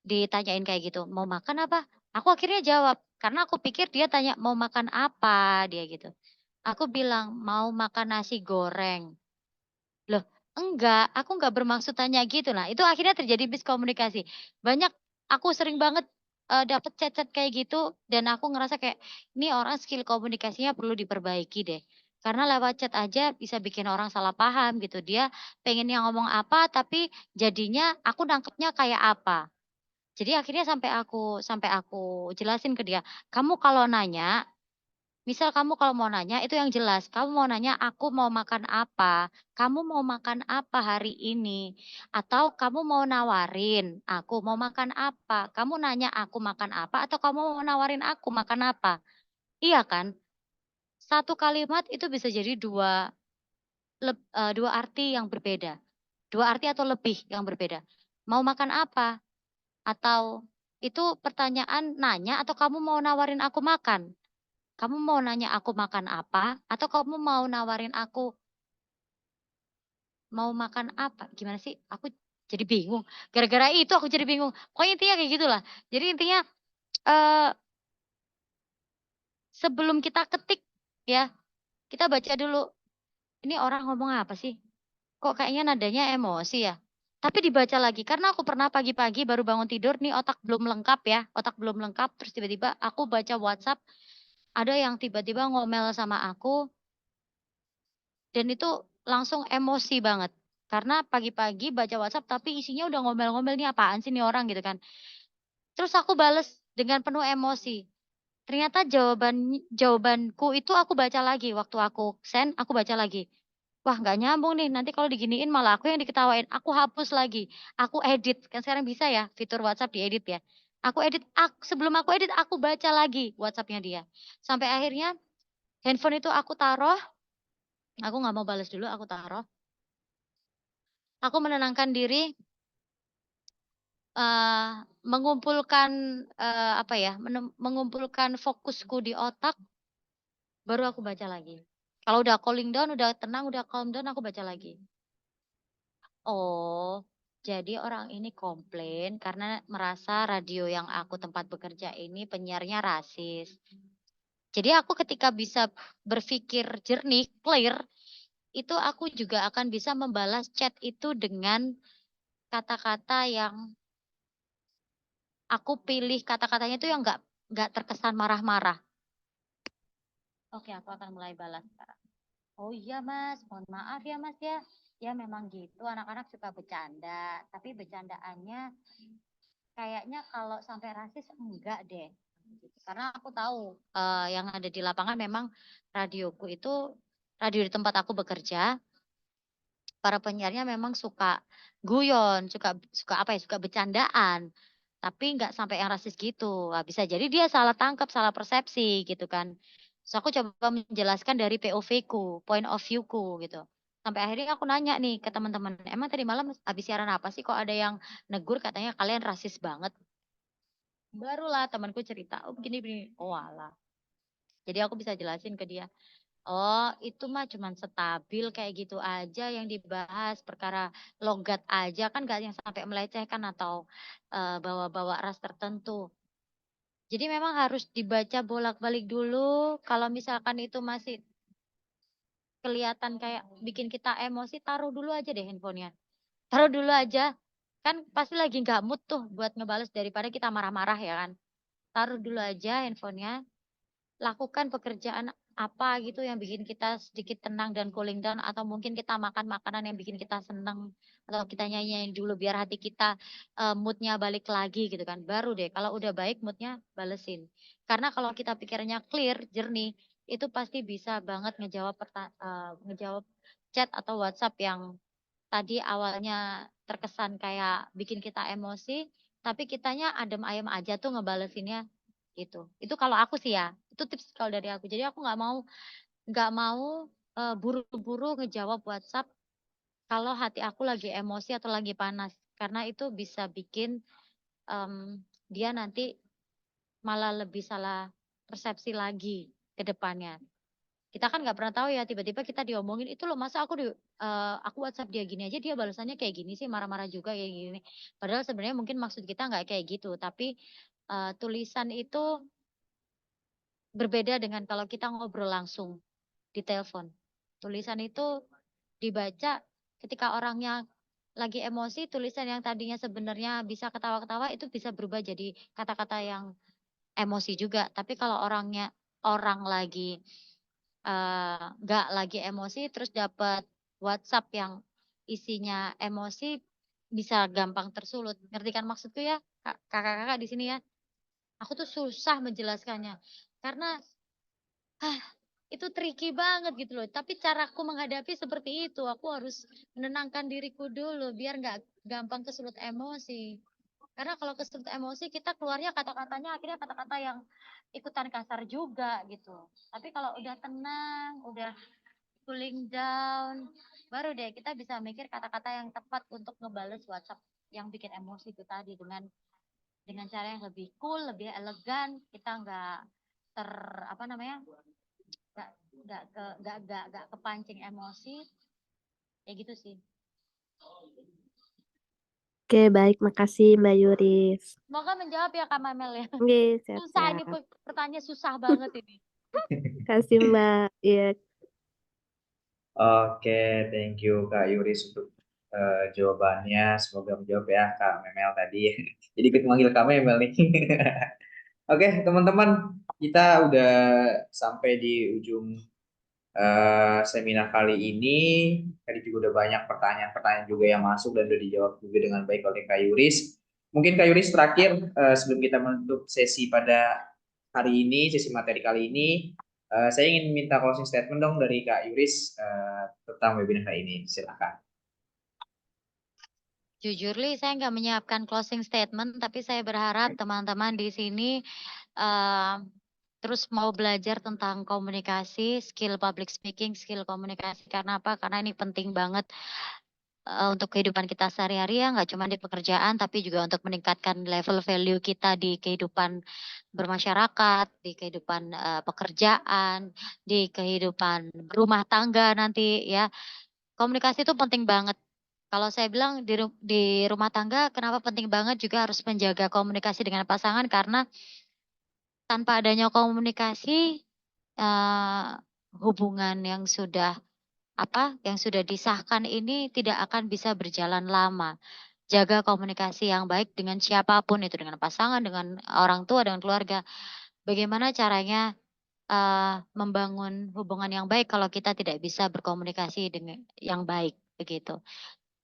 ditanyain kayak gitu, "Mau makan apa?" Aku akhirnya jawab, karena aku pikir dia tanya, "Mau makan apa?" Dia gitu. Aku bilang, "Mau makan nasi goreng." Loh, enggak, aku enggak bermaksud tanya gitu. Nah, itu akhirnya terjadi miskomunikasi. Banyak aku sering banget, dapet chat-chat kayak gitu dan aku ngerasa kayak, "Ini orang skill komunikasinya perlu diperbaiki deh." Karena lewat chat aja bisa bikin orang salah paham gitu. Dia pengennya ngomong apa, tapi jadinya aku nangkepnya kayak apa. Jadi akhirnya sampai aku jelasin ke dia, "Kamu kalau nanya misal kamu kalau mau nanya itu yang jelas, kamu mau nanya, "Aku mau makan apa? Kamu mau makan apa hari ini?" Atau kamu mau nawarin, "Aku mau makan apa?" Kamu nanya, "Aku makan apa?" Atau kamu mau nawarin aku makan apa? Iya kan? Satu kalimat itu bisa jadi 2 arti yang berbeda. 2 arti atau lebih yang berbeda. Mau makan apa? Atau itu pertanyaan nanya atau kamu mau nawarin aku makan? Kamu mau nanya aku makan apa, atau kamu mau nawarin aku mau makan apa? Gimana sih? Aku jadi bingung. Gara-gara itu aku jadi bingung. Pokoknya intinya kayak gitulah. Jadi intinya, eee, sebelum kita ketik ya, kita baca dulu, "Ini orang ngomong apa sih? Kok kayaknya nadanya emosi ya?" Tapi dibaca lagi, karena aku pernah pagi-pagi baru bangun tidur nih otak belum lengkap ya, otak belum lengkap, terus tiba-tiba aku baca WhatsApp, ada yang tiba-tiba ngomel sama aku. Dan itu langsung emosi banget. Karena pagi-pagi baca WhatsApp tapi isinya udah ngomel-ngomel, "Nih apaan sih nih orang?" Gitu kan. Terus aku bales dengan penuh emosi. ternyata jawabanku itu aku baca lagi waktu aku send, aku baca lagi. Wah, nggak nyambung nih, nanti kalau diginiin malah aku yang diketawain. Aku hapus lagi, aku edit, kan sekarang bisa ya fitur WhatsApp diedit ya. Aku edit, sebelum aku edit aku baca lagi WhatsApp-nya dia. Sampai akhirnya handphone itu aku taruh, aku nggak mau balas dulu, aku taruh. Aku menenangkan diri, mengumpulkan, apa ya, mengumpulkan fokusku di otak, baru aku baca lagi. Kalau udah cooling down, udah tenang, udah calm down, aku baca lagi. Oh, jadi orang ini komplain karena merasa radio yang aku tempat bekerja ini penyiarnya rasis. Jadi aku ketika bisa berpikir jernih, clear, itu aku juga akan bisa membalas chat itu dengan kata-kata yang aku pilih kata-katanya itu yang nggak terkesan marah-marah. Oke, aku akan mulai balas sekarang. Oh iya Mas, mohon maaf ya Mas ya. Ya memang gitu, anak-anak suka bercanda. Tapi bercandaannya kayaknya kalau sampai rasis enggak deh. Karena aku tahu yang ada di lapangan memang radioku itu, radio di tempat aku bekerja, para penyiarnya memang suka guyon, suka suka apa ya, suka bercandaan. Tapi nggak sampai yang rasis gitu. Bisa jadi dia salah tangkap, salah persepsi gitu kan. Terus aku coba menjelaskan dari POV-ku, point of view-ku gitu. Sampai akhirnya aku nanya nih ke teman-teman, "Emang tadi malam habis siaran apa sih kok ada yang negur katanya kalian rasis banget?" Barulah temanku cerita, "Oh begini begini." Oh alah. Jadi aku bisa jelasin ke dia, "Oh itu mah cuman stabil kayak gitu aja yang dibahas, perkara logat aja kan nggak yang sampai melecehkan atau, bawa-bawa ras tertentu." Jadi memang harus dibaca bolak-balik dulu, kalau misalkan itu masih kelihatan kayak bikin kita emosi, taruh dulu aja deh handphonenya. Taruh dulu aja, kan pasti lagi nggak mood tuh buat ngebales daripada kita marah-marah ya kan. Taruh dulu aja handphonenya, lakukan pekerjaan apa gitu yang bikin kita sedikit tenang dan cooling down, atau mungkin kita makan makanan yang bikin kita senang, atau kita nyanyiin dulu biar hati kita, mood-nya balik lagi gitu kan. Baru deh kalau udah baik mood-nya balesin. Karena kalau kita pikirannya clear, jernih, itu pasti bisa banget ngejawab chat atau WhatsApp yang tadi awalnya terkesan kayak bikin kita emosi, tapi kitanya adem ayem aja tuh ngebalesinnya, gitu. Itu kalau aku sih ya, itu tips kalau dari aku. Jadi aku nggak mau, buru-buru ngejawab WhatsApp kalau hati aku lagi emosi atau lagi panas, karena itu bisa bikin, dia nanti malah lebih salah persepsi lagi ke depannya. Kita kan nggak pernah tahu ya, tiba-tiba kita diomongin, "Itu loh masa aku WhatsApp dia gini aja, dia balasannya kayak gini sih, marah-marah juga kayak gini." Padahal sebenarnya mungkin maksud kita nggak kayak gitu, tapi, tulisan itu berbeda dengan kalau kita ngobrol langsung di telepon. Tulisan itu dibaca ketika orangnya lagi emosi, tulisan yang tadinya sebenarnya bisa ketawa-ketawa itu bisa berubah jadi kata-kata yang emosi juga. Tapi kalau orang lagi nggak lagi emosi terus dapat WhatsApp yang isinya emosi, bisa gampang tersulut. Ngerti kan maksudku ya, Kakak-kakak di sini ya? Aku tuh susah menjelaskannya, karena itu tricky banget gitu loh. Tapi caraku menghadapi seperti itu, aku harus menenangkan diriku dulu biar nggak gampang kesulut emosi. Karena kalau kesulut emosi kita keluarnya kata-katanya akhirnya kata-kata yang ikutan kasar juga gitu. Tapi kalau udah tenang, udah cooling down, baru deh kita bisa mikir kata-kata yang tepat untuk ngebales WhatsApp yang bikin emosi itu tadi dengan cara yang lebih cool, lebih elegan, kita nggak ter apa namanya, nggak kepancing emosi, kayak gitu sih. Oke, baik, makasih Mbak Yuris. Semoga menjawab ya Kak Mamel ya. Oke, Susah ini siap-siap. pertanyaan susah banget ini. Kasih Mbak. Iya. Oke, thank you Kak Yuris untuk jawabannya. Semoga menjawab ya Kak Memel tadi. Jadi ikut manggil Kak Memel nih. Oke, teman-teman, kita udah sampai di ujung seminar kali ini. Tadi juga udah banyak pertanyaan-pertanyaan juga yang masuk dan udah dijawab juga dengan baik oleh Kak Yuris. Mungkin Kak Yuris terakhir sebelum kita menutup sesi pada hari ini, sesi materi kali ini. Saya ingin minta closing statement dong dari Kak Yuris tentang webinar hari ini. Silakan. Jujur Li, saya nggak menyiapkan closing statement, tapi saya berharap teman-teman di sini terus mau belajar tentang komunikasi, skill public speaking, skill komunikasi. Karena apa? Karena ini penting banget untuk kehidupan kita sehari-hari ya, nggak cuma di pekerjaan, tapi juga untuk meningkatkan level value kita di kehidupan bermasyarakat, di kehidupan pekerjaan, di kehidupan rumah tangga nanti ya. Komunikasi itu penting banget. Kalau saya bilang di rumah tangga kenapa penting banget juga harus menjaga komunikasi dengan pasangan karena tanpa adanya komunikasi, hubungan yang sudah disahkan ini tidak akan bisa berjalan lama. Jaga komunikasi yang baik dengan siapapun itu, dengan pasangan, dengan orang tua, dengan keluarga. Bagaimana caranya, membangun hubungan yang baik kalau kita tidak bisa berkomunikasi dengan yang baik, begitu.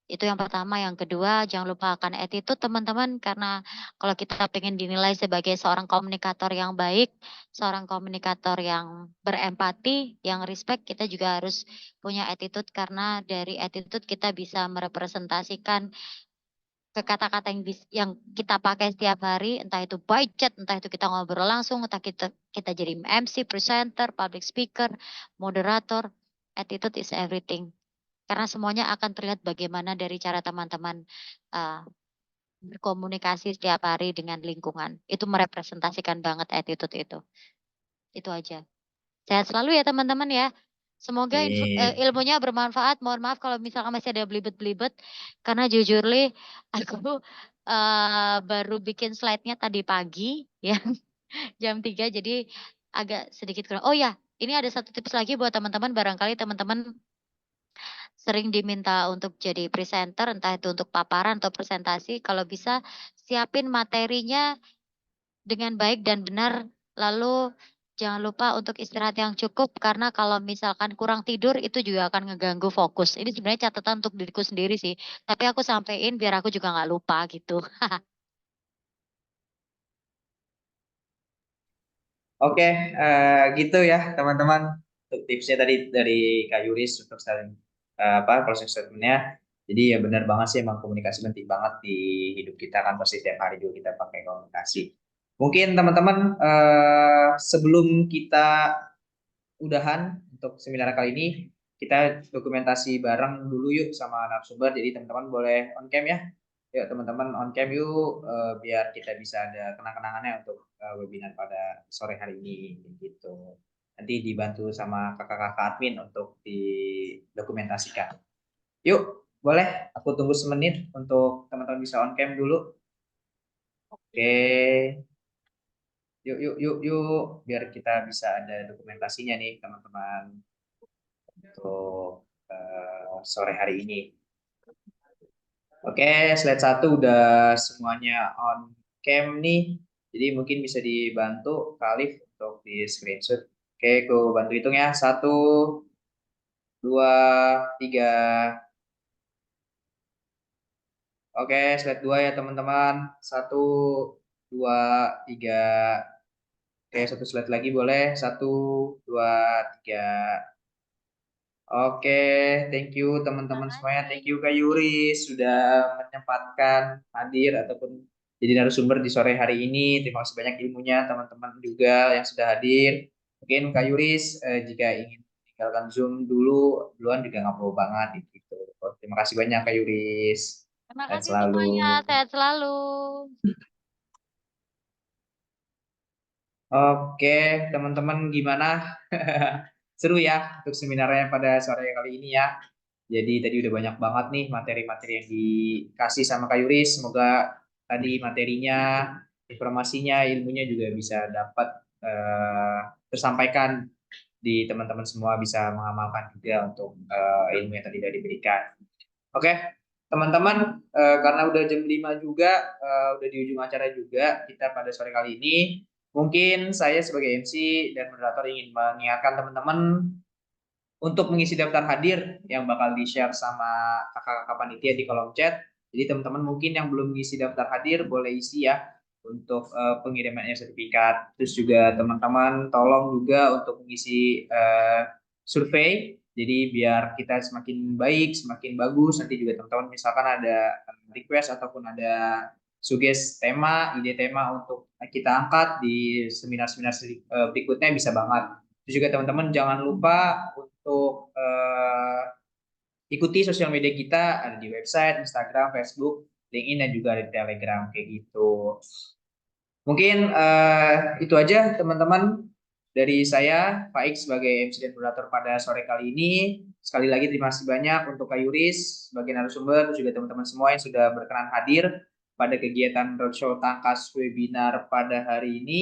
Itu yang pertama, yang kedua jangan lupakan attitude teman-teman karena kalau kita pengen dinilai sebagai seorang komunikator yang baik, seorang komunikator yang berempati, yang respect, kita juga harus punya attitude karena dari attitude kita bisa merepresentasikan ke kata-kata yang kita pakai setiap hari, entah itu by chat, entah itu kita ngobrol langsung, entah kita jadi MC, presenter, public speaker, moderator, attitude is everything. Karena semuanya akan terlihat bagaimana dari cara teman-teman, berkomunikasi setiap hari dengan lingkungan. Itu merepresentasikan banget attitude itu. Itu aja. Sehat selalu ya teman-teman ya. Semoga ilmunya bermanfaat. Mohon maaf kalau misalkan masih ada belibet-belibet, karena jujur Li, aku, baru bikin slide-nya tadi pagi ya, jam 3 jadi agak sedikit kurang. Oh ya, ini ada satu tips lagi buat teman-teman, barangkali teman-teman sering diminta untuk jadi presenter, entah itu untuk paparan atau presentasi, kalau bisa siapin materinya dengan baik dan benar, lalu jangan lupa untuk istirahat yang cukup, karena kalau misalkan kurang tidur itu juga akan ngeganggu fokus. Ini sebenarnya catatan untuk diriku sendiri sih, tapi aku sampein biar aku juga nggak lupa gitu. Oke, gitu ya teman-teman. Untuk tipsnya tadi dari Kak Yuris untuk saling closing statementnya. Jadi ya benar banget sih emang komunikasi penting banget di hidup kita kan pasti setiap hari juga kita pakai komunikasi. Mungkin teman-teman sebelum kita udahan untuk seminar kali ini kita dokumentasi bareng dulu yuk sama narasumber. Jadi teman-teman boleh on cam ya. Yuk teman-teman on cam yuk biar kita bisa ada kenang-kenangannya untuk webinar pada sore hari ini gitu. Nanti dibantu sama kakak-kakak admin untuk didokumentasikan. Yuk, boleh aku tunggu semenit untuk teman-teman bisa on cam dulu. Oke. Yuk biar kita bisa ada dokumentasinya nih teman-teman untuk sore hari ini. Oke, slide 1 udah semuanya on cam nih. Jadi mungkin bisa dibantu Khalif untuk di screenshot. Oke, aku bantu hitung ya. 1, 2, 3. Oke, slide 2 ya teman-teman. 1, 2, 3. Oke, satu slide lagi boleh. 1, 2, 3. Oke, thank you teman-teman semuanya. Thank you Kak Yuri sudah menyempatkan hadir ataupun jadi narasumber di sore hari ini. Terima kasih banyak ilmunya teman-teman juga yang sudah hadir. Mungkin Kak Yuris jika ingin tinggalkan Zoom duluan juga nggak apa-apa banget gitu. Terima kasih banyak Kak Yuris. Terima Sehat kasih selalu. semuanya, sehat selalu. Oke, teman-teman gimana? Seru ya untuk seminarnya pada sore kali ini ya. Jadi tadi udah banyak banget nih materi-materi yang dikasih sama Kak Yuris. Semoga tadi materinya, informasinya, ilmunya juga bisa dapat tersampaikan di teman-teman semua bisa mengamalkan juga untuk ilmu yang tadi sudah diberikan. Oke, teman-teman, karena udah jam 5 juga, udah di ujung acara juga kita pada sore kali ini. Mungkin saya sebagai MC dan moderator ingin mengingatkan teman-teman untuk mengisi daftar hadir yang bakal di-share sama kakak-kakak panitia di kolom chat. Jadi teman-teman mungkin yang belum mengisi daftar hadir boleh isi ya untuk pengiriman sertifikat. Terus juga teman-teman tolong juga untuk mengisi survei. Jadi biar kita semakin baik, semakin bagus. Nanti juga teman-teman misalkan ada request ataupun ada suggest tema, ide tema untuk kita angkat di seminar-seminar berikutnya bisa banget. Terus juga teman-teman jangan lupa untuk ikuti sosial media kita, ada di website, Instagram, Facebook, LinkedIn, dan juga ada di Telegram kayak gitu. Mungkin itu aja teman-teman dari saya, Pak Ik sebagai MC dan moderator pada sore kali ini. Sekali lagi terima kasih banyak untuk Kak Yuris sebagai narasumber, juga teman-teman semua yang sudah berkenan hadir pada kegiatan roadshow Tangkas webinar pada hari ini.